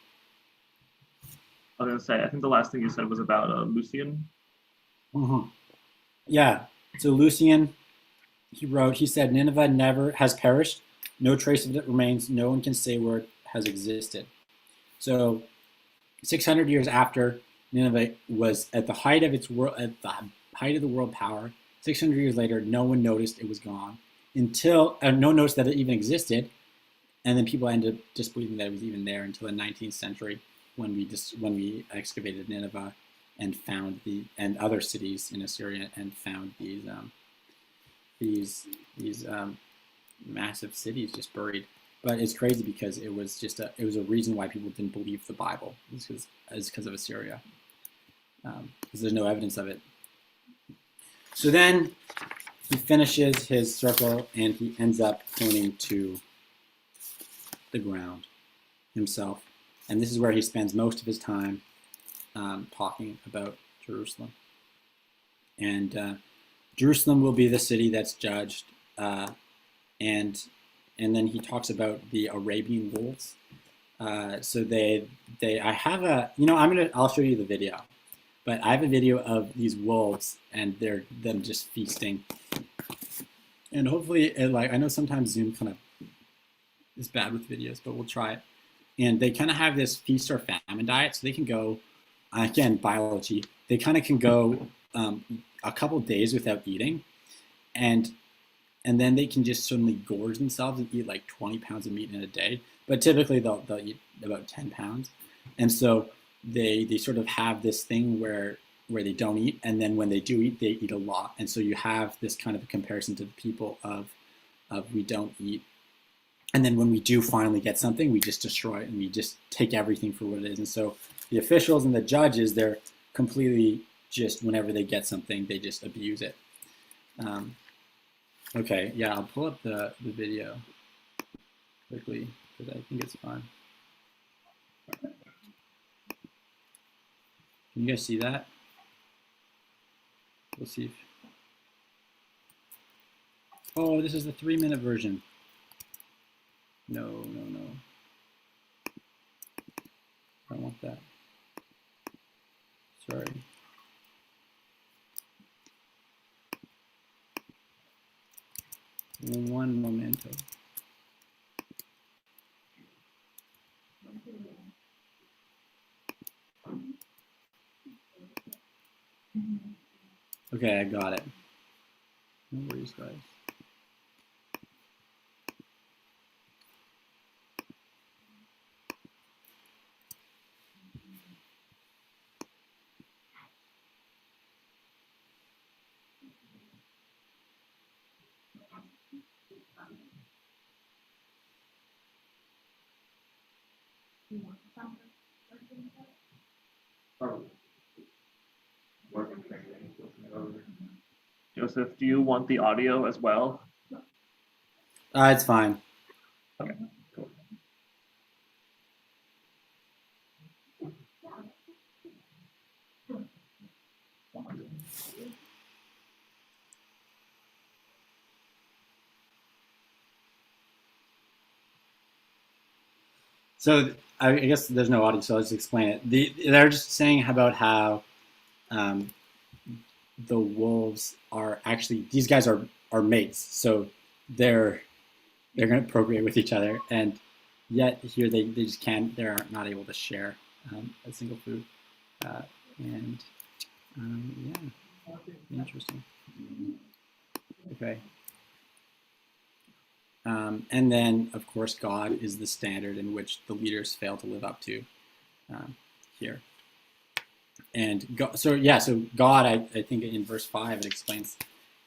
I was gonna say, I think the last thing you said was about Lucian. Yeah. So Lucian, he said, Nineveh never has perished. No trace of it remains. No one can say where it has existed. So 600 years after Nineveh was at the height of its world, at the height of the world power, 600 years later, no one noticed it was gone until no one noticed that it even existed, and then people ended up disbelieving that it was even there until the 19th century when we excavated Nineveh and found and other cities in Assyria and found these massive cities just buried. But it's crazy because it was a reason why people didn't believe the Bible. It's because of Assyria, because there's no evidence of it. So then he finishes his circle and he ends up pointing to the ground himself, and this is where he spends most of his time talking about Jerusalem. And Jerusalem will be the city that's judged, and then he talks about the Arabian wolves. So I have I'll show you the video, but I have a video of these wolves and them just feasting. And hopefully, I know sometimes Zoom kind of is bad with videos, but we'll try it. And they kind of have this feast or famine diet, so they can go, again, biology. They kind of can go a couple days without eating, and then they can just suddenly gorge themselves and eat like 20 pounds of meat in a day. But typically they'll eat about 10 pounds. And so they sort of have this thing where they don't eat, and then when they do eat, they eat a lot. And so you have this kind of a comparison to the people of we don't eat. And then when we do finally get something, we just destroy it and we just take everything for what it is. And so the officials and the judges, they're completely just, whenever they get something, they just abuse it. Okay, yeah, I'll pull up the video quickly because I think it's fun. Can you guys see that? We'll see. Oh, this is the 3-minute version. No. I don't want that. Sorry. One momento. Okay, I got it. No worries, guys. Joseph, do you want the audio as well? It's fine. Okay, cool. So I guess there's no audio, so I'll just explain it. They're just saying about how the wolves are actually, these guys are mates, so they're going to procreate with each other, and yet here they just can't, they're not able to share a single food, and yeah, interesting. Okay. And then, of course, God is the standard in which the leaders fail to live up to here. And so God, I think in verse 5, it explains,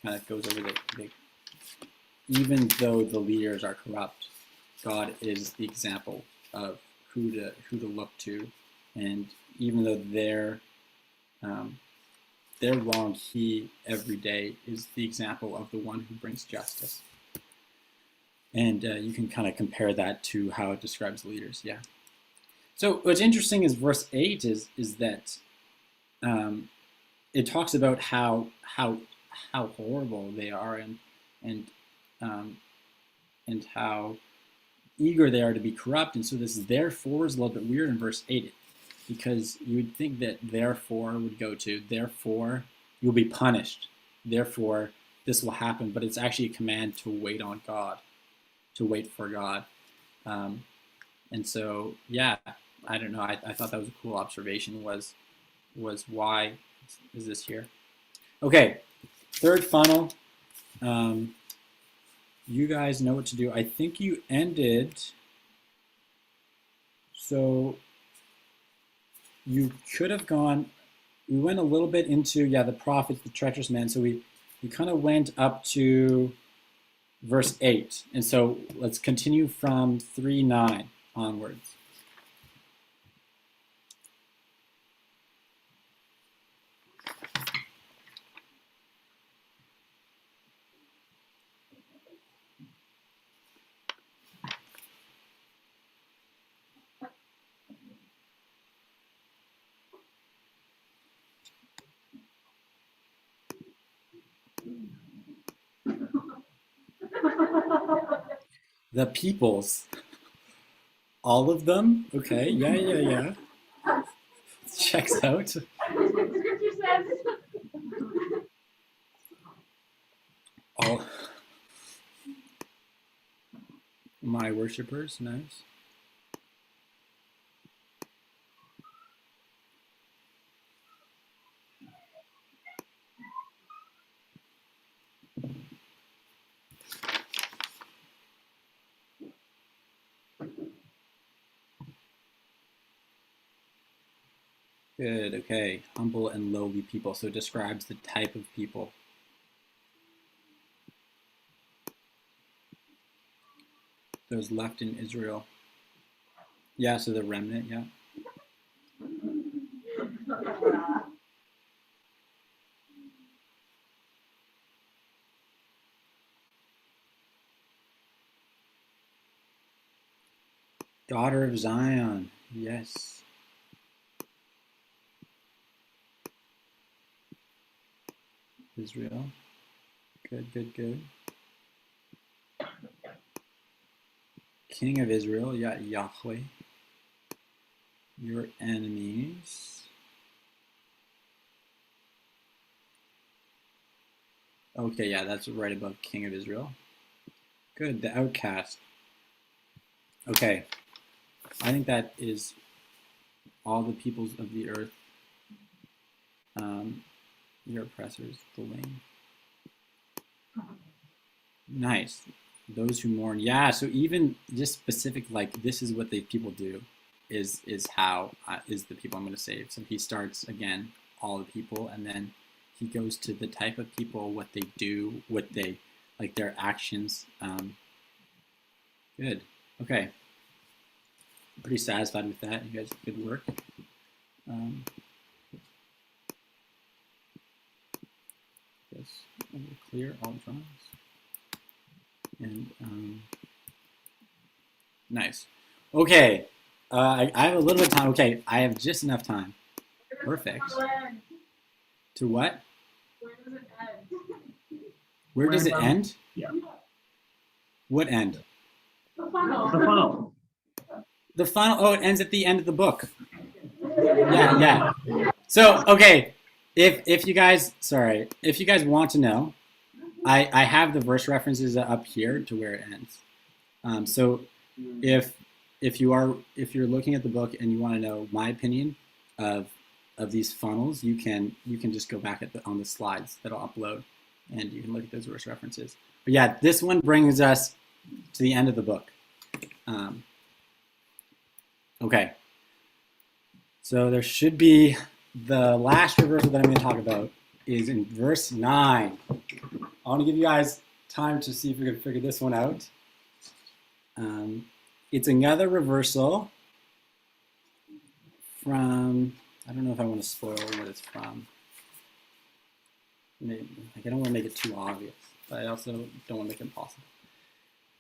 kind of goes over the even though the leaders are corrupt, God is the example of who to look to, and even though they're wrong, He every day is the example of the one who brings justice. And you can kind of compare that to how it describes leaders. Yeah. So what's interesting is verse 8 is that it talks about how horrible they are and how eager they are to be corrupt. And so this therefore is a little bit weird in verse 8, because you would think that therefore would go to therefore you'll be punished, therefore this will happen, but it's actually a command to wait on God, to wait for God. And so, yeah, I don't know. I thought that was a cool observation. Was why is this here? Okay, third funnel. You guys know what to do. I think you ended. So you could have gone. We went a little bit into the prophets, the treacherous men. So we kind of went up to verse 8, and so let's continue from 3:9 onwards. The peoples, all of them. Okay, yeah. Checks out. That's what the scripture says. All my worshipers, nice. Good, okay. Humble and lowly people. So it describes the type of people. Those left in Israel. Yeah, so the remnant, yeah. Daughter of Zion, yes. Israel. Good. King of Israel, Yahweh. Your enemies. Okay, yeah, that's right above King of Israel. Good, the outcast. Okay, I think that is all the peoples of the earth. Your oppressors, the lame. Nice. Those who mourn. Yeah, so even just specific, like this is what the people do, is how is the people I'm going to save. So he starts again, all the people, and then he goes to the type of people, what they do, what they like, their actions. Good. Okay. I'm pretty satisfied with that. You guys did good work. Yes, clear all drawings. And nice. Okay, I have a little bit of time. Okay, I have just enough time. Perfect. To what? Where does it end? Where does it end? Yeah. What end? The funnel. The funnel. The final. Oh, it ends at the end of the book. Yeah. So okay, if you guys want to know, I have the verse references up here to where it ends. So if you're looking at the book and you want to know my opinion of these funnels, you can just go back on the slides that I'll upload, and you can look at those verse references. But yeah, this one brings us to the end of the book. Okay. So there should be the last reversal that I'm going to talk about is in verse 9. I want to give you guys time to see if we can figure this one out. It's another reversal from, I don't know if I want to spoil what it's from. Maybe. Like, I don't want to make it too obvious, but I also don't want to make it impossible.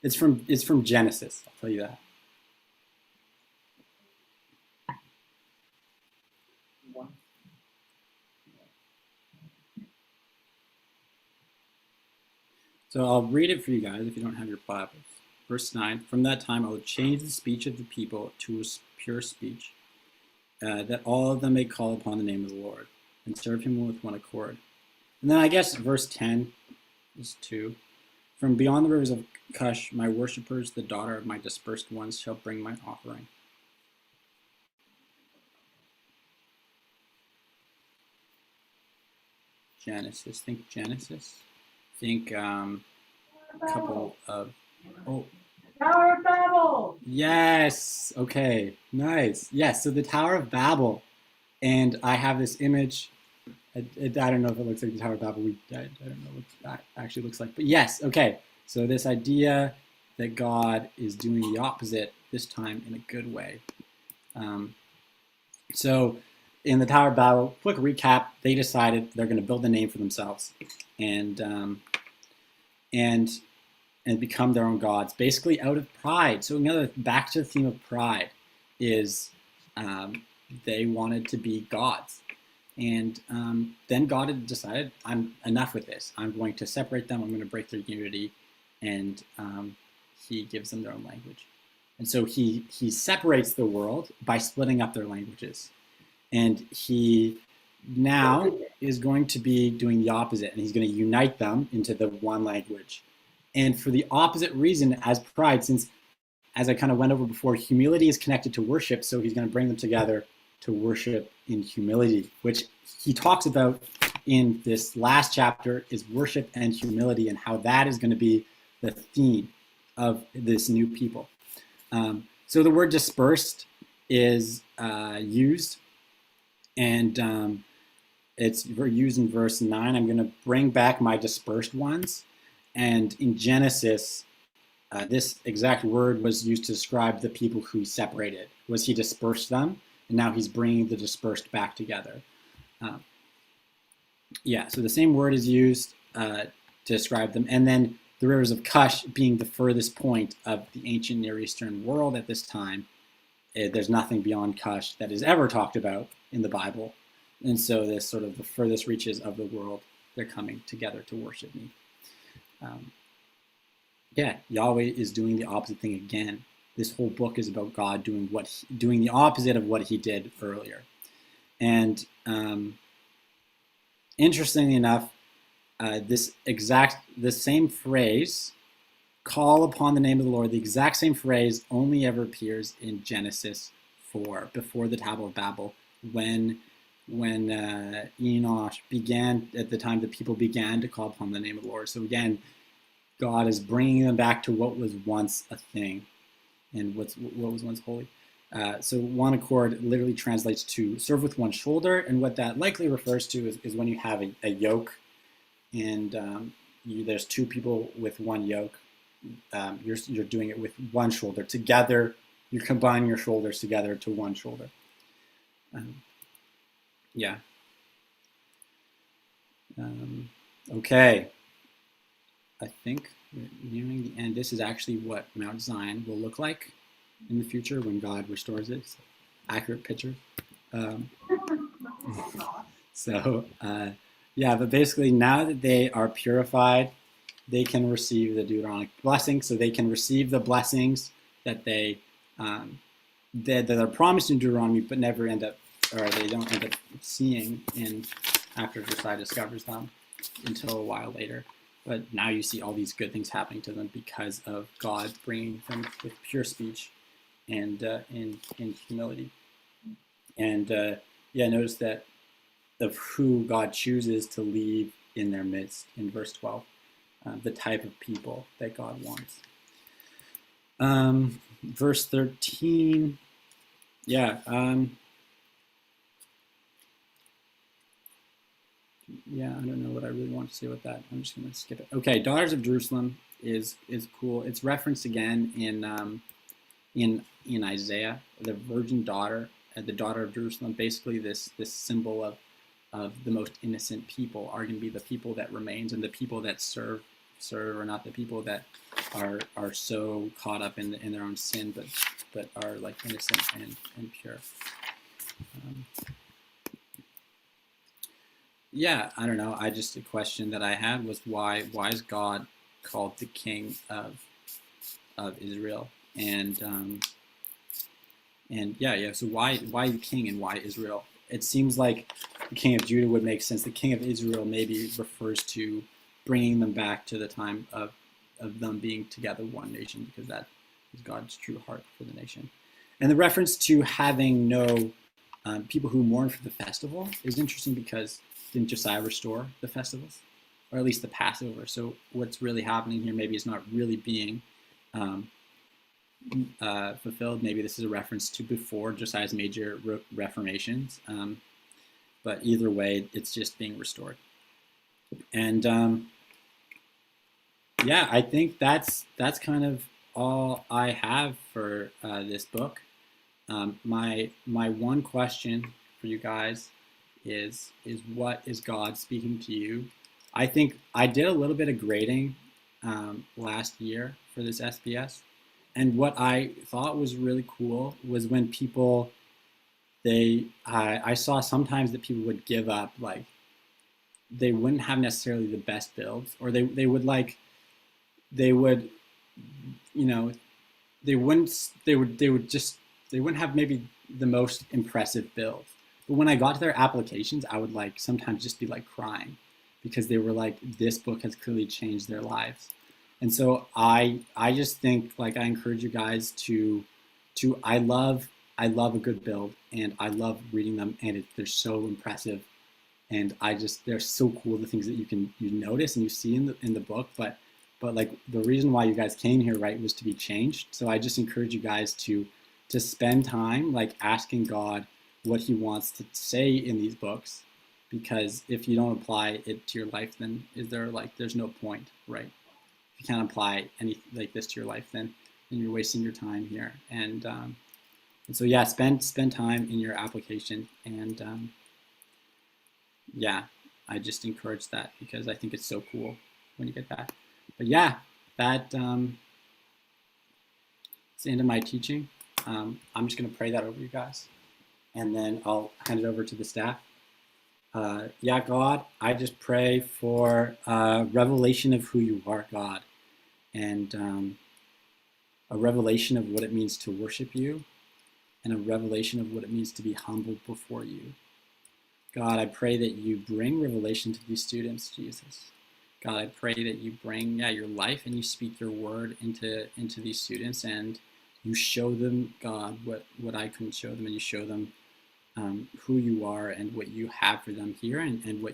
It's from Genesis, I'll tell you that. So I'll read it for you guys if you don't have your Bibles. Verse 9, from that time I will change the speech of the people to a pure speech, that all of them may call upon the name of the Lord and serve him with one accord. And then I guess verse 10 is 2. From beyond the rivers of Cush, my worshippers, the daughter of my dispersed ones, shall bring my offering. Genesis, think Genesis. Think a couple of, Tower of Babel. Yes, okay, nice. Yes, so the Tower of Babel. And I have this image. I don't know if it looks like the Tower of Babel. I don't know what that actually looks like. But yes, okay. So this idea that God is doing the opposite, this time in a good way. So in the Tower of Babel, quick recap, they decided they're going to build a name for themselves and become their own gods, basically out of pride. So another, back to the theme of pride, is they wanted to be gods. And then God had decided, I'm enough with this. I'm going to separate them. I'm going to break their unity. And he gives them their own language. And so he separates the world by splitting up their languages. And he now is going to be doing the opposite. And he's going to unite them into the one language. And for the opposite reason as pride, since, as I kind of went over before, humility is connected to worship. So he's going to bring them together to worship in humility, which he talks about in this last chapter, is worship and humility, and how that is going to be the theme of this new people. So the word dispersed is used, and it's used in verse 9. I'm going to bring back my dispersed ones. And in Genesis, this exact word was used to describe the people who he separated. Was he dispersed them, and now he's bringing the dispersed back together. So the same word is used to describe them. And then the rivers of Cush being the furthest point of the ancient Near Eastern world at this time. There's nothing beyond Cush that is ever talked about in the Bible. And so this sort of the furthest reaches of the world, they're coming together to worship me. Yahweh is doing the opposite thing again. This whole book is about God doing the opposite of what he did earlier. And interestingly enough, the same phrase, call upon the name of the Lord, the exact same phrase only ever appears in Genesis 4, before the Tower of Babel, when Enosh began, at the time the people began to call upon the name of the Lord. So again, God is bringing them back to what was once a thing and what was once holy. So one accord literally translates to serve with one shoulder, and what that likely refers to is when you have a yoke, and there's two people with one yoke. You're doing it with one shoulder together. You're combining your shoulders together to one shoulder. Okay. I think we're nearing the end. This is actually what Mount Zion will look like in the future when God restores it. So, accurate picture. But basically now that they are purified, they can receive the Deuteronomic blessing. So they can receive the blessings that that are promised in Deuteronomy, but never end up, or they don't end up seeing after Josiah discovers them until a while later. But now you see all these good things happening to them because of God bringing them with pure speech and in humility. And notice that of who God chooses to leave in their midst in verse 12, the type of people that God wants. Verse 13. Yeah. Yeah, I don't know what I really want to say with that. I'm just going to skip it. Okay, Daughters of Jerusalem is cool. It's referenced again in Isaiah, the virgin daughter, the daughter of Jerusalem. Basically, this symbol of the most innocent people are going to be the people that remains, and the people that serve are not the people that are so caught up in their own sin, but are like innocent and pure. Yeah, I don't know. A question that I had was why is God called the King of Israel? And yeah. So why the King and why Israel? It seems like the King of Judah would make sense. The King of Israel maybe refers to bringing them back to the time of them being together one nation, because that is God's true heart for the nation. And the reference to having no people who mourn for the festival is interesting, because didn't Josiah restore the festivals, or at least the Passover? So what's really happening here maybe is not really being fulfilled. Maybe this is a reference to before Josiah's major reformations. But either way, it's just being restored. And yeah, I think that's kind of all I have for this book. My one question for you guys is what is God speaking to you? I think I did a little bit of grading last year for this SBS, and what I thought was really cool was when people I saw sometimes that people would give up, like they wouldn't have necessarily the best builds, or they would they wouldn't have maybe the most impressive build. But when I got to their applications, I would like sometimes just be like crying, because they were like, this book has clearly changed their lives. And so I just think, like, I encourage you guys to I love a good build, and I love reading them, and they're so impressive, and they're so cool, the things that you notice and you see in the book. But like, the reason why you guys came here, right, was to be changed. So I just encourage you guys to spend time like asking God what he wants to say in these books, because if you don't apply it to your life, then there's no point, right? If you can't apply anything like this to your life, then you're wasting your time here. And so yeah, spend time in your application, and yeah, I just encourage that, because I think it's so cool when you get that. But yeah, that's the end of my teaching. I'm just going to pray that over you guys, and then I'll hand it over to the staff. Yeah, God, I just pray for revelation of who you are, God, and a revelation of what it means to worship you, and a revelation of what it means to be humbled before you. God, I pray that you bring revelation to these students, Jesus. God, I pray that you bring your life, and you speak your word into these students, and you show them, God, what I couldn't show them, and you show them who you are and what you have for them here, and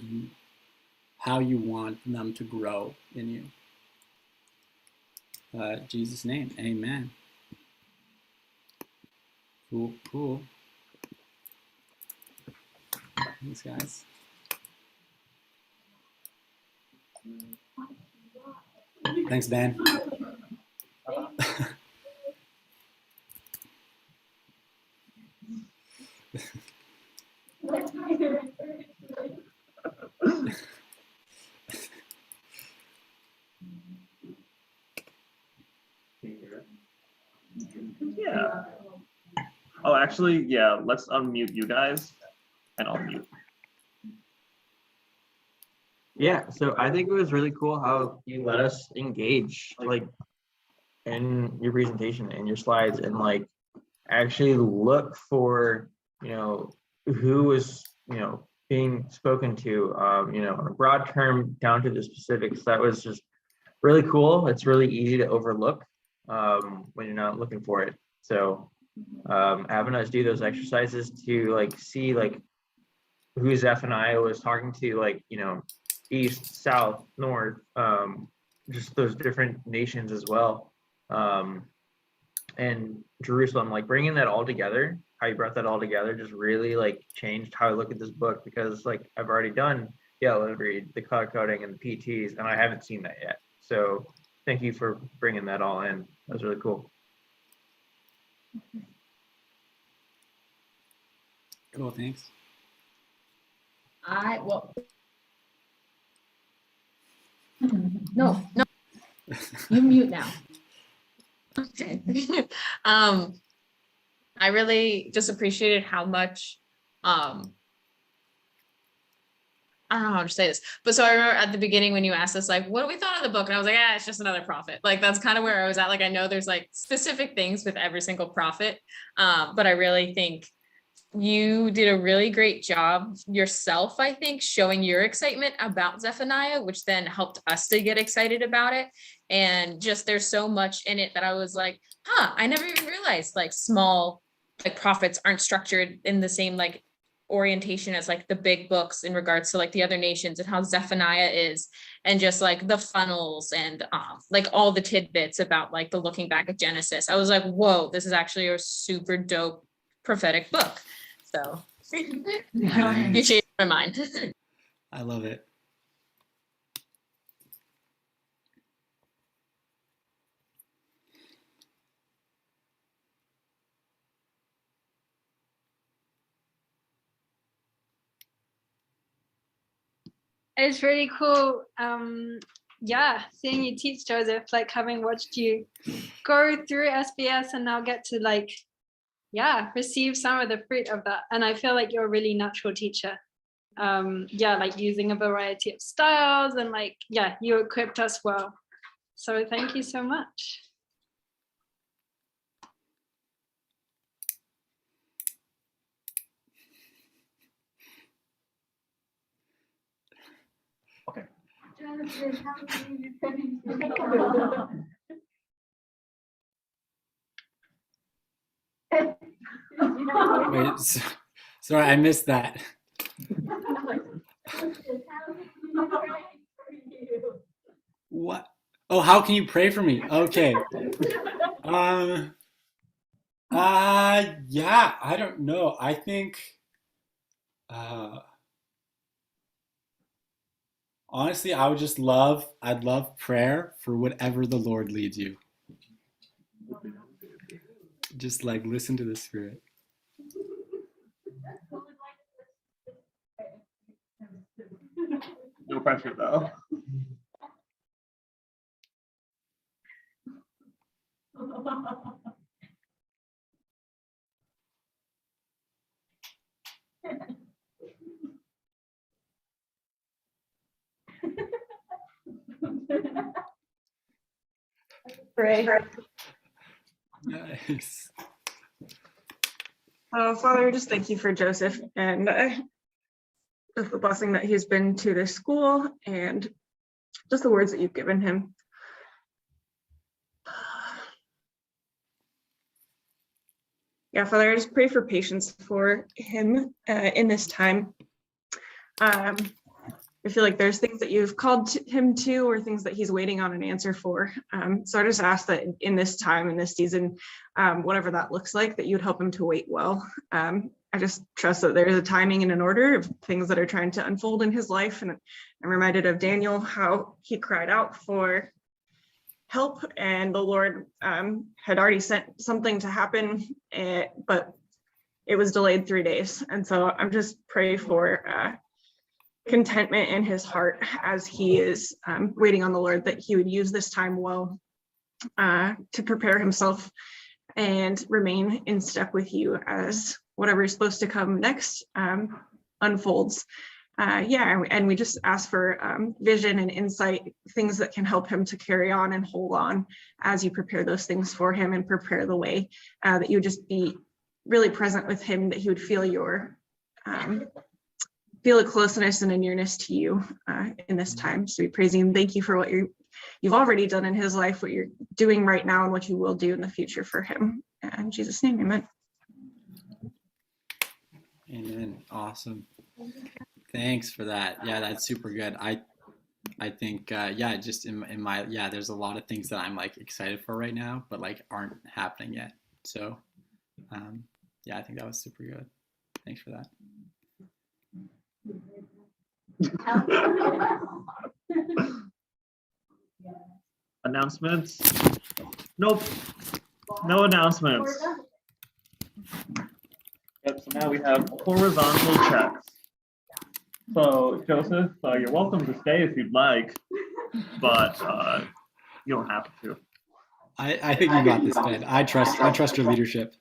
how you want them to grow in you. In Jesus' name, amen. Cool. Thanks, guys. Thanks, Ben. Yeah. Oh, actually, yeah, let's unmute you guys, and I'll mute. Yeah, so I think it was really cool how you let us engage, like, in your presentation and your slides, and like actually look for, who was, being spoken to, on a broad term down to the specifics. That was just really cool. It's really easy to overlook when you're not looking for it. So having us do those exercises to like see like who Zephaniah was talking to, like, east, south, north, just those different nations as well. and Jerusalem, like bringing that all together, how you brought that all together just really like changed how I look at this book, because like I've already done the yellow read, the color coding, and the PTs, and I haven't seen that yet. So thank you for bringing that all in. That was really cool. Cool, thanks. No, you mute now. Okay. I really just appreciated how much, I don't know how to say this, but so I remember at the beginning when you asked us, like, what do we thought of the book? And I was like, it's just another prophet. Like, that's kind of where I was at. Like, I know there's like specific things with every single prophet, but I really think you did a really great job yourself, I think, showing your excitement about Zephaniah, which then helped us to get excited about it. And just there's so much in it that I was like, I never even realized like small like prophets aren't structured in the same like orientation as like the big books in regards to like the other nations, and how Zephaniah is, and just like the funnels and like all the tidbits about like the looking back at Genesis. I was like, whoa, this is actually a super dope prophetic book. So you changed my mind. I love it. It's really cool. Yeah, seeing you teach, Joseph, like having watched you go through SBS and now get to like, yeah, receive some of the fruit of that. And I feel like you're a really natural teacher. Yeah, like using a variety of styles and like, yeah, you equipped us well. So thank you so much. Okay. Wait, sorry, I missed that. What? Oh, how can you pray for me? Okay. Yeah, I don't know. I think, honestly, I'd love prayer for whatever the Lord leads you. Just like listen to the Spirit. No pressure though. Pray. Nice. Father, just thank you for Joseph and just the blessing that he's been to this school and just the words that you've given him. Yeah, Father, I just pray for patience for him in this time. I feel like there's things that you've called him to, or things that he's waiting on an answer for. So I just ask that in this time, in this season, whatever that looks like, that you'd help him to wait well. I just trust that there's a timing and an order of things that are trying to unfold in his life. And I'm reminded of Daniel, how he cried out for help, and the Lord had already sent something to happen, but it was delayed 3 days. And so I'm just praying for contentment in his heart as he is waiting on the Lord, that he would use this time well to prepare himself and remain in step with you as whatever is supposed to come next unfolds. Yeah, and we just ask for vision and insight, things that can help him to carry on and hold on as you prepare those things for him and prepare the way, that you would just be really present with him, that he would feel your feel a closeness and a nearness to you in this time. So we praise you and thank you for what you've already done in his life, what you're doing right now, and what you will do in the future for him. In Jesus' name, amen. Amen. Awesome. Thanks for that. Yeah, that's super good. I think yeah, just in my yeah, there's a lot of things that I'm like excited for right now, but like aren't happening yet. So yeah, I think that was super good. Thanks for that. Announcements? Nope. No announcements. Yep, so now we have horizontal checks. So Joseph, you're welcome to stay if you'd like, but you don't have to. I think you got this, Ben. I trust your leadership.